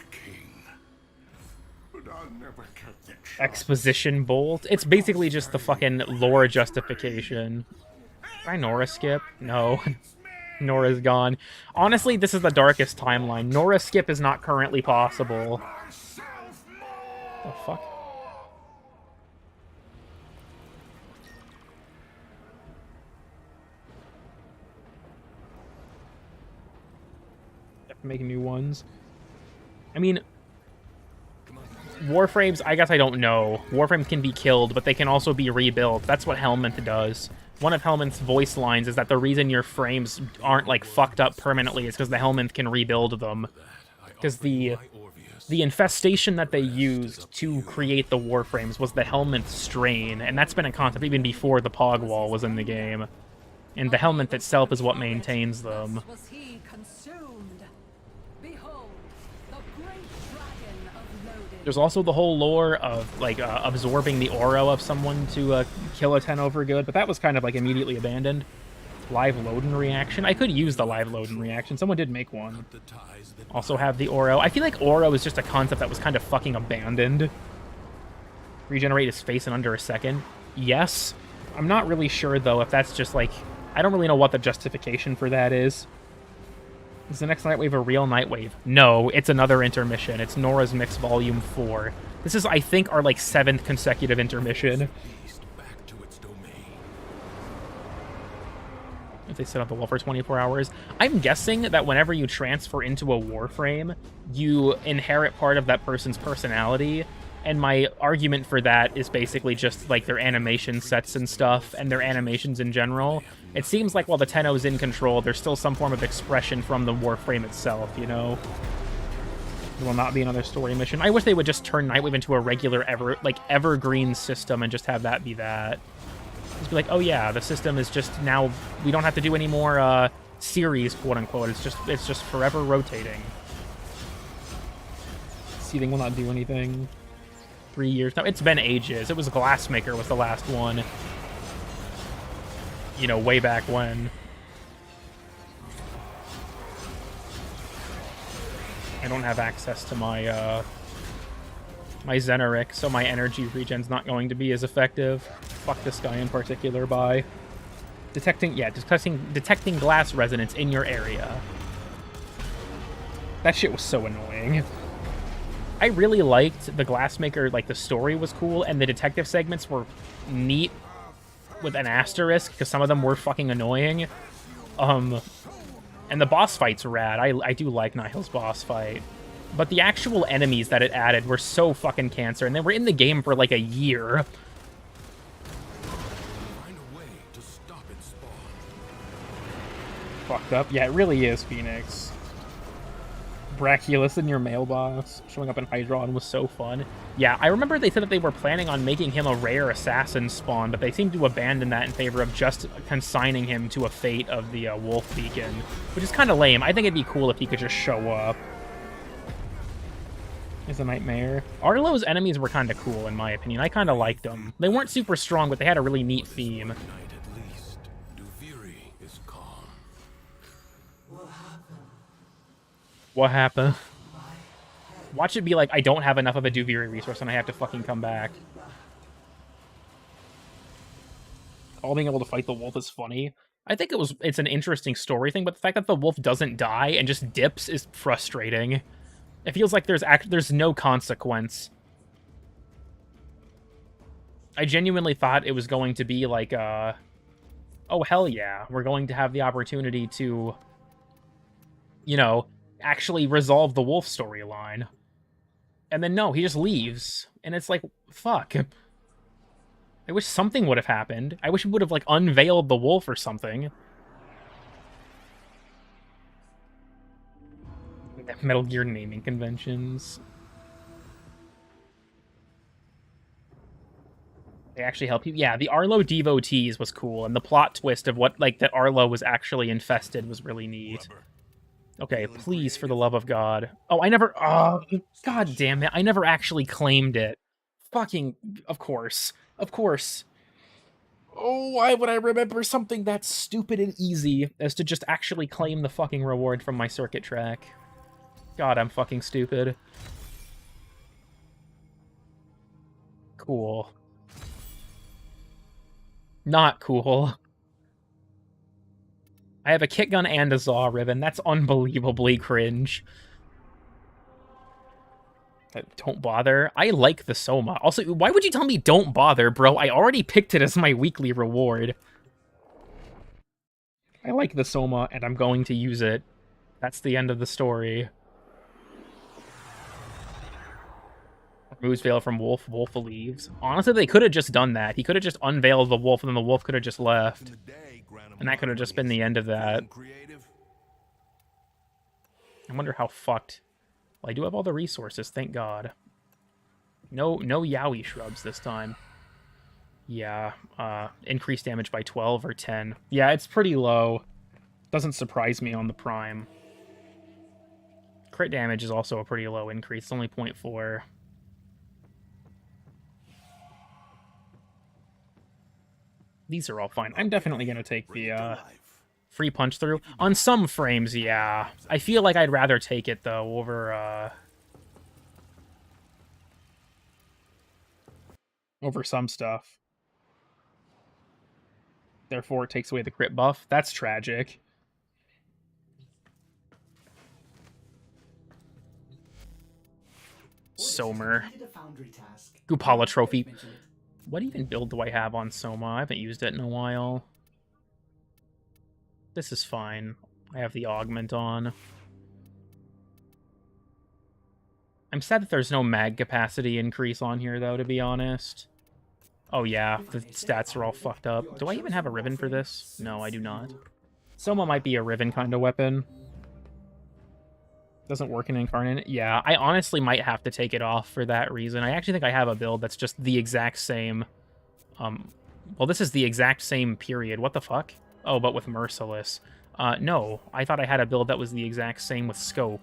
Exposition bolt. It's basically just the fucking lore justification. Did I Nora skip? No. Nora's gone. Honestly, this is the darkest timeline. Nora skip is not currently possible. The fuck? Have to make new ones. I mean, Warframes, I guess I don't know. Warframes can be killed, but they can also be rebuilt. That's what Helminth does. One of Helminth's voice lines is that the reason your frames aren't, like, fucked up permanently is because the Helminth can rebuild them. Because the infestation that they used to create the Warframes was the Helminth strain, and that's been a concept even before the Pog Wall was in the game. And the Helminth itself is what maintains them. There's also the whole lore of, like, absorbing the aura of someone to kill a 10 over good, but that was kind of, like, immediately abandoned. Live load-in reaction? I could use the live load-in reaction. Someone did make one. Also have the Oro. I feel like Oro is just a concept that was kind of fucking abandoned. Regenerate his face in under a second. Yes. I'm not really sure, though, if that's just, like... I don't really know what the justification for that is. Is the next Nightwave a real Nightwave? No, it's another intermission. It's Nora's Mix Volume 4. This is, I think, our, like, 7th consecutive intermission. If they set up the wall for 24 hours. I'm guessing that whenever you transfer into a Warframe, you inherit part of that person's personality. And my argument for that is basically just, like, their animation sets and stuff, and their animations in general. It seems like while the Tenno's in control, there's still some form of expression from the Warframe itself, you know? There will not be another story mission. I wish they would just turn Nightwave into a regular, evergreen system and just have that be that. Just be like, oh yeah, the system is just now, we don't have to do any more, series, quote-unquote. It's just forever rotating. Seething will not do anything. 3 years. No, it's been ages. It was Glassmaker was the last one. You know, way back when. I don't have access to my, my Xeneric, so my energy regen's not going to be as effective. Fuck this guy in particular, bye. Detecting glass resonance in your area. That shit was so annoying. I really liked the Glassmaker, like, the story was cool, and the detective segments were neat with an asterisk, because some of them were fucking annoying. And the boss fight's rad. I do like Nihil's boss fight. But the actual enemies that it added were so fucking cancer, and they were in the game for, like, a year. Fucked up. Yeah, it really is, Phoenix. Brachiolis in your mailbox showing up in Hydron was so fun. Yeah, I remember they said that they were planning on making him a rare assassin spawn, but they seem to abandon that in favor of just consigning him to a fate of the Wolf Beacon, which is kind of lame. I think it'd be cool if he could just show up. Is a nightmare. Arlo's enemies were kind of cool, in my opinion. I kind of liked them. They weren't super strong, but they had a really neat theme. What happened? Watch it be like, I don't have enough of a Duviri resource and I have to fucking come back. All being able to fight the wolf is funny. I think it's an interesting story thing, but the fact that the wolf doesn't die and just dips is frustrating. It feels like there's no consequence. I genuinely thought it was going to be like, oh hell yeah, we're going to have the opportunity to, you know, actually resolve the wolf storyline. And then no, he just leaves. And it's like, fuck. I wish something would have happened. I wish we would have, like, unveiled the wolf or something. Metal Gear naming conventions. They actually help you. Yeah, the Arlo devotees was cool, and the plot twist of what, like, that Arlo was actually infested was really neat. Okay, please, for the love of God. Oh, I never... Oh, God damn it. I never actually claimed it. Fucking... Of course. Of course. Oh, why would I remember something that stupid and easy as to just actually claim the fucking reward from my circuit track? God, I'm fucking stupid. Cool. Not cool. I have a kit gun and a Zaw ribbon. That's unbelievably cringe. Don't bother. I like the Soma. Also, why would you tell me don't bother, bro? I already picked it as my weekly reward. I like the Soma, and I'm going to use it. That's the end of the story. Removes Veil from Wolf. Wolf leaves. Honestly, they could have just done that. He could have just unveiled the wolf, and then the wolf could have just left. And that could have just been the end of that. I wonder how fucked... Well, I do have all the resources, thank God. No yaoi shrubs this time. Yeah, increased damage by 12 or 10. Yeah, it's pretty low. Doesn't surprise me on the Prime. Crit damage is also a pretty low increase, it's only 0.4. These are all fine. I'm definitely going to take the free punch through. On some frames, yeah. I feel like I'd rather take it, though, over some stuff. Therefore, it takes away the crit buff. That's tragic. Somer. Goopala trophy. What even build do I have on Soma? I haven't used it in a while. This is fine. I have the augment on. I'm sad that there's no mag capacity increase on here, though, to be honest. Oh yeah, the stats are all fucked up. Do I even have a ribbon for this? No, I do not. Soma might be a ribbon kind of weapon. Doesn't work in Incarnon. Yeah, I honestly might have to take it off for that reason. I actually think I have a build that's just the exact same... well, this is the exact same period. What the fuck? Oh, but with Merciless. No, I thought I had a build that was the exact same with Scope.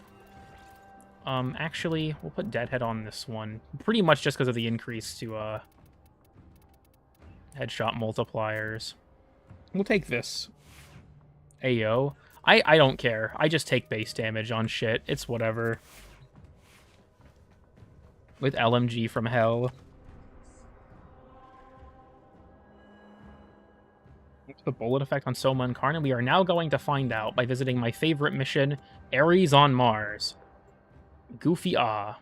Actually, we'll put Deadhead on this one. Pretty much just because of the increase to, headshot multipliers. We'll take this. Ayo. I don't care. I just take base damage on shit. It's whatever. With LMG from hell. What's the bullet effect on Soma Incarnon? We are now going to find out by visiting my favorite mission, Ares on Mars. Goofy Ah.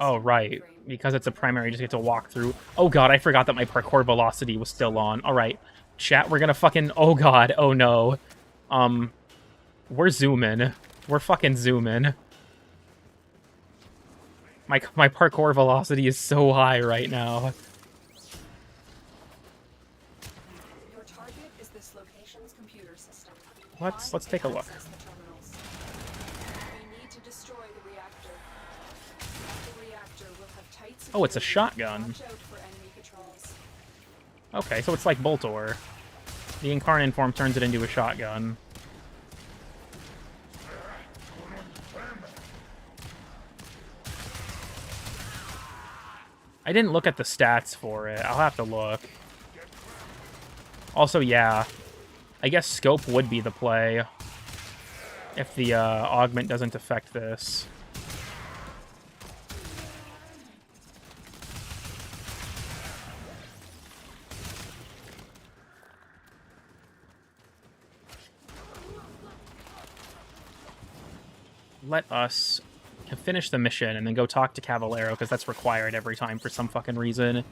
Oh, right. Because it's a primary, you just get to walk through. Oh god, I forgot that my parkour velocity was still on. Alright. Chat, we're gonna fucking... Oh god, oh no. We're zooming. We're fucking zooming. My parkour velocity is so high right now. Your target is this location's computer system. Let's Find take a and look. access the terminals. We need to destroy the reactor. The reactor will have tight security. Oh, it's a shotgun. Watch out for enemy patrols. Okay, so it's like Boltor. The Incarnon form turns it into a shotgun. I didn't look at the stats for it. I'll have to look. Also, yeah, I guess scope would be the play if the augment doesn't affect this. Let us finish the mission and then go talk to Cavallero, because that's required every time for some fucking reason.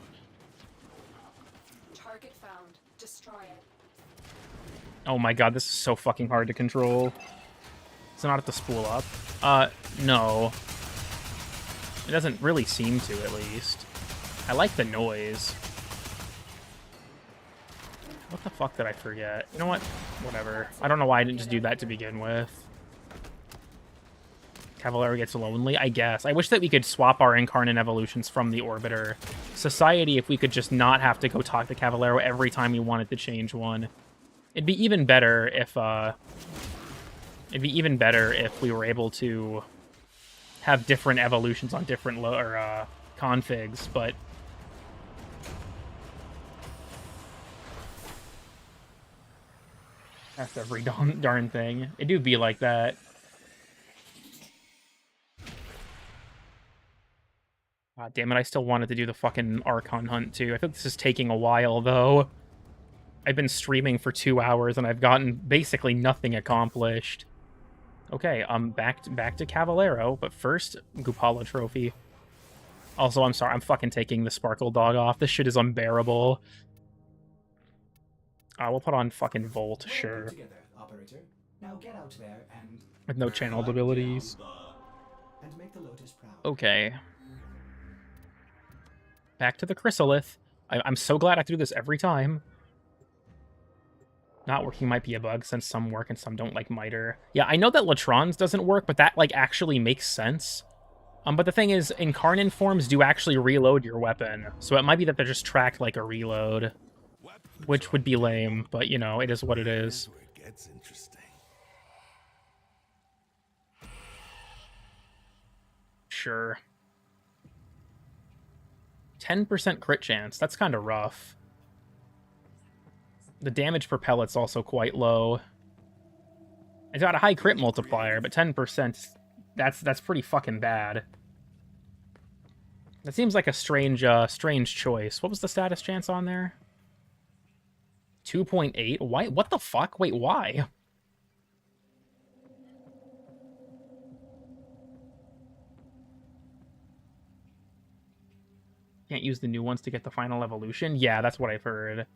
Target found. Destroy it. Oh my god, this is so fucking hard to control. Does it not have to spool up? No. It doesn't really seem to, at least. I like the noise. What the fuck did I forget? You know what? Whatever. I don't know why I didn't just do that to begin with. Cavallero gets lonely, I guess. I wish that we could swap our Incarnon evolutions from the Orbiter. Society, if we could just not have to go talk to Cavallero every time we wanted to change one. It'd be even better if, we were able to have different evolutions on different configs, but... That's every darn thing. It do be like that. God damn it, I still wanted to do the fucking Archon hunt, too. I think this is taking a while, though. I've been streaming for 2 hours, and I've gotten basically nothing accomplished. Okay, back to Cavallero, but first, Goopala Trophy. Also, I'm sorry, I'm fucking taking the Sparkle Dog off. This shit is unbearable. We'll put on fucking Volt, sure. Together, operator. Now get out there and With no channeled abilities. make the Lotus proud. Okay. Back to the Chrysalith. I'm so glad I have to do this every time. Not working might be a bug, since some work and some don't, like Miter. Yeah, I know that Latron's doesn't work, but that, like, actually makes sense. But the thing is, Incarnon forms do actually reload your weapon, so it might be that they're just tracked like a reload. Which would be lame, but, you know, it is what it is. Where it gets interesting. Sure. 10% crit chance. That's kind of rough. The damage per pellet's also quite low. It's got a high crit multiplier, but 10%, that's pretty fucking bad. That seems like a strange choice. What was the status chance on there? 2.8? Why? What the fuck? Wait, why? Can't use the new ones to get the final evolution? Yeah, that's what I've heard.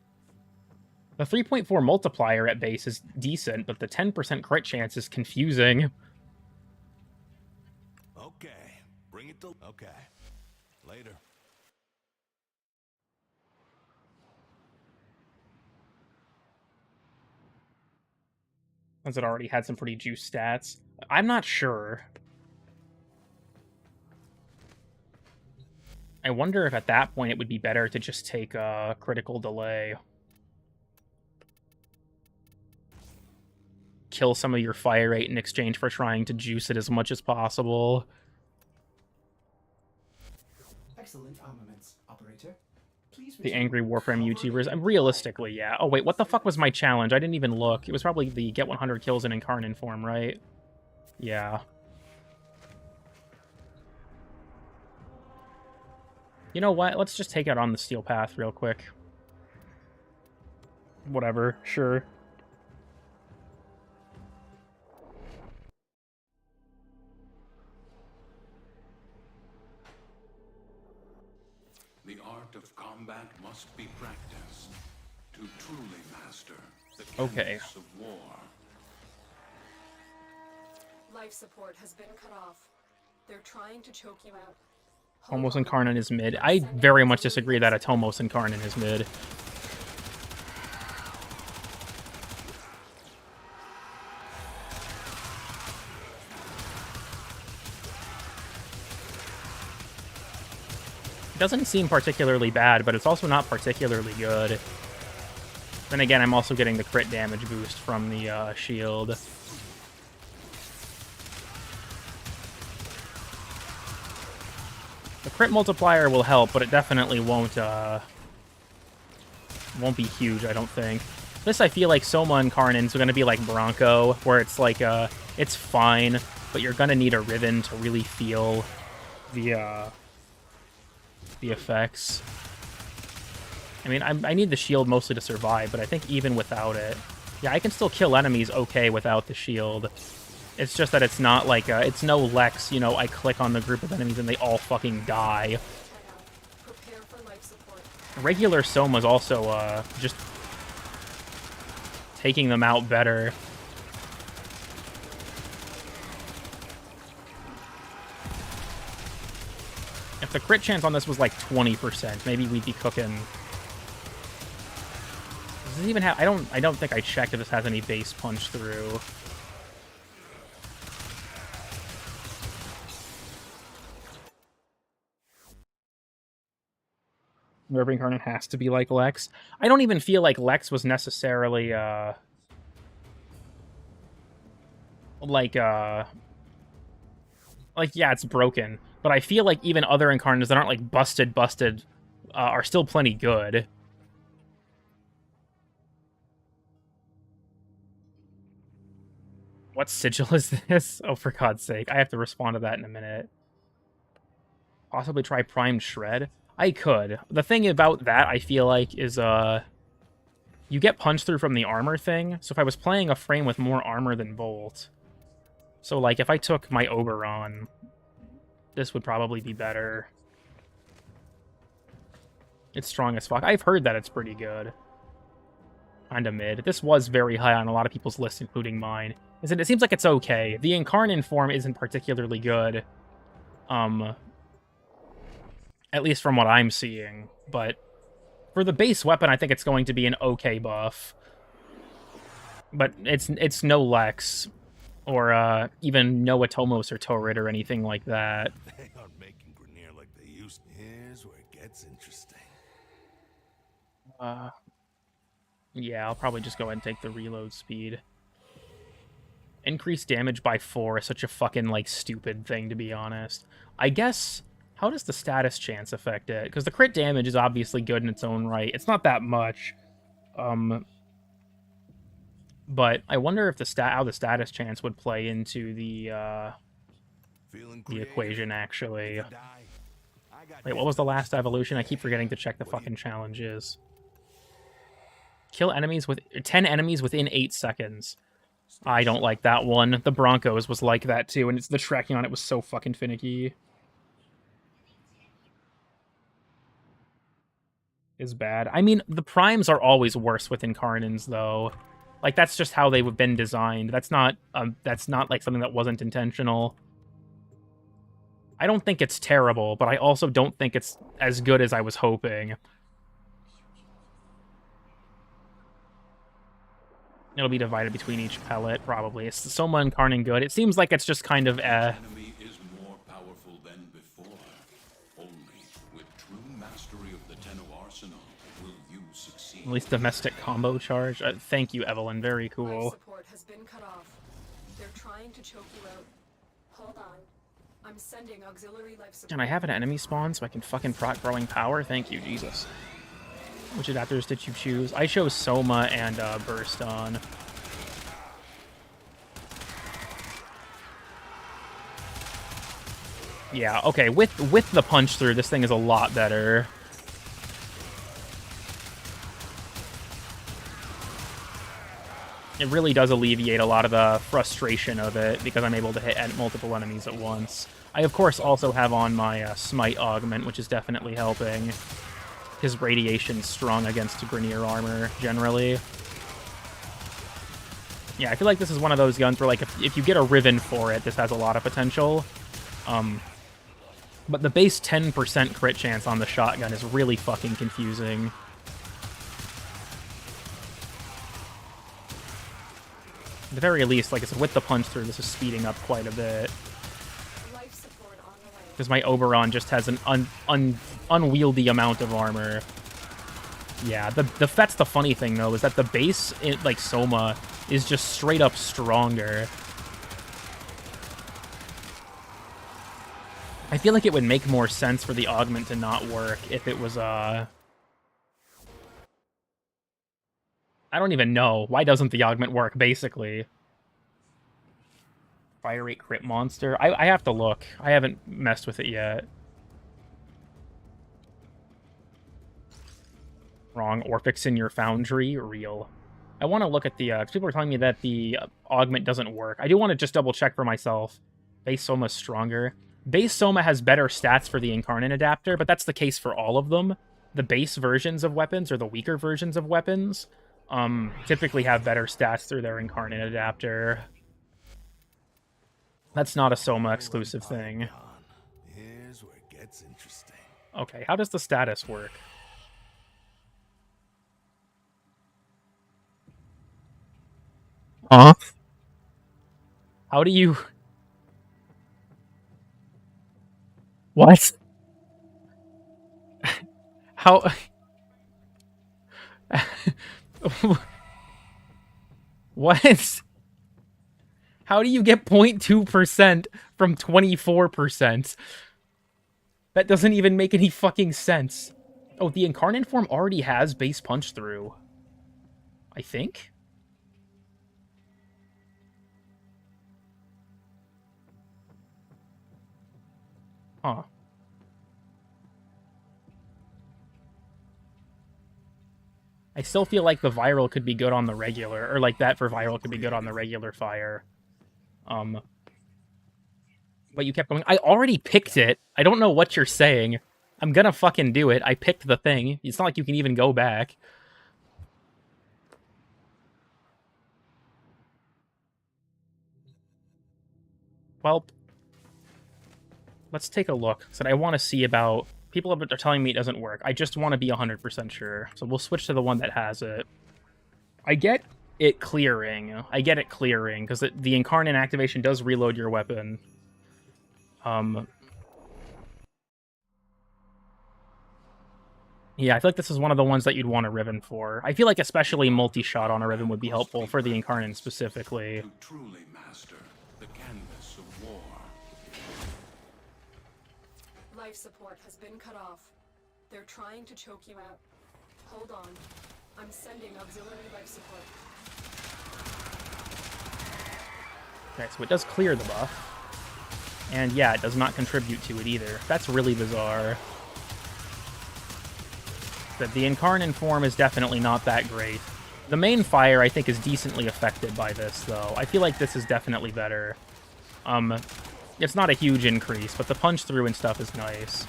The 3.4 multiplier at base is decent, but the 10% crit chance is confusing. Okay, bring it to... Okay, later. Since it already had some pretty juice stats. I'm not sure. I wonder if at that point it would be better to just take a critical delay. Kill some of your fire rate in exchange for trying to juice it as much as possible. Excellent armaments, operator. Please The angry Warframe YouTubers. Realistically, yeah. Oh, wait, what the fuck was my challenge? I didn't even look. It was probably the get 100 kills in Incarnon form, right? Yeah. You know what? Let's just take it on the steel path real quick. Whatever, sure. The art of combat must be practiced to truly master the Okay. canvas of war. Life support has been cut off. They're trying to choke you out. Tomos Incarnon is mid. I very much disagree that a Tomos Incarnon is mid. It doesn't seem particularly bad, but it's also not particularly good. Then again, I'm also getting the crit damage boost from the shield. The crit multiplier will help, but it definitely won't be huge, I don't think. This, I feel like Soma Incarnon's going to be like Bronco, where it's like, it's fine, but you're going to need a Riven to really feel the effects. I mean, I need the shield mostly to survive, but I think even without it... Yeah, I can still kill enemies okay without the shield. It's just that it's not like, it's no Lex, you know, I click on the group of enemies and they all fucking die. Prepare for life support. Regular Soma's also, just taking them out better. If the crit chance on this was like 20%, maybe we'd be cooking. Does this even have... I don't think I checked if this has any base punch through. Warframe Incarnon has to be like Lex. I don't even feel like Lex was necessarily, like, yeah, it's broken. But I feel like even other Incarnons that aren't, like, busted, are still plenty good. What sigil is this? Oh, for God's sake. I have to respond to that in a minute. Possibly try Primed Shred? I could. The thing about that, I feel like, is, you get punch through from the armor thing. So if I was playing a frame with more armor than Bolt... So, like, if I took my Oberon, this would probably be better. It's strong as fuck. I've heard that it's pretty good. Kinda mid. This was very high on a lot of people's lists, including mine. It seems like it's okay. The Incarnon form isn't particularly good. At least from what I'm seeing. But for the base weapon, I think it's going to be an okay buff. But it's no Lex. Or even no Atomos or Turret or anything like that. They aren't making Grenier like they used to. Here's where it gets interesting. Yeah, I'll probably just go ahead and take the reload speed. Increase damage by 4 is such a fucking, like, stupid thing, to be honest. I guess... How does the status chance affect it? Because the crit damage is obviously good in its own right. It's not that much. But I wonder if how the status chance would play into the equation, actually. Wait, what was the last evolution? I keep forgetting to check the fucking challenges. Kill enemies with 10 enemies within 8 seconds. I don't like that one. The Broncos was like that too, and the tracking on it was so fucking finicky. Is bad. I mean, the primes are always worse with Incarnons, though. Like, that's just how they've been designed. That's not like something that wasn't intentional. I don't think it's terrible, but I also don't think it's as good as I was hoping. It'll be divided between each pellet, probably. Is Soma Incarnon good? It seems like it's just kind of Enemy is more powerful than before. Only with true mastery of the Tenno arsenal will you succeed. At least domestic combo charge. Thank you, Evelyn. Very Life cool. support has been cut off. They're trying to choke you out. Hold on. I'm sending auxiliary life support. Can I have an enemy spawn so I can fucking proc growing power? Thank you, Jesus. Which adapters did you choose? I chose Soma and Burst on. Yeah, okay, with the punch through, this thing is a lot better. It really does alleviate a lot of the frustration of it, because I'm able to hit multiple enemies at once. I, of course, also have on my Smite Augment, which is definitely helping. His radiation's strong against Grenier armor, generally. Yeah, I feel like this is one of those guns where, like, if you get a Riven for it, this has a lot of potential. But the base 10% crit chance on the shotgun is really fucking confusing. At the very least, like I said, with the punch through, this is speeding up quite a bit. Life support on the way. Because my Oberon just has an unwieldy amount of armor. Yeah, that's the funny thing, though, is that the base, like, Soma is just straight up stronger. I feel like it would make more sense for the augment to not work if it was, I don't even know. Why doesn't the augment work, basically? Fire rate crit monster? I have to look. I haven't messed with it yet. Wrong. Orphix in your foundry? Real. I want to look at the, people are telling me that the augment doesn't work. I do want to just double check for myself. Base Soma's stronger. Base Soma has better stats for the Incarnon adapter, but that's the case for all of them. The base versions of weapons, or the weaker versions of weapons, typically have better stats through their Incarnon adapter. That's not a Soma exclusive thing. Here's where it gets interesting. Okay, how does the status work? Huh? How do you... What? How... What? How do you get 0.2% from 24%? That doesn't even make any fucking sense. Oh, the Incarnon form already has base punch through. I think? Huh. I still feel like the viral could be good on the regular, or like that for viral could be good on the regular fire. But you kept going. I already picked it. I don't know what you're saying. I'm gonna fucking do it. I picked the thing. It's not like you can even go back. Well, let's take a look. So I want to see about... People are telling me it doesn't work. I just want to be 100% sure. So we'll switch to the one that has it. I get it clearing. Because the Incarnon activation does reload your weapon. Yeah, I feel like this is one of the ones that you'd want a Riven for. I feel like especially multi-shot on a Riven would be helpful for the Incarnon specifically. To truly master the canvas of war. Life support has been cut off. They're trying to choke you out. Hold on. I'm sending auxiliary life support. Okay, so it does clear the buff. And yeah, it does not contribute to it either. That's really bizarre. But the Incarnon form is definitely not that great. The main fire, I think, is decently affected by this, though. I feel like this is definitely better. It's not a huge increase, but the punch through and stuff is nice.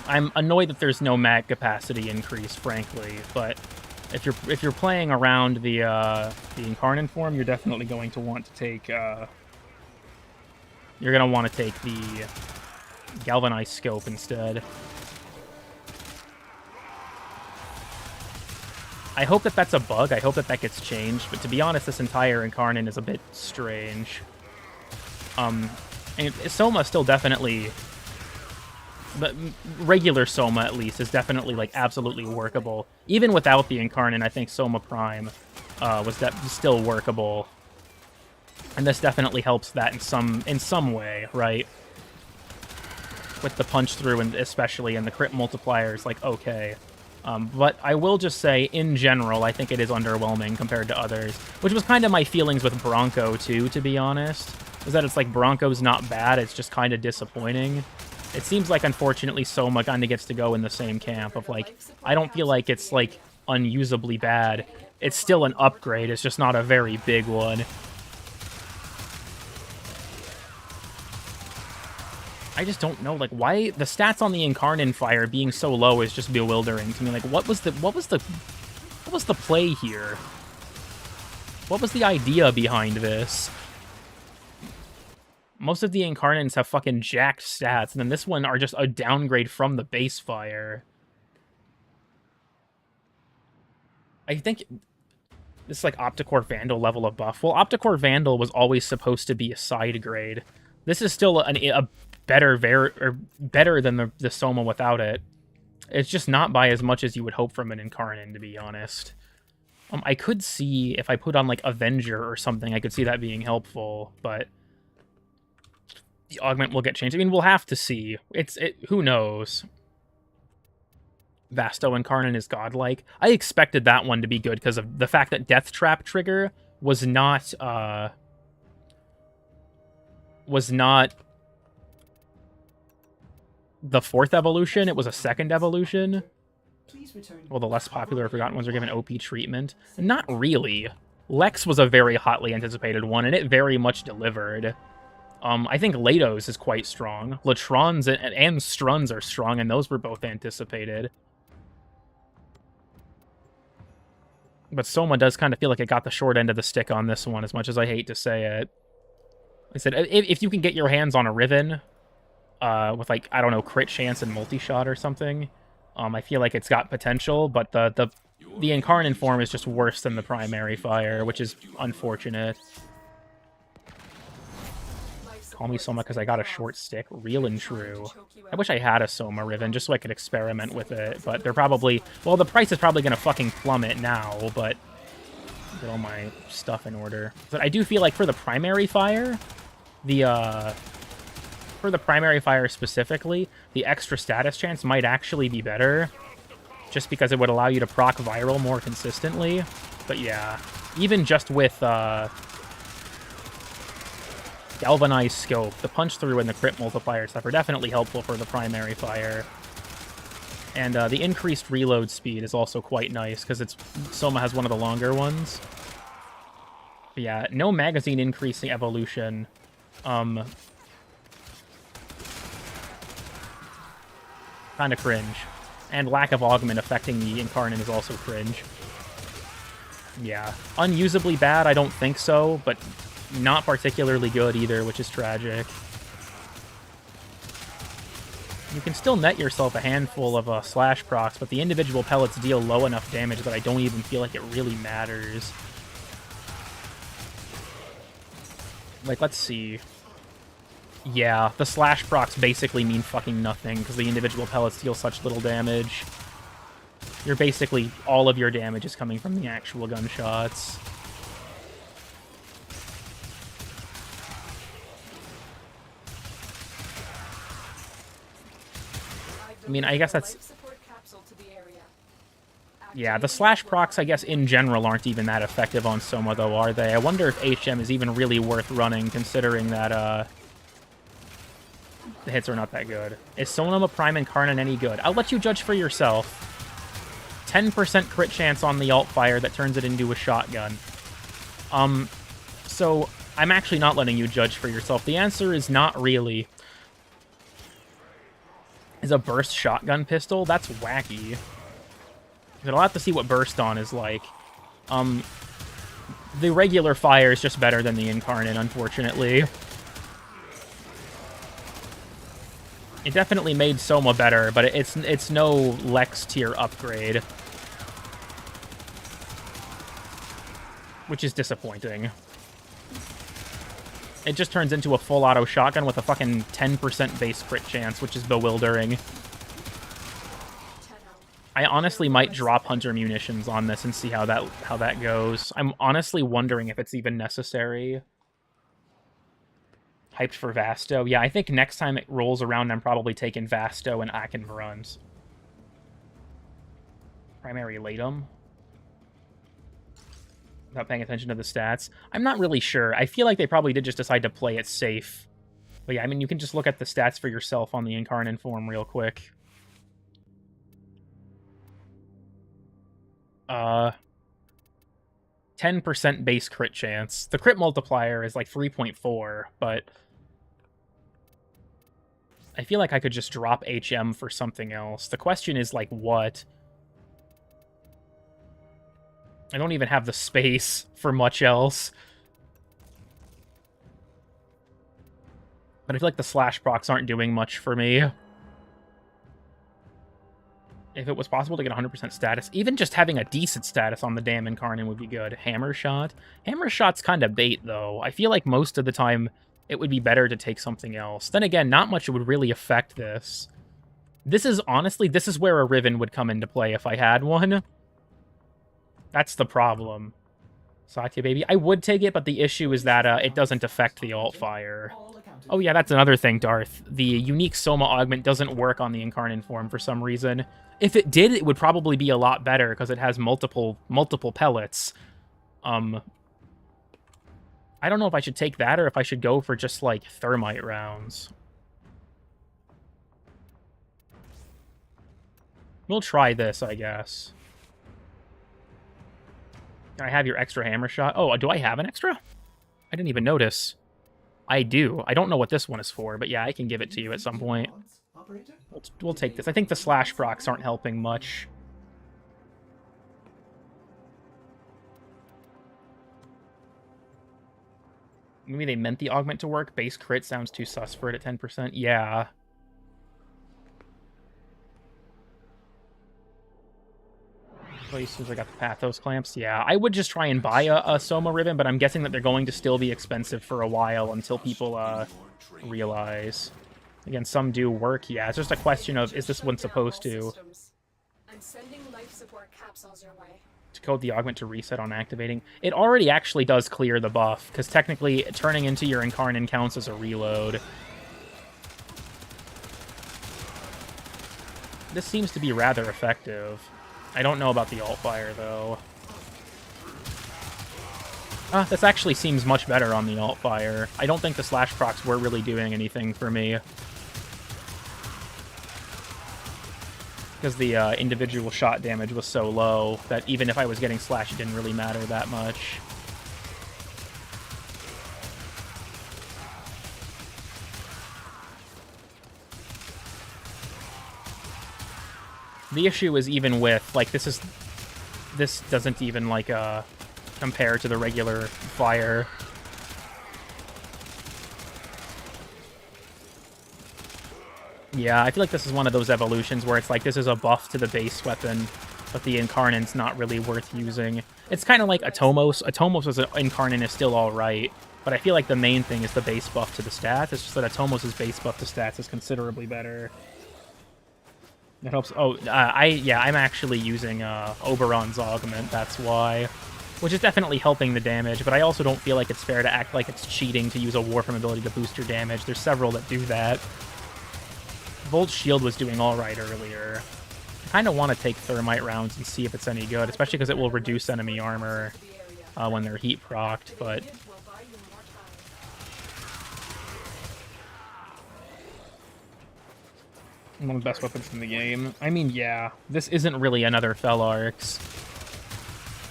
I'm annoyed that there's no mag capacity increase, frankly, but if you're playing around the Incarnon form, you're definitely going to want to take the galvanized scope instead. I hope that that's a bug. I hope that that gets changed. But to be honest, this entire Incarnon is a bit strange. And Soma still definitely... But regular Soma, at least, is definitely, like, absolutely workable. Even without the Incarnon, I think Soma Prime was still workable. And this definitely helps that in some way, right? With the punch through, and especially, and the crit multipliers, like, okay. But I will just say, in general, I think it is underwhelming compared to others. Which was kind of my feelings with Bronco, too, to be honest. Is that it's like, Bronco's not bad, it's just kind of disappointing. It seems like, unfortunately, Soma kind of gets to go in the same camp of, like, I don't feel like it's, like, unusably bad. It's still an upgrade, it's just not a very big one. I just don't know, like, why the stats on the Incarnon fire being so low is just bewildering to me. Like, what was the play here? What was the idea behind this? Most of the Incarnants have fucking jacked stats, and then this one are just a downgrade from the base fire. I think this is like Opticore Vandal level of buff. Well, Opticore Vandal was always supposed to be a side grade. This is still a better than the Soma without it. It's just not by as much as you would hope from an Incarnon, to be honest. I could see if I put on like Avenger or something, I could see that being helpful, but the augment will get changed. I mean, we'll have to see. Who knows? Vasto Incarnon is godlike. I expected that one to be good because of the fact that Death Trap trigger was not the fourth evolution. It was a second evolution. Well, the less popular Forgotten ones are given OP treatment. Not really. Lex was a very hotly anticipated one, and it very much delivered. I think Lados is quite strong. Latrons and Struns are strong, and those were both anticipated. But Soma does kind of feel like it got the short end of the stick on this one, as much as I hate to say it. I said, if you can get your hands on a Riven, with, like, I don't know, crit chance and multi-shot or something, I feel like it's got potential, but the Incarnon form is just worse than the primary fire, which is unfortunate. Call me Soma because I got a short stick. Real and true. I wish I had a Soma Riven just so I could experiment with it, but they're probably... Well, the price is probably going to fucking plummet now, but... Get all my stuff in order. But I do feel like for the primary fire, for the primary fire specifically, the extra status chance might actually be better, just because it would allow you to proc viral more consistently. But yeah, even just with Galvanized Scope, the punch through and the crit multiplier stuff are definitely helpful for the primary fire. And the increased reload speed is also quite nice, because Soma has one of the longer ones. But yeah, no magazine increasing evolution. Kind of cringe. And lack of augment affecting the Incarnon is also cringe. Yeah. Unusably bad, I don't think so, but not particularly good either, which is tragic. You can still net yourself a handful of slash procs, but the individual pellets deal low enough damage that I don't even feel like it really matters. Like, let's see. Yeah, the slash procs basically mean fucking nothing, because the individual pellets deal such little damage. You're basically... all of your damage is coming from the actual gunshots. I mean, I guess that's... Yeah, the slash procs, I guess, in general aren't even that effective on Soma, though, are they? I wonder if HM is even really worth running, considering that, the hits are not that good. Is Soma Prime Incarnon any good? I'll let you judge for yourself. 10% crit chance on the alt fire that turns it into a shotgun. So I'm actually not letting you judge for yourself. The answer is not really. Is a burst shotgun pistol? That's wacky. I'll have to see what burst on is like. The regular fire is just better than the Incarnon, unfortunately. It definitely made Soma better, but it's no Lex tier upgrade. Which is disappointing. It just turns into a full auto shotgun with a fucking 10% base crit chance, which is bewildering. I honestly might drop Hunter Munitions on this and see how that goes. I'm honestly wondering if it's even necessary. Hyped for Vasto. Yeah, I think next time it rolls around, I'm probably taking Vasto and Akin runs. Primary Latum. Without paying attention to the stats. I'm not really sure. I feel like they probably did just decide to play it safe. But yeah, I mean, you can just look at the stats for yourself on the Incarnon form real quick. 10% base crit chance. The crit multiplier is like 3.4, but I feel like I could just drop HM for something else. The question is, like, what? I don't even have the space for much else. But I feel like the slash procs aren't doing much for me. If it was possible to get 100% status, even just having a decent status on the damn Incarnon would be good. Hammer shot? Hammer shot's kind of bait, though. I feel like most of the time it would be better to take something else. Then again, not much would really affect this. This is, honestly, this is where a Riven would come into play if I had one. That's the problem. Satya, baby. I would take it, but the issue is that it doesn't affect the alt fire. Oh yeah, that's another thing, Darth. The unique Soma augment doesn't work on the Incarnon form for some reason. If it did, it would probably be a lot better because it has multiple pellets. I don't know if I should take that or if I should go for just like thermite rounds. We'll try this, I guess. Can I have your extra hammer shot? Oh, do I have an extra? I didn't even notice. I do. I don't know what this one is for, but yeah, I can give it to you at some point. We'll take this. I think the slash procs aren't helping much. Maybe they meant the augment to work. Base crit sounds too sus for it at 10%. Yeah. As soon as I got the Pathos clamps, yeah. I would just try and buy a Soma Ribbon, but I'm guessing that they're going to still be expensive for a while until people realize. Again, some do work, yeah. It's just a question of, is this one supposed to? I'm sending life support capsules your way. To code the augment to reset on activating. It already actually does clear the buff, because technically turning into your Incarnon counts as a reload. This seems to be rather effective. I don't know about the alt fire, though. This actually seems much better on the alt fire. I don't think the slash procs were really doing anything for me. Because the individual shot damage was so low that even if I was getting slash, it didn't really matter that much. The issue is even with, like, this doesn't even, like, compare to the regular fire. Yeah, I feel like this is one of those evolutions where it's like, this is a buff to the base weapon, but the Incarnon's not really worth using. It's kind of like Atomos. Atomos as an Incarnon is still alright, but I feel like the main thing is the base buff to the stats. It's just that Atomos' base buff to stats is considerably better. That helps. Oh, I'm actually using Oberon's augment, that's why. Which is definitely helping the damage, but I also don't feel like it's fair to act like it's cheating to use a Warframe ability to boost your damage. There's several that do that. Volt's shield was doing alright earlier. I kind of want to take thermite rounds and see if it's any good, especially because it will reduce enemy armor when they're heat procced, but... One of the best weapons in the game. I mean, yeah, this isn't really another Fellarx.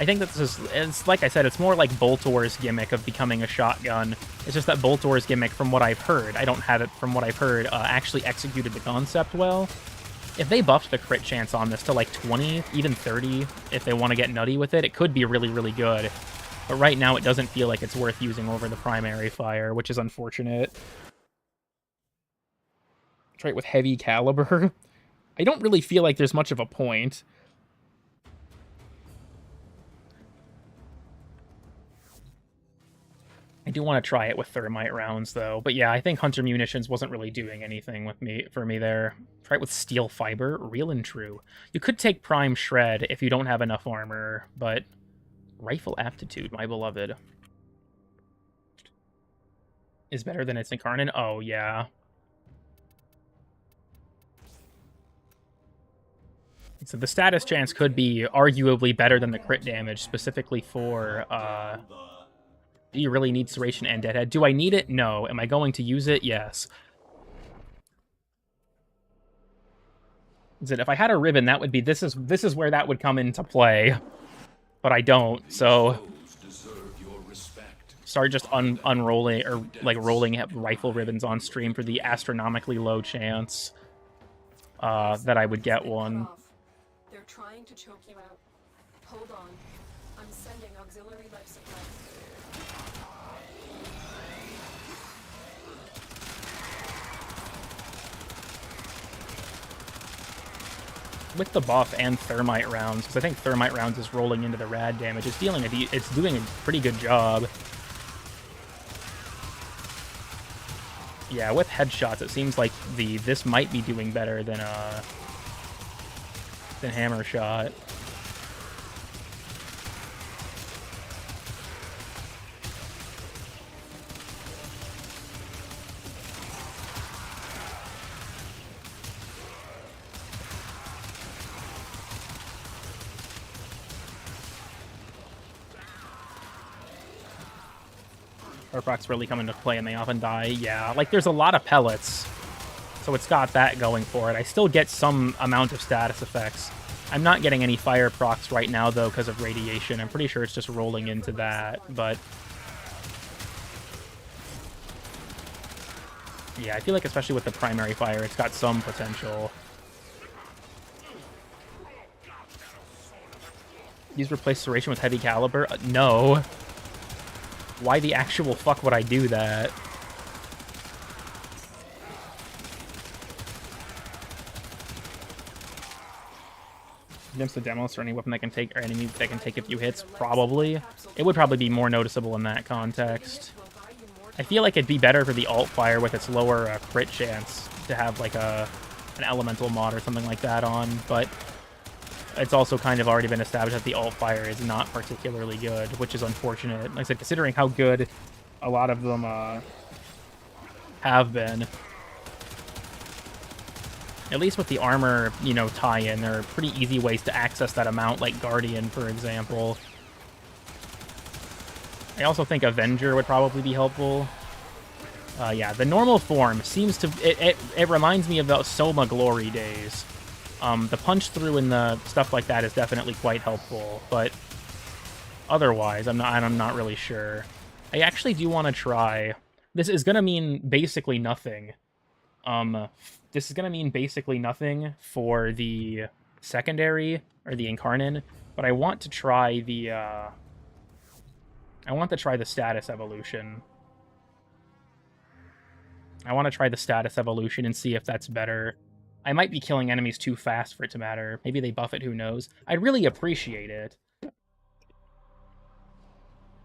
I think that this is, it's like I said, it's more like Boltor's gimmick of becoming a shotgun. It's just that Boltor's gimmick, from what I've heard, I don't have it from what I've heard, actually executed the concept well. If they buffed the crit chance on this to like 20, even 30, if they want to get nutty with it, it could be really, really good. But right now it doesn't feel like it's worth using over the primary fire, which is unfortunate. Try it with heavy caliber. I don't really feel like there's much of a point. I do want to try it with thermite rounds, though. But yeah, I think Hunter Munitions wasn't really doing anything for me there. Try it with steel fiber. Real and true. You could take Prime Shred if you don't have enough armor, but Rifle Aptitude, my beloved, is better than its Incarnon. Oh, yeah. So the status chance could be arguably better than the crit damage, specifically for... do you really need Serration and Deadhead? Do I need it? No. Am I going to use it? Yes. Is it, if I had a ribbon, that would be... This is where that would come into play. But I don't, so... Start just unrolling, or like rolling rifle ribbons on stream for the astronomically low chance that I would get one. They're trying to choke you out. Hold on. I'm sending auxiliary life supply. with the buff and thermite rounds, because I think thermite rounds is rolling into the rad damage. It's doing a pretty good job. Yeah, with headshots, it seems like this might be doing better than hammer shot. Procs really come into play and they often die. Yeah, like there's a lot of pellets, so it's got that going for it. I still get some amount of status effects. I'm not getting any fire procs right now though because of radiation. I'm pretty sure it's just rolling into that, but yeah, I feel like especially with the primary fire, it's got some potential. These replace Serration with heavy caliber? No. Why the actual fuck would I do that? Against the Demos or any weapon that can take, or enemy that can take a few hits? Probably. It would probably be more noticeable in that context. I feel like it'd be better for the alt fire with its lower crit chance to have like an elemental mod or something like that on, but it's also kind of already been established that the alt fire is not particularly good, which is unfortunate. Like I said, considering how good a lot of them have been. At least with the armor, you know, tie-in, there are pretty easy ways to access that amount, like Guardian, for example. I also think Avenger would probably be helpful. Yeah, the normal form seems to... It reminds me of the Soma Glory days. The punch-through and the stuff like that is definitely quite helpful, but otherwise, I'm not really sure. I actually do want to try... This is going to mean basically nothing. This is going to mean basically nothing for the secondary, or the Incarnon, but I want to try the, status evolution. I want to try the status evolution and see if that's better. I might be killing enemies too fast for it to matter. Maybe they buff it, who knows. I'd really appreciate it.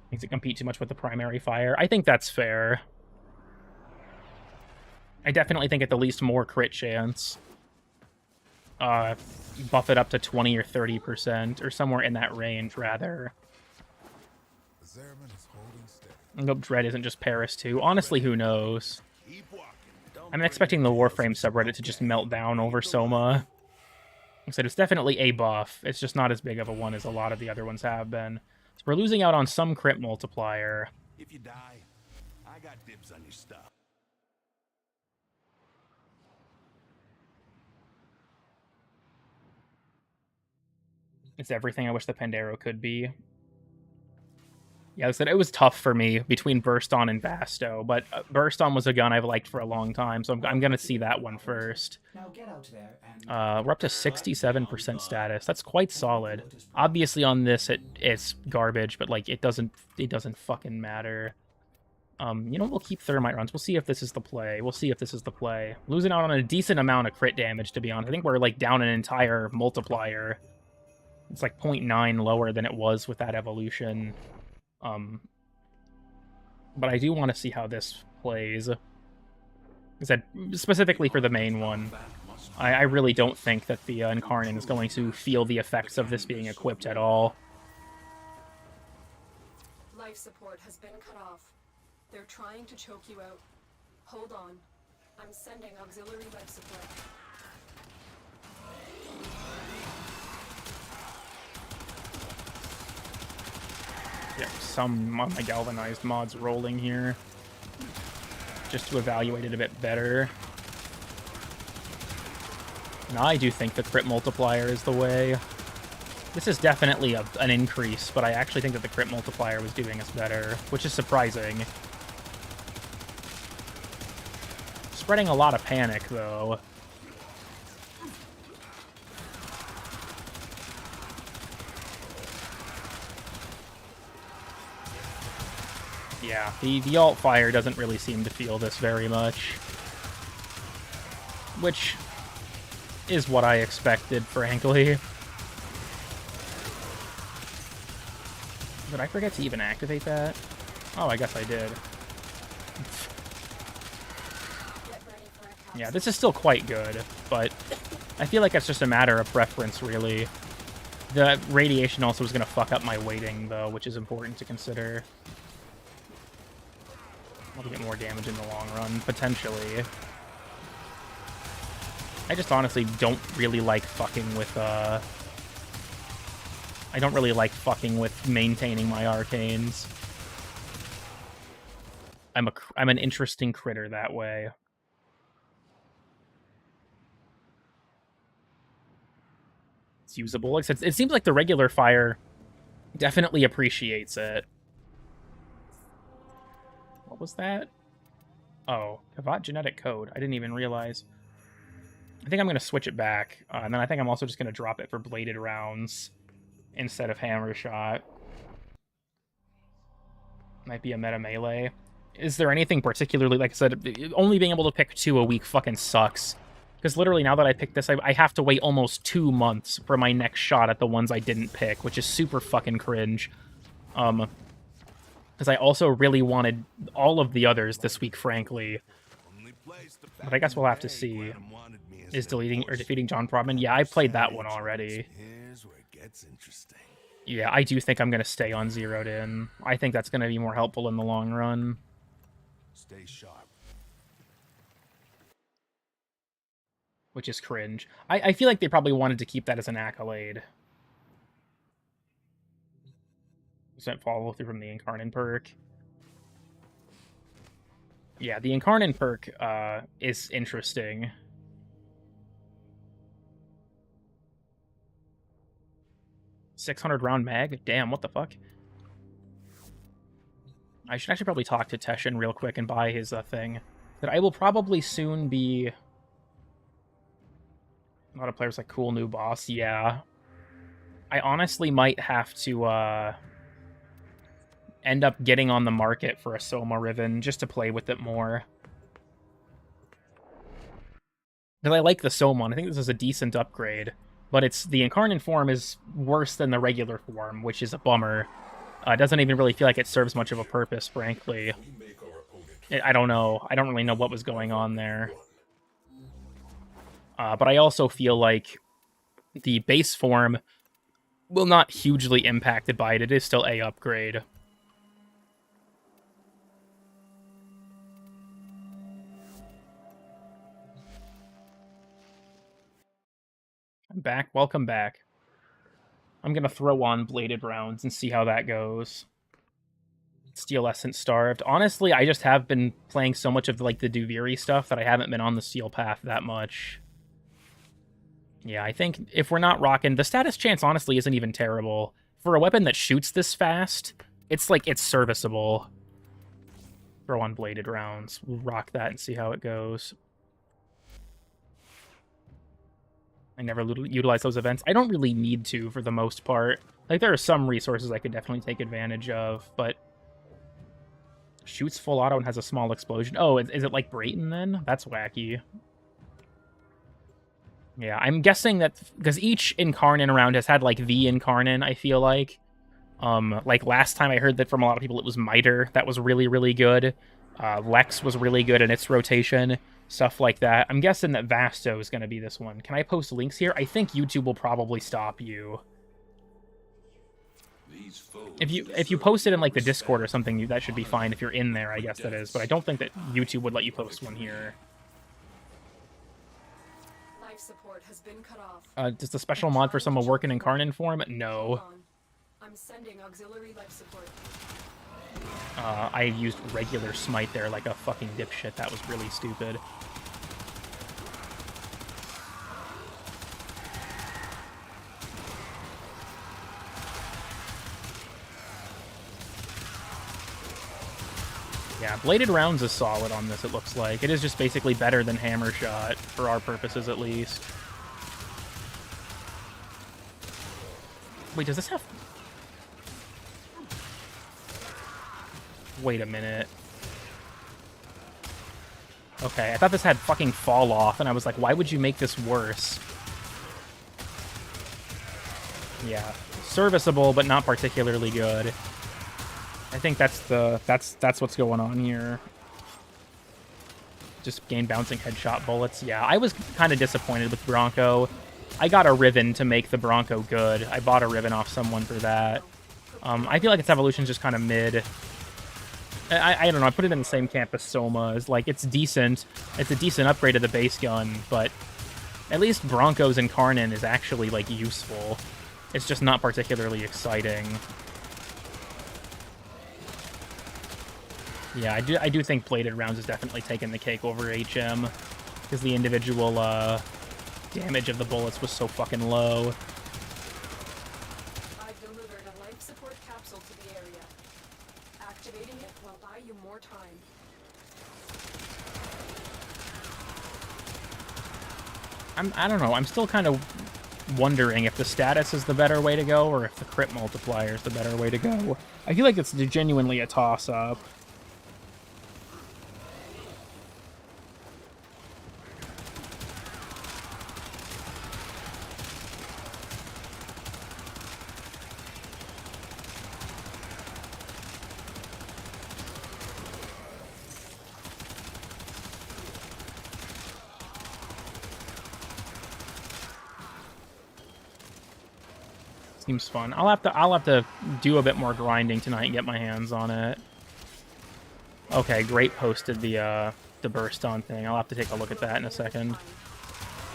Makes it compete too much with the primary fire. I think that's fair. I definitely think at the least more crit chance. Buff it up to 20 or 30%, or somewhere in that range, rather. I hope Dread isn't just Paris, too. Honestly, who knows? I'm expecting the Warframe subreddit to just melt down over Soma. Like I said, it's definitely a buff. It's just not as big of a one as a lot of the other ones have been. So we're losing out on some crit multiplier. If you die, I got dibs on your stuff. It's everything I wish the Pandero could be. Yeah, like I said, it was tough for me between Burst On and Vasto, but Burst On was a gun I've liked for a long time, so I'm going to see that one first. Now get out there and... We're up to 67% status. That's quite solid. Obviously on this, it's garbage, but like it doesn't fucking matter. You know, we'll keep Thermite runs. We'll see if this is the play. Losing out on a decent amount of crit damage, to be honest. I think we're like down an entire multiplier. It's like 0.9 lower than it was with that evolution. But I do want to see how this plays. Like I said, specifically for the main one, I really don't think that the Incarnon is going to feel the effects of this being equipped at all. Life support has been cut off. They're trying to choke you out. Hold on. I'm sending auxiliary life support. Yep, some of my galvanized mods rolling here, just to evaluate it a bit better. Now I do think the crit multiplier is the way. This is definitely an increase, but I actually think that the crit multiplier was doing us better, which is surprising. Spreading a lot of panic, though. Yeah, the alt fire doesn't really seem to feel this very much. Which is what I expected, frankly. Did I forget to even activate that? Oh, I guess I did. Yeah, this is still quite good, but I feel like it's just a matter of preference, really. The radiation also is going to fuck up my weighting, though, which is important to consider. I'll get more damage in the long run, potentially. I just honestly don't really like fucking with, I don't really like fucking with maintaining my arcanes. I'm an interesting critter that way. It's usable. It seems like the regular fire definitely appreciates it. What was that? Oh, Kavat genetic code. I didn't even realize. I think I'm going to switch it back. And then I think I'm also just going to drop it for bladed rounds instead of hammer shot. Might be a meta melee. Is there anything particularly, like I said, only being able to pick 2 a week fucking sucks. Because literally now that I picked this, I have to wait almost 2 months for my next shot at the ones I didn't pick, which is super fucking cringe. Because I also really wanted all of the others this week, frankly. But I guess we'll have to see. Is deleting or defeating John Prodman? Yeah, I played that one already. Yeah, I do think I'm going to stay on Zeroed In. I think that's going to be more helpful in the long run. Stay sharp. Which is cringe. I feel like they probably wanted to keep that as an accolade. Percent follow through from the Incarnon perk. Yeah, the Incarnon perk is interesting. $600 round mag? Damn, what the fuck? I should actually probably talk to Teshin real quick and buy his thing. But I will probably soon be... A lot of players like cool new boss, yeah. I honestly might have to end up getting on the market for a Soma Riven just to play with it more. Because I like the Soma, and I think this is a decent upgrade. But the Incarnon form is worse than the regular form, which is a bummer. It doesn't even really feel like it serves much of a purpose, frankly. I don't know. I don't really know what was going on there. But I also feel like the base form will not hugely impacted by it. It is still a upgrade. I'm back. Welcome back. I'm going to throw on bladed rounds and see how that goes. Steel Essence Starved. Honestly, I just have been playing so much of like the Duviri stuff that I haven't been on the Steel Path that much. Yeah, I think if we're not rocking... The status chance, honestly, isn't even terrible. For a weapon that shoots this fast, it's like, it's serviceable. Throw on bladed rounds. We'll rock that and see how it goes. I never utilize those events. I don't really need to, for the most part. Like, there are some resources I could definitely take advantage of, but... Shoots full auto and has a small explosion. Oh, is it like Brayton, then? That's wacky. Yeah, I'm guessing that... Because each Incarnon round has had, like, the Incarnon, I feel like. Like, last time I heard that from a lot of people, it was Miter. That was really, really good. Lex was really good in its rotation. Stuff like that. I'm guessing that Vasto is going to be this one. Can I post links here? I think YouTube will probably stop you. If you post it in, like, the Discord or something, that should be fine. If you're in there, I guess that is. But I don't think that YouTube would let you post one here. Life support has been cut off. Does the special mod for Soma work in Incarnon form? No. I'm sending auxiliary life support. I used regular smite there like a fucking dipshit. That was really stupid. Yeah, bladed rounds is solid on this, it looks like. It is just basically better than hammer shot, for our purposes at least. Wait, does this have... Wait a minute. Okay, I thought this had fucking fall off, and I was like, why would you make this worse? Yeah, serviceable, but not particularly good. I think that's what's going on here. Just gain bouncing headshot bullets. Yeah, I was kind of disappointed with Bronco. I got a Riven to make the Bronco good. I bought a Riven off someone for that. I feel like its evolution's just kind of mid. I don't know, I put it in the same camp as Soma's. Like, it's decent. It's a decent upgrade of the base gun, but at least Bronco's Incarnon is actually, like, useful. It's just not particularly exciting. Yeah, I do think plated rounds is definitely taking the cake over HM, because the individual damage of the bullets was so fucking low. I've delivered a life support capsule to the area. Activating it will buy you more time. I don't know, I'm still kind of wondering if the status is the better way to go, or if the crit multiplier is the better way to go. I feel like it's genuinely a toss-up. Seems fun. I'll have to do a bit more grinding tonight and get my hands on it. Okay, great posted the burst on thing. I'll have to take a look at that in a second.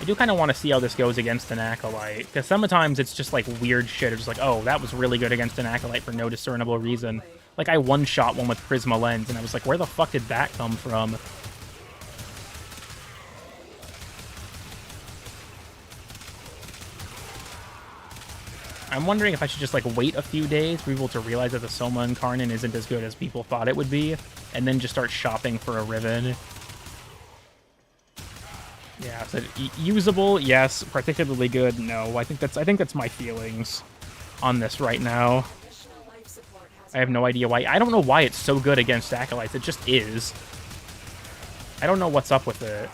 I do kind of want to see how this goes against an Acolyte, because sometimes it's just like weird shit. It's just like, oh, that was really good against an Acolyte for no discernible reason. Like, I one-shot one with Prisma Lens, and I was like, where the fuck did that come from? I'm wondering if I should just, like, wait a few days for people to realize that the Soma Incarnon isn't as good as people thought it would be, and then just start shopping for a Riven. Yeah, so usable, yes. Particularly good, no. I think that's my feelings on this right now. I have no idea why. I don't know why it's so good against Acolytes. It just is. I don't know what's up with it.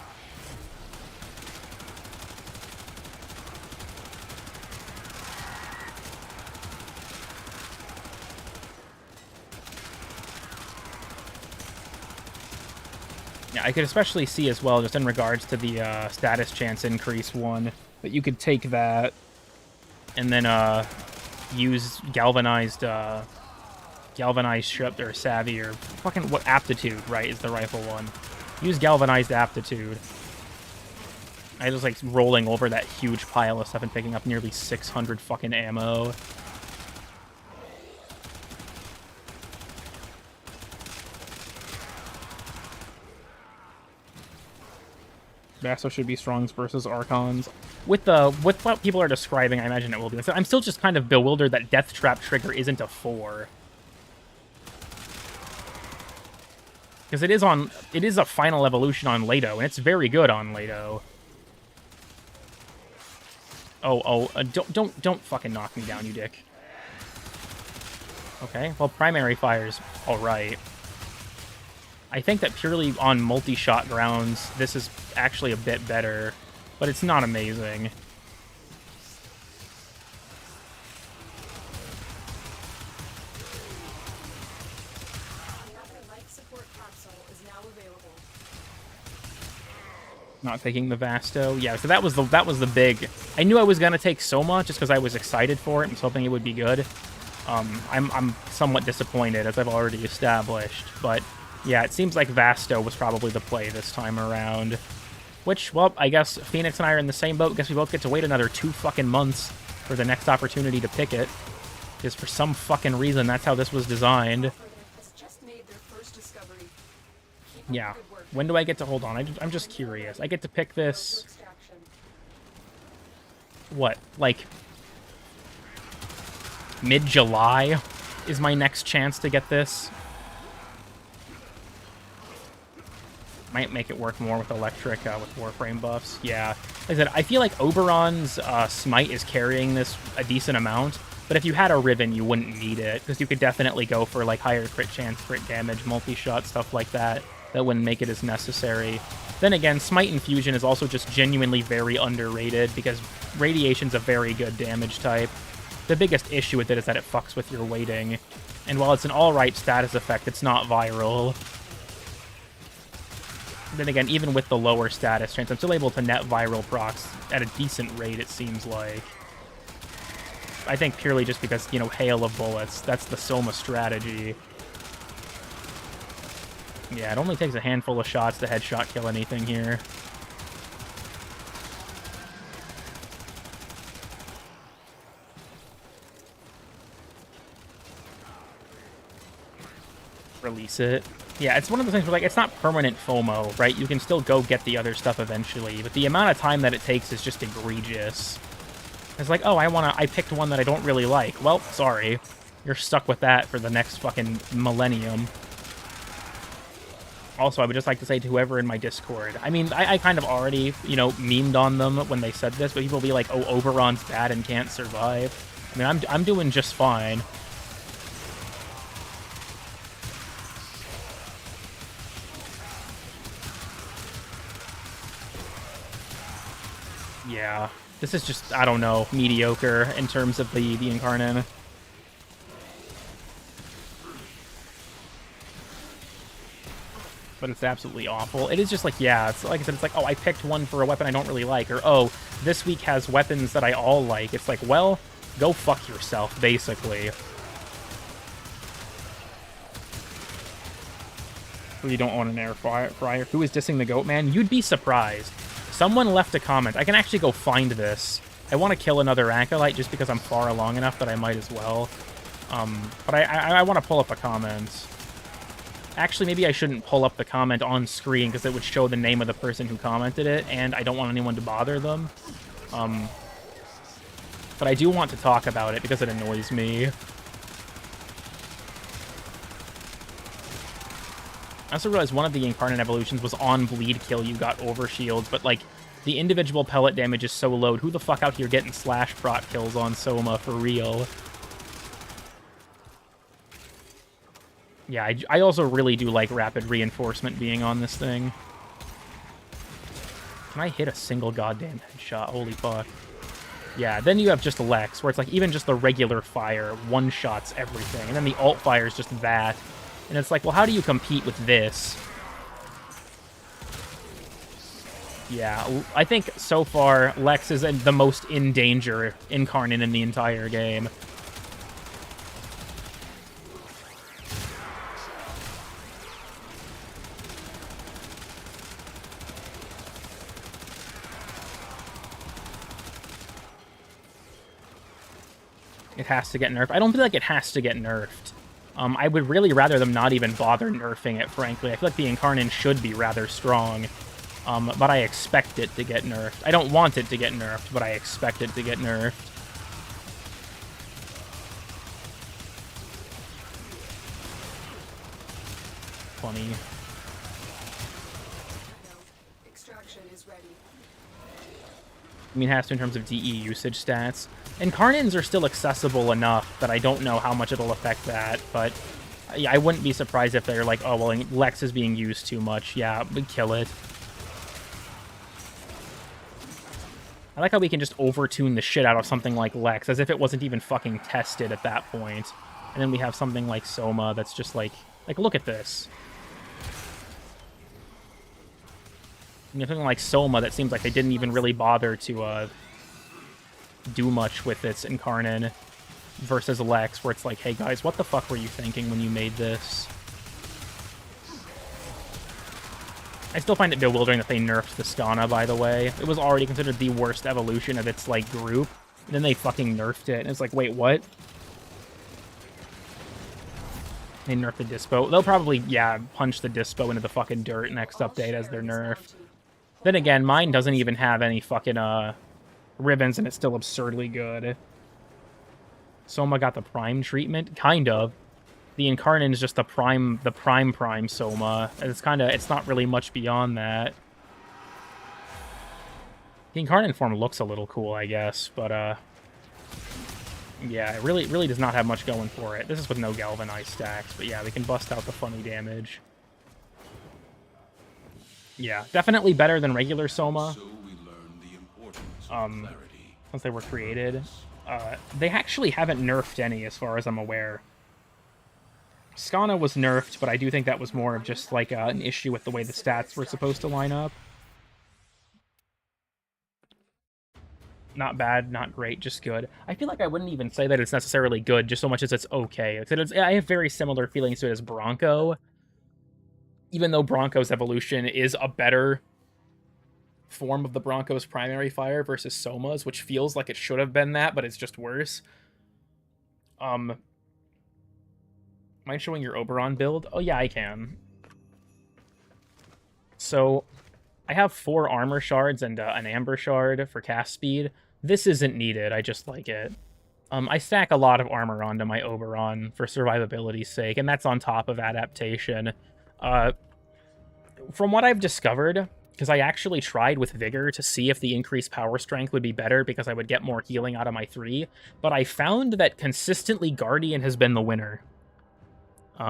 Yeah, I could especially see as well, just in regards to the status chance increase one, that you could take that and then use galvanized ship or savvy or fucking what aptitude, right, is the rifle one. Use galvanized aptitude. I was like rolling over that huge pile of stuff and picking up nearly 600 fucking ammo. Vasto should be Strongs versus Archons. With what people are describing, I imagine it will be. I'm still just kind of bewildered that Death Trap trigger isn't a 4. Because it is a final evolution on Leto, and it's very good on Leto. Don't fucking knock me down, you dick. Okay, well, primary fire's alright. I think that purely on multi-shot grounds, this is actually a bit better, but it's not amazing. Not taking the Vasto. Yeah, so that was the big. I knew I was gonna take Soma just because I was excited for it and was hoping it would be good. I'm somewhat disappointed, as I've already established, but yeah, it seems like Vasto was probably the play this time around. Which, well, I guess Phoenix and I are in the same boat. Guess we both get to wait another 2 fucking months for the next opportunity to pick it. Because for some fucking reason, that's how this was designed. Yeah. When do I get to... Hold on, I'm just curious. I get to pick this... What? Like... mid-July is my next chance to get this. Might make it work more with electric, with Warframe buffs. Yeah. Like I said, I feel like Oberon's Smite is carrying this a decent amount, but if you had a Riven, you wouldn't need it, because you could definitely go for like higher crit chance, crit damage, multi-shot, stuff like that. That wouldn't make it as necessary. Then again, Smite Infusion is also just genuinely very underrated, because Radiation's a very good damage type. The biggest issue with it is that it fucks with your weighting. And while it's an alright status effect, it's not viral. Then again, even with the lower status chance, I'm still able to net viral procs at a decent rate, it seems like. I think purely just because, you know, hail of bullets. That's the Soma strategy. Yeah, it only takes a handful of shots to headshot kill anything here. Release it. Yeah, it's one of those things where, like, it's not permanent FOMO, right? You can still go get the other stuff eventually, but the amount of time that it takes is just egregious. It's like, oh, I picked one that I don't really like. Well, sorry. You're stuck with that for the next fucking millennium. Also, I would just like to say to whoever in my Discord, I mean, I kind of already, you know, memed on them when they said this, but people will be like, oh, Oberon's bad and can't survive. I mean, I'm doing just fine. Yeah, this is just, I don't know, mediocre in terms of the Incarnon. But it's absolutely awful. It is just like, yeah, it's like I said, it's like, oh, I picked one for a weapon I don't really like, or oh, this week has weapons that I all like. It's like, well, go fuck yourself, basically. You don't own an air fryer. Who is dissing the goat man? You'd be surprised. Someone left a comment. I can actually go find this. I want to kill another acolyte just because I'm far along enough that I might as well. But I want to pull up a comment. Actually, maybe I shouldn't pull up the comment on screen because it would show the name of the person who commented it, and I don't want anyone to bother them. But I do want to talk about it because it annoys me. I also realized one of the Incarnate evolutions was on bleed kill, you got overshield, but like the individual pellet damage is so low. Who the fuck out here getting slash proc kills on Soma for real? Yeah, I also really do like rapid reinforcement being on this thing. Can I hit a single goddamn headshot? Holy fuck. Yeah, then you have just Lex, where it's like even just the regular fire one-shots everything, and then the alt fire is just that. And it's like, well, how do you compete with this? Yeah, I think so far Lex is the most in danger Incarnate in the entire game. It has to get nerfed. I don't feel like it has to get nerfed. I would really rather them not even bother nerfing it, frankly. I feel like the Incarnon should be rather strong. But I expect it to get nerfed. I don't want it to get nerfed, but I expect it to get nerfed. Funny. Extraction is ready. I mean, it has to in terms of DE usage stats. Incarnons are still accessible enough that I don't know how much it'll affect that, but yeah, I wouldn't be surprised if they're like, oh, well, Lex is being used too much. Yeah, we'd kill it. I like how we can just overtune the shit out of something like Lex, as if it wasn't even fucking tested at that point. And then we have something like Soma that's just like look at this. You know, something like Soma that seems like they didn't even really bother to do much with its Incarnon versus Lex, where it's like, hey guys, what the fuck were you thinking when you made this? I still find it bewildering that they nerfed the Skana, by the way. It was already considered the worst evolution of its, like, group. And then they fucking nerfed it. And it's like, wait, what? They nerfed the Dispo. They'll probably, yeah, punch the Dispo into the fucking dirt next update as they're nerfed. Then again, mine doesn't even have any fucking, ribbons, and it's still absurdly good. Soma got the Prime treatment? Kind of. The Incarnon is just the prime Soma. It's it's not really much beyond that. The Incarnon form looks a little cool, I guess, but, yeah, it really does not have much going for it. This is with no Galvanized stacks, but yeah, we can bust out the funny damage. Yeah, definitely better than regular Soma. Once they were created. They actually haven't nerfed any, as far as I'm aware. Skana was nerfed, but I do think that was more of just, like, an issue with the way the stats were supposed to line up. Not bad, not great, just good. I feel like I wouldn't even say that it's necessarily good, just so much as it's okay. I have very similar feelings to it as Bronco, even though Bronco's evolution is a better form of the Bronco's primary fire versus Soma's, which feels like it should have been that, but it's just worse. Mind showing your Oberon build? Oh yeah, I can. So, I have 4 armor shards and an amber shard for cast speed. This isn't needed, I just like it. I stack a lot of armor onto my Oberon for survivability's sake, and that's on top of adaptation. From what I've discovered, because I actually tried with Vigor to see if the increased power strength would be better because I would get more healing out of my 3, but I found that consistently Guardian has been the winner.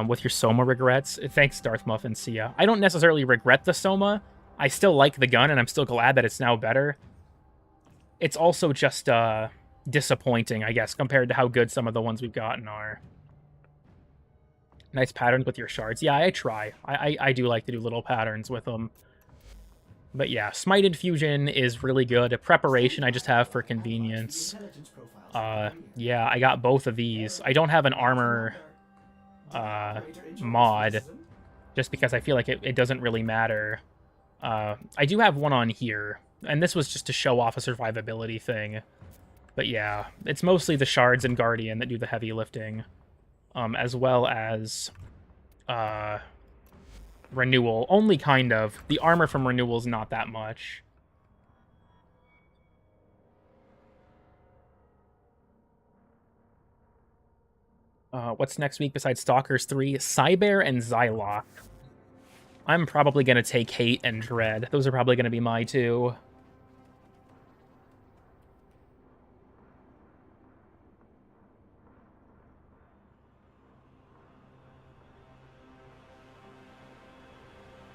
With your Soma regrets. Thanks, Darth Muffin, see ya. I don't necessarily regret the Soma. I still like the gun, and I'm still glad that it's now better. It's also just, disappointing, I guess, compared to how good some of the ones we've gotten are. Nice patterns with your shards. Yeah, I try. I do like to do little patterns with them. But yeah, Smite Infusion is really good. Preparation I just have for convenience. Yeah, I got both of these. I don't have an armor mod, just because I feel like it doesn't really matter. I do have one on here, and this was just to show off a survivability thing. But yeah, it's mostly the shards and Guardian that do the heavy lifting, as well as Renewal. Only kind of. The armor from Renewal is not that much. What's next week besides Stalkers 3? Cyber and Xylock. I'm probably going to take Hate and Dread. Those are probably going to be my 2.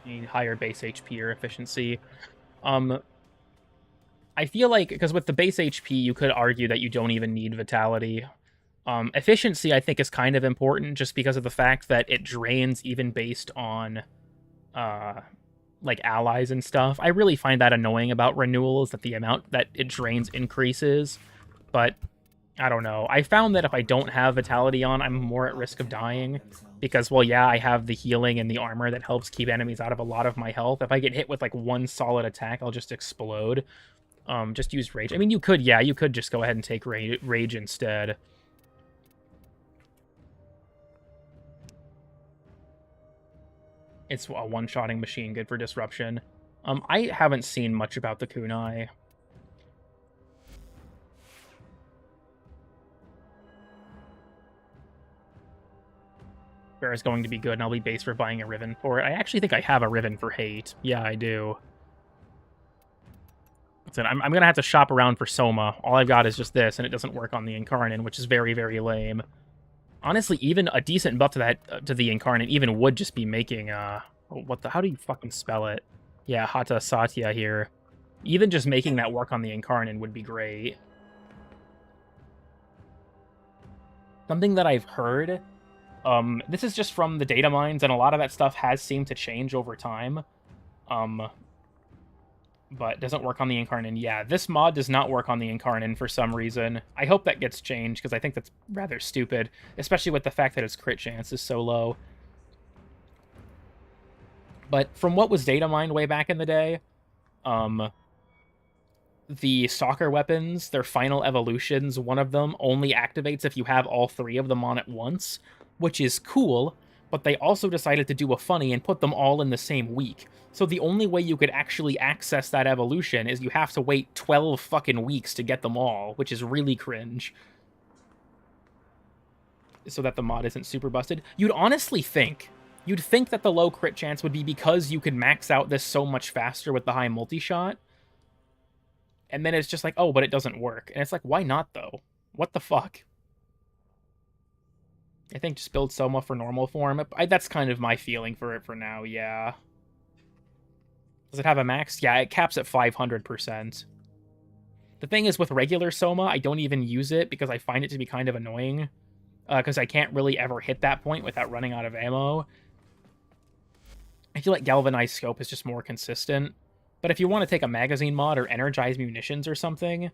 Need higher base HP or efficiency. I feel like, because with the base HP, you could argue that you don't even need Vitality. Efficiency, I think, is kind of important, just because of the fact that it drains even based on, like, allies and stuff. I really find that annoying about Renewal, is that the amount that it drains increases, but I don't know. I found that if I don't have Vitality on, I'm more at risk of dying, because, well, yeah, I have the healing and the armor that helps keep enemies out of a lot of my health. If I get hit with, like, one solid attack, I'll just explode. Just use Rage. I mean, you could just go ahead and take Rage instead. It's a one-shotting machine, good for disruption. I haven't seen much about the kunai. Bear is going to be good, and I'll be base for buying a Riven for it. I actually think I have a Riven for Hate. Yeah, I do. I'm going to have to shop around for Soma. All I've got is just this, and it doesn't work on the Incarnon, which is very, very lame. Honestly, even a decent buff to that to the Incarnate even would just be making how do you fucking spell it? Yeah, Hata Satya here. Even just making that work on the Incarnate would be great. Something that I've heard, this is just from the data mines, and a lot of that stuff has seemed to change over time. But doesn't work on the Incarnon. Yeah, this mod does not work on the Incarnon for some reason. I hope that gets changed, because I think that's rather stupid, especially with the fact that its crit chance is so low. But from what was data mined way back in the day, the Stalker weapons, their final evolutions, one of them only activates if you have all 3 of them on at once, which is cool, but they also decided to do a funny and put them all in the same week. So the only way you could actually access that evolution is you have to wait 12 fucking weeks to get them all, which is really cringe. So that the mod isn't super busted. You'd think that the low crit chance would be because you could max out this so much faster with the high multi-shot. And then it's just like, oh, but it doesn't work. And it's like, why not, though? What the fuck? I think just build Soma for normal form. That's kind of my feeling for it for now, yeah. Does it have a max? Yeah, it caps at 500%. The thing is, with regular Soma, I don't even use it because I find it to be kind of annoying. Because I can't really ever hit that point without running out of ammo. I feel like Galvanized Scope is just more consistent. But if you want to take a magazine mod or energize munitions or something,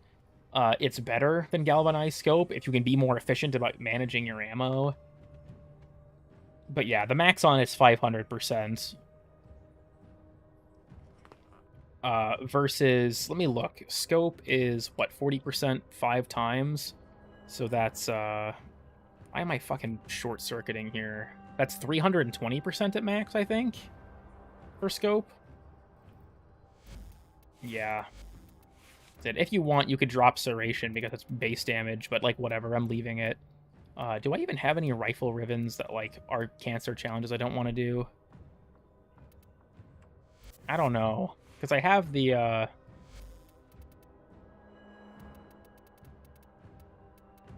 it's better than Galvanized Scope if you can be more efficient about managing your ammo. But yeah, the max on it's 500%. Versus, let me look. Scope is, what, 40% 5 times? So that's, why am I fucking short-circuiting here? That's 320% at max, I think, for Scope. Yeah. If you want, you could drop Serration because it's base damage, but, like, whatever, I'm leaving it. Do I even have any rifle ribbons that, like, are cancer challenges I don't want to do? I don't know. Because I have the, I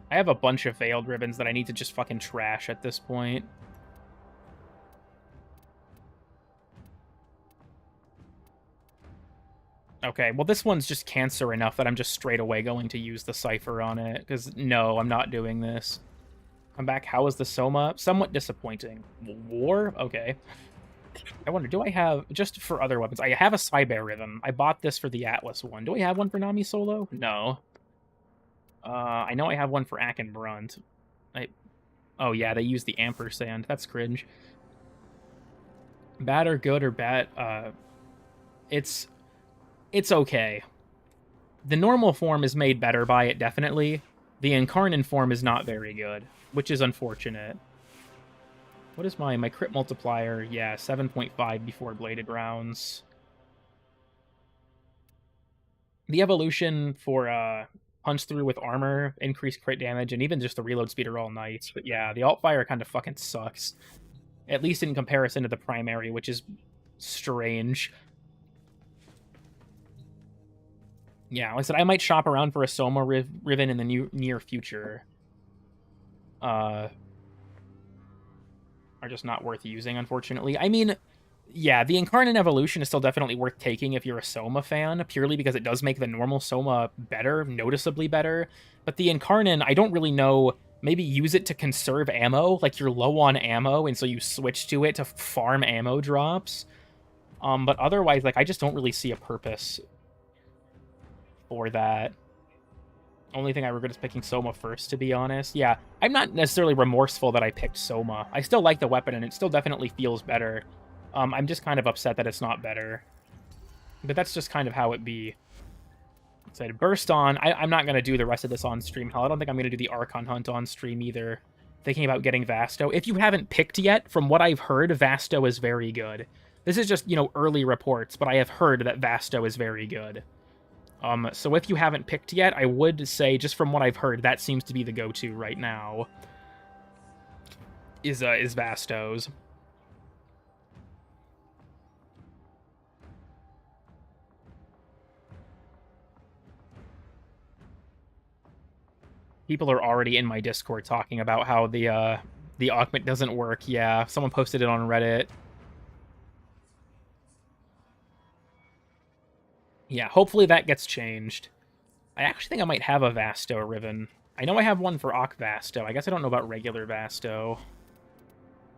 have a bunch of veiled ribbons that I need to just fucking trash at this point. Okay, well this one's just cancer enough that I'm just straight away going to use the Cypher on it, because no, I'm not doing this. I'm back. How is the Soma? Somewhat disappointing. War? Okay. I wonder, do I have, just for other weapons, I have a Cyber Ribbon. I bought this for the Atlas one. Do I have one for Nami Solo? No. I know I have one for Ack and Brunt. Oh yeah, they use the ampersand. That's cringe. Bad or good or bad, it's okay. The normal form is made better by it, definitely. The Incarnon form is not very good, which is unfortunate. What is my crit multiplier? Yeah, 7.5 before bladed rounds. The evolution for punch through with armor, increased crit damage, and even just the reload speed are all nice. But yeah, the alt fire kind of fucking sucks. At least in comparison to the primary, which is strange. Yeah, like I said, I might shop around for a Soma Ribbon in the near future. Are just not worth using, unfortunately. I mean, yeah, the Incarnon evolution is still definitely worth taking if you're a Soma fan, purely because it does make the normal Soma better, noticeably better. But the Incarnon, I don't really know, maybe use it to conserve ammo, like you're low on ammo, and so you switch to it to farm ammo drops. But otherwise, like, I just don't really see a purpose for that. Only thing I regret is picking Soma first, to be honest. Yeah, I'm not necessarily remorseful that I picked Soma. I still like the weapon, and it still definitely feels better. I'm just kind of upset that it's not better. But that's just kind of how it be. So Burst on. I'm not going to do the rest of this on stream. Hell, I don't think I'm going to do the Archon Hunt on stream either. Thinking about getting Vasto. If you haven't picked yet, from what I've heard, Vasto is very good. This is just, you know, early reports, but I have heard that Vasto is very good. So if you haven't picked yet, I would say, just from what I've heard, that seems to be the go-to right now. Is Vastos. People are already in my Discord talking about how the augment doesn't work. Yeah, someone posted it on Reddit. Yeah, hopefully that gets changed. I actually think I might have a Vasto Ribbon. I know I have one for Ock Vasto. I guess I don't know about regular Vasto.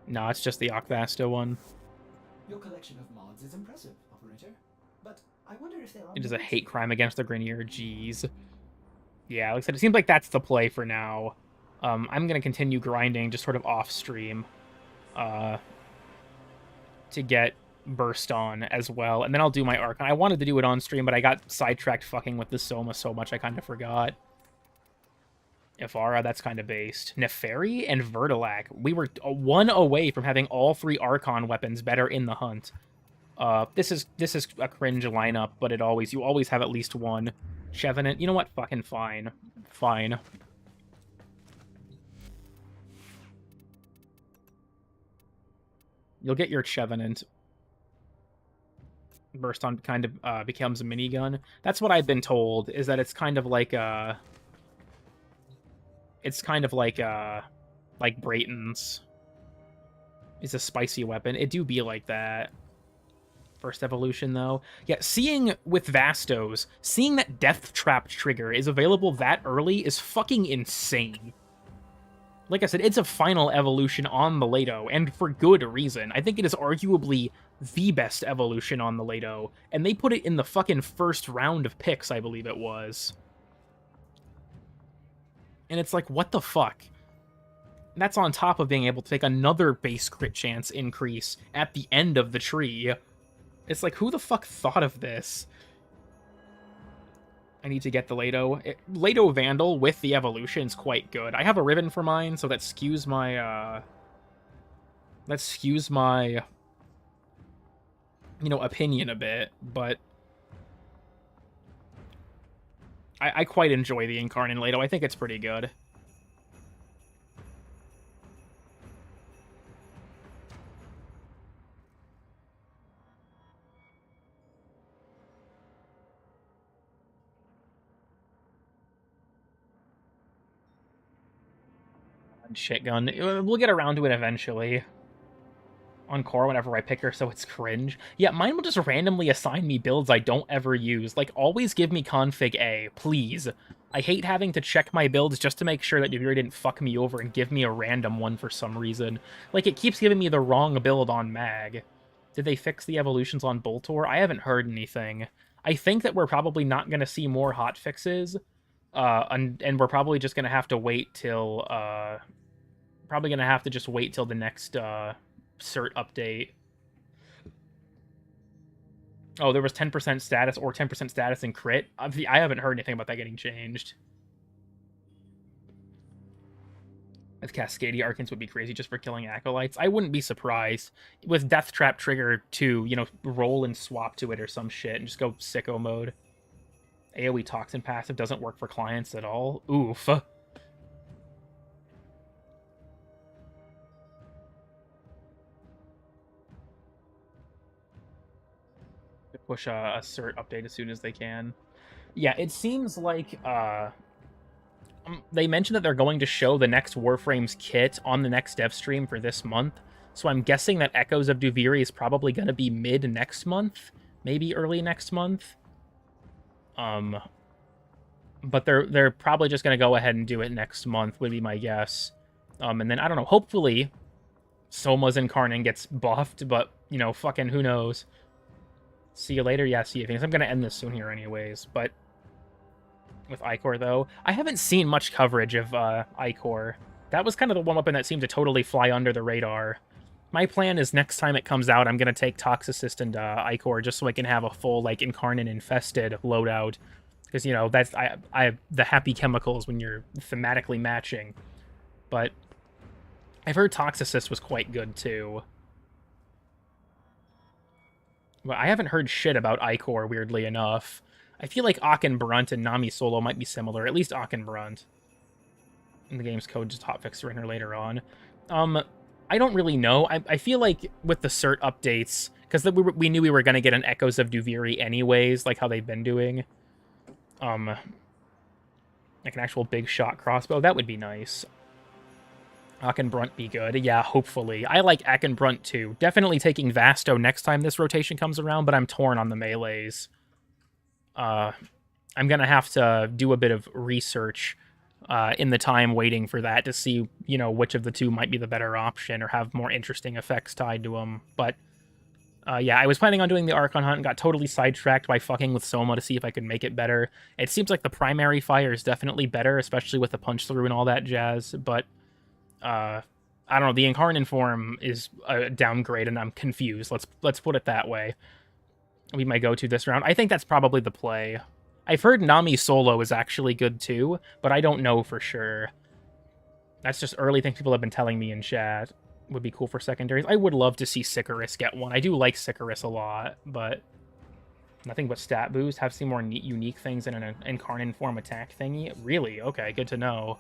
No, it's just the Ock Vasto one. Your collection of mods is impressive, operator. But I wonder if there are... It is a hate crime against the Grenier. Jeez. Yeah, like I said, it seems like that's the play for now. I'm going to continue grinding just sort of off-stream to get Burst on as well, and then I'll do my Archon. I wanted to do it on stream, but I got sidetracked fucking with the Soma so much I kind of forgot. Ifara, that's kind of based. Neferi and Vertilac. We were one away from having all 3 Archon weapons better in the hunt. This is a cringe lineup, but you always have at least one. Chevenant, you know what? Fucking fine. Fine. You'll get your Chevenant. Burst on kind of becomes a minigun. That's what I've been told, is that it's kind of like like Brayton's is a spicy weapon. It do be like that. First evolution, though. Yeah, seeing with Vastos, seeing that Death Trap trigger is available that early is fucking insane. Like I said, it's a final evolution on the Lato, and for good reason. I think it is arguably the best evolution on the Lato, and they put it in the fucking first round of picks, I believe it was. And it's like, what the fuck? That's on top of being able to take another base crit chance increase at the end of the tree. It's like, who the fuck thought of this? I need to get the Lato. Lato Vandal with the evolution is quite good. I have a ribbon for mine, so that skews my, you know, opinion a bit, but I quite enjoy the Incarnon Lato. I think it's pretty good. Shit gun. We'll get around to it eventually. On core whenever I pick her, so it's cringe. Yeah, mine will just randomly assign me builds I don't ever use. Like, always give me config A, please. I hate having to check my builds just to make sure that Duviri didn't fuck me over and give me a random one for some reason. Like, it keeps giving me the wrong build on Mag. Did they fix the evolutions on Boltor? I haven't heard anything. I think that we're probably not going to see more hotfixes, and we're probably just going to have to wait till, probably going to have to just wait till the next, cert update. Oh, there was 10% status or 10% status in crit. I haven't heard anything about that getting changed. If Cascadia Arcans would be crazy just for killing Acolytes, I wouldn't be surprised. With Death Trap trigger to, you know, roll and swap to it or some shit and just go sicko mode. AoE Toxin passive doesn't work for clients at all. Oof. Push a cert update as soon as they can. Yeah, it seems like they mentioned that they're going to show the next Warframes kit on the next dev stream for this month. So I'm guessing that Echoes of Duviri is probably going to be mid next month, maybe early next month. But they're probably just going to go ahead and do it next month, would be my guess. And then I don't know. Hopefully, Soma's Incarnon gets buffed, but you know, fucking who knows. See you later. Yeah, see you. I'm going to end this soon here anyways, but with Icor, though, I haven't seen much coverage of Icor. That was kind of the one weapon that seemed to totally fly under the radar. My plan is next time it comes out, I'm going to take Toxicist and Icor just so I can have a full, like, Incarnon infested loadout. Because, you know, that's I the happy chemicals when you're thematically matching. But I've heard Toxicist was quite good, too. Well, I haven't heard shit about Icor, weirdly enough. I feel like Aukenbrunt and Nami Solo might be similar, at least Aukenbrunt. And the game's code just hotfix in her later on. I don't really know. I feel like with the cert updates, because we knew we were going to get an Echoes of Duviri anyways, like how they've been doing. Like an actual big shot crossbow, that would be nice. Aukenbrunt be good. Yeah, hopefully. I like Aukenbrunt too. Definitely taking Vasto next time this rotation comes around, but I'm torn on the melees. I'm going to have to do a bit of research in the time waiting for that to see, you know, which of the two might be the better option or have more interesting effects tied to them. But, yeah, I was planning on doing the Archon Hunt and got totally sidetracked by fucking with Soma to see if I could make it better. It seems like the primary fire is definitely better, especially with the punch through and all that jazz, but I don't know, the Incarnon form is a downgrade and I'm confused. Let's put it that way. It'll be my go-to this round. I think that's probably the play. I've heard Nami Solo is actually good too, but I don't know for sure. That's just early things people have been telling me in chat. Would be cool for secondaries. I would love to see Sicarus get one. I do like Sicarus a lot, but nothing but stat boost. Have seen more unique things in an Incarnon form attack thingy. Really? Okay, good to know.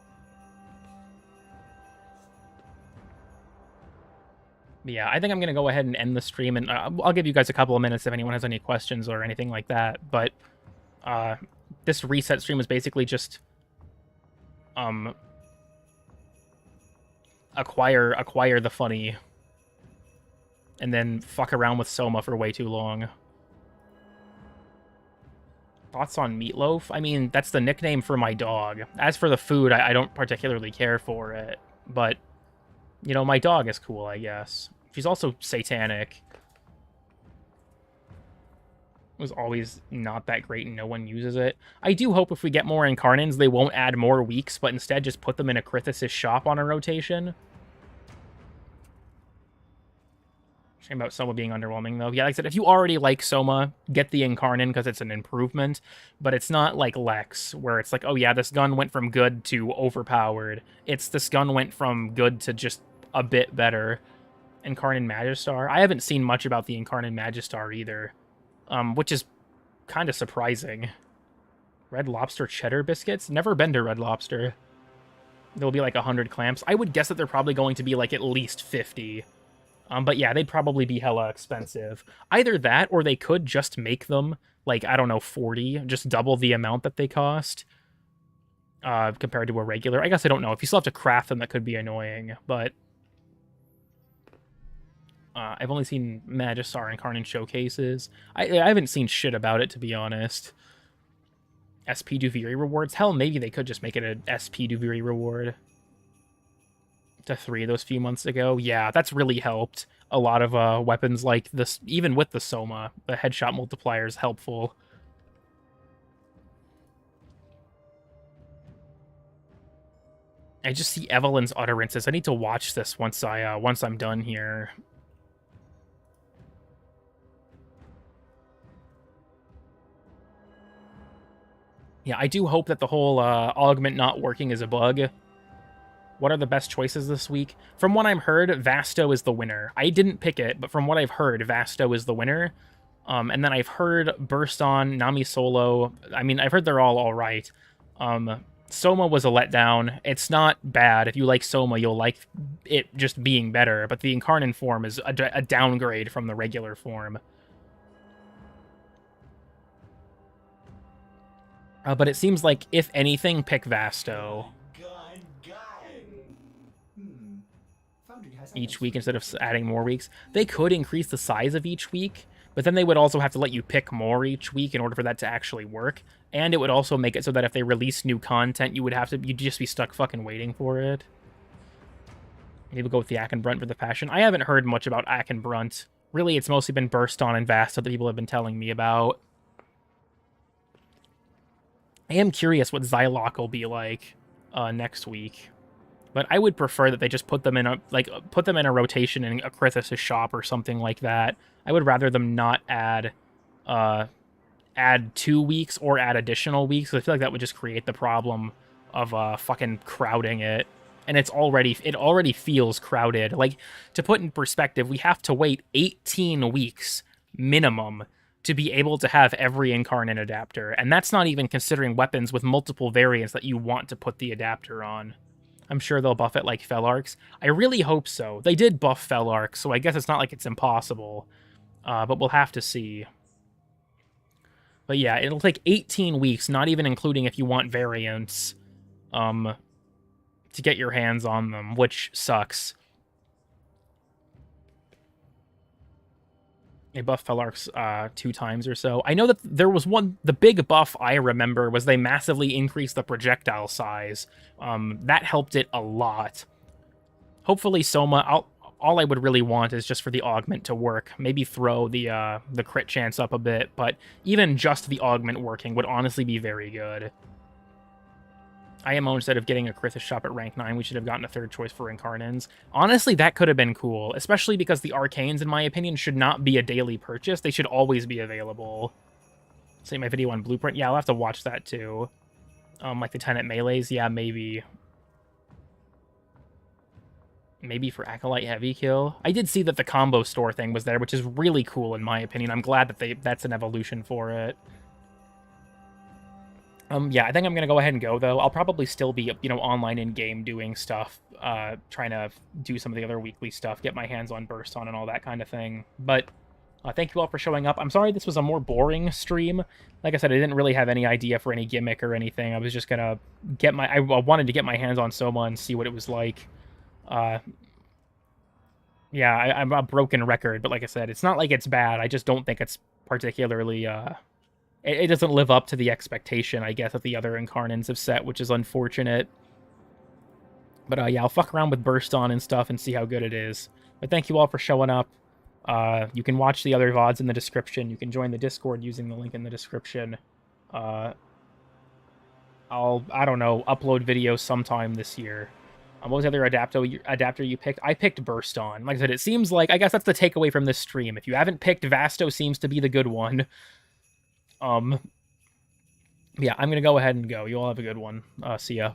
Yeah, I think I'm going to go ahead and end the stream, and I'll give you guys a couple of minutes if anyone has any questions or anything like that, but this reset stream is basically just acquire the funny and then fuck around with Soma for way too long. Thoughts on meatloaf? I mean, that's the nickname for my dog. As for the food, I don't particularly care for it. But, you know, my dog is cool, I guess. She's also satanic. It was always not that great and no one uses it. I do hope if we get more Incarnons, they won't add more weeks, but instead just put them in a Krithis' shop on a rotation. Shame about Soma being underwhelming, though. Yeah, like I said, if you already like Soma, get the Incarnon because it's an improvement, but it's not like Lex, where it's like, oh yeah, this gun went from good to overpowered. It's this gun went from good to just a bit better. Incarnon Magistar? I haven't seen much about the Incarnon Magistar either, which is kind of surprising. Red Lobster cheddar biscuits? Never been to Red Lobster. There'll be like 100 clamps. I would guess that they're probably going to be like at least 50. But yeah, they'd probably be hella expensive. Either that, or they could just make them, like, I don't know, 40, just double the amount that they cost, compared to a regular. I guess I don't know. If you still have to craft them, that could be annoying, but I've only seen Magistar and Incarnon showcases. I haven't seen shit about it, to be honest. SP Duviri rewards? Hell, maybe they could just make it an SP Duviri reward. To 3 of those few months ago. Yeah, that's really helped. A lot of weapons like this, even with the Soma, the headshot multiplier is helpful. I just see Evelyn's utterances. I need to watch this once I'm done here. Yeah, I do hope that the whole augment not working is a bug. What are the best choices this week? From what I've heard, Vasto is the winner. I didn't pick it, but from what I've heard, Vasto is the winner. And then I've heard Burst On, Nami Solo. I mean, I've heard they're all right. Soma was a letdown. It's not bad. If you like Soma, you'll like it just being better. But the Incarnon form is a downgrade from the regular form. But it seems like, if anything, pick Vasto each week instead of adding more weeks. They could increase the size of each week, but then they would also have to let you pick more each week in order for that to actually work. And it would also make it so that if they release new content, you'd just be stuck fucking waiting for it. Maybe go with the Akenbrunt for the passion. I haven't heard much about Akenbrunt. Really, it's mostly been Burst On and Vasto that people have been telling me about. I am curious what Xylock will be like next week. But I would prefer that they just put them in a rotation in a Krithis' shop or something like that. I would rather them not add 2 weeks or add additional weeks. I feel like that would just create the problem of fucking crowding it. And it already feels crowded. Like, to put in perspective, we have to wait 18 weeks minimum to be able to have every Incarnon adapter. And that's not even considering weapons with multiple variants that you want to put the adapter on. I'm sure they'll buff it like Felarks. I really hope so. They did buff Felarks, so I guess it's not like it's impossible. But we'll have to see. But yeah, it'll take 18 weeks, not even including if you want variants, to get your hands on them, which sucks. They buffed Felarks 2 times or so. I know that there was the big buff I remember was they massively increased the projectile size. That helped it a lot. Hopefully Soma, all I would really want is just for the augment to work. Maybe throw the crit chance up a bit, but even just the augment working would honestly be very good. IMO, instead of getting a Krithis shop at rank 9, we should have gotten a third choice for Incarnons. Honestly, that could have been cool, especially because the Arcanes, in my opinion, should not be a daily purchase. They should always be available. See my video on Blueprint? Yeah, I'll have to watch that too. Like the Tenet Melees? Yeah, maybe. Maybe for Acolyte Heavy Kill? I did see that the combo store thing was there, which is really cool in my opinion. I'm glad that that's an evolution for it. Yeah, I think I'm going to go ahead and go, though. I'll probably still be, online in-game doing stuff, trying to do some of the other weekly stuff, get my hands on Burst On and all that kind of thing. But thank you all for showing up. I'm sorry this was a more boring stream. Like I said, I didn't really have any idea for any gimmick or anything. I was just going to I wanted to get my hands on Soma and see what it was like. Yeah, I'm a broken record, but like I said, it's not like it's bad. I just don't think it's particularly it doesn't live up to the expectation, I guess, that the other Incarnons have set, which is unfortunate. But yeah, I'll fuck around with Burst On and stuff and see how good it is. But thank you all for showing up. You can watch the other VODs in the description. You can join the Discord using the link in the description. I don't know, upload videos sometime this year. What was the other adapter you picked? I picked Burst On. Like I said, it seems like, I guess that's the takeaway from this stream. If you haven't picked, Vasto seems to be the good one. Yeah, I'm gonna go ahead and go. You all have a good one. See ya.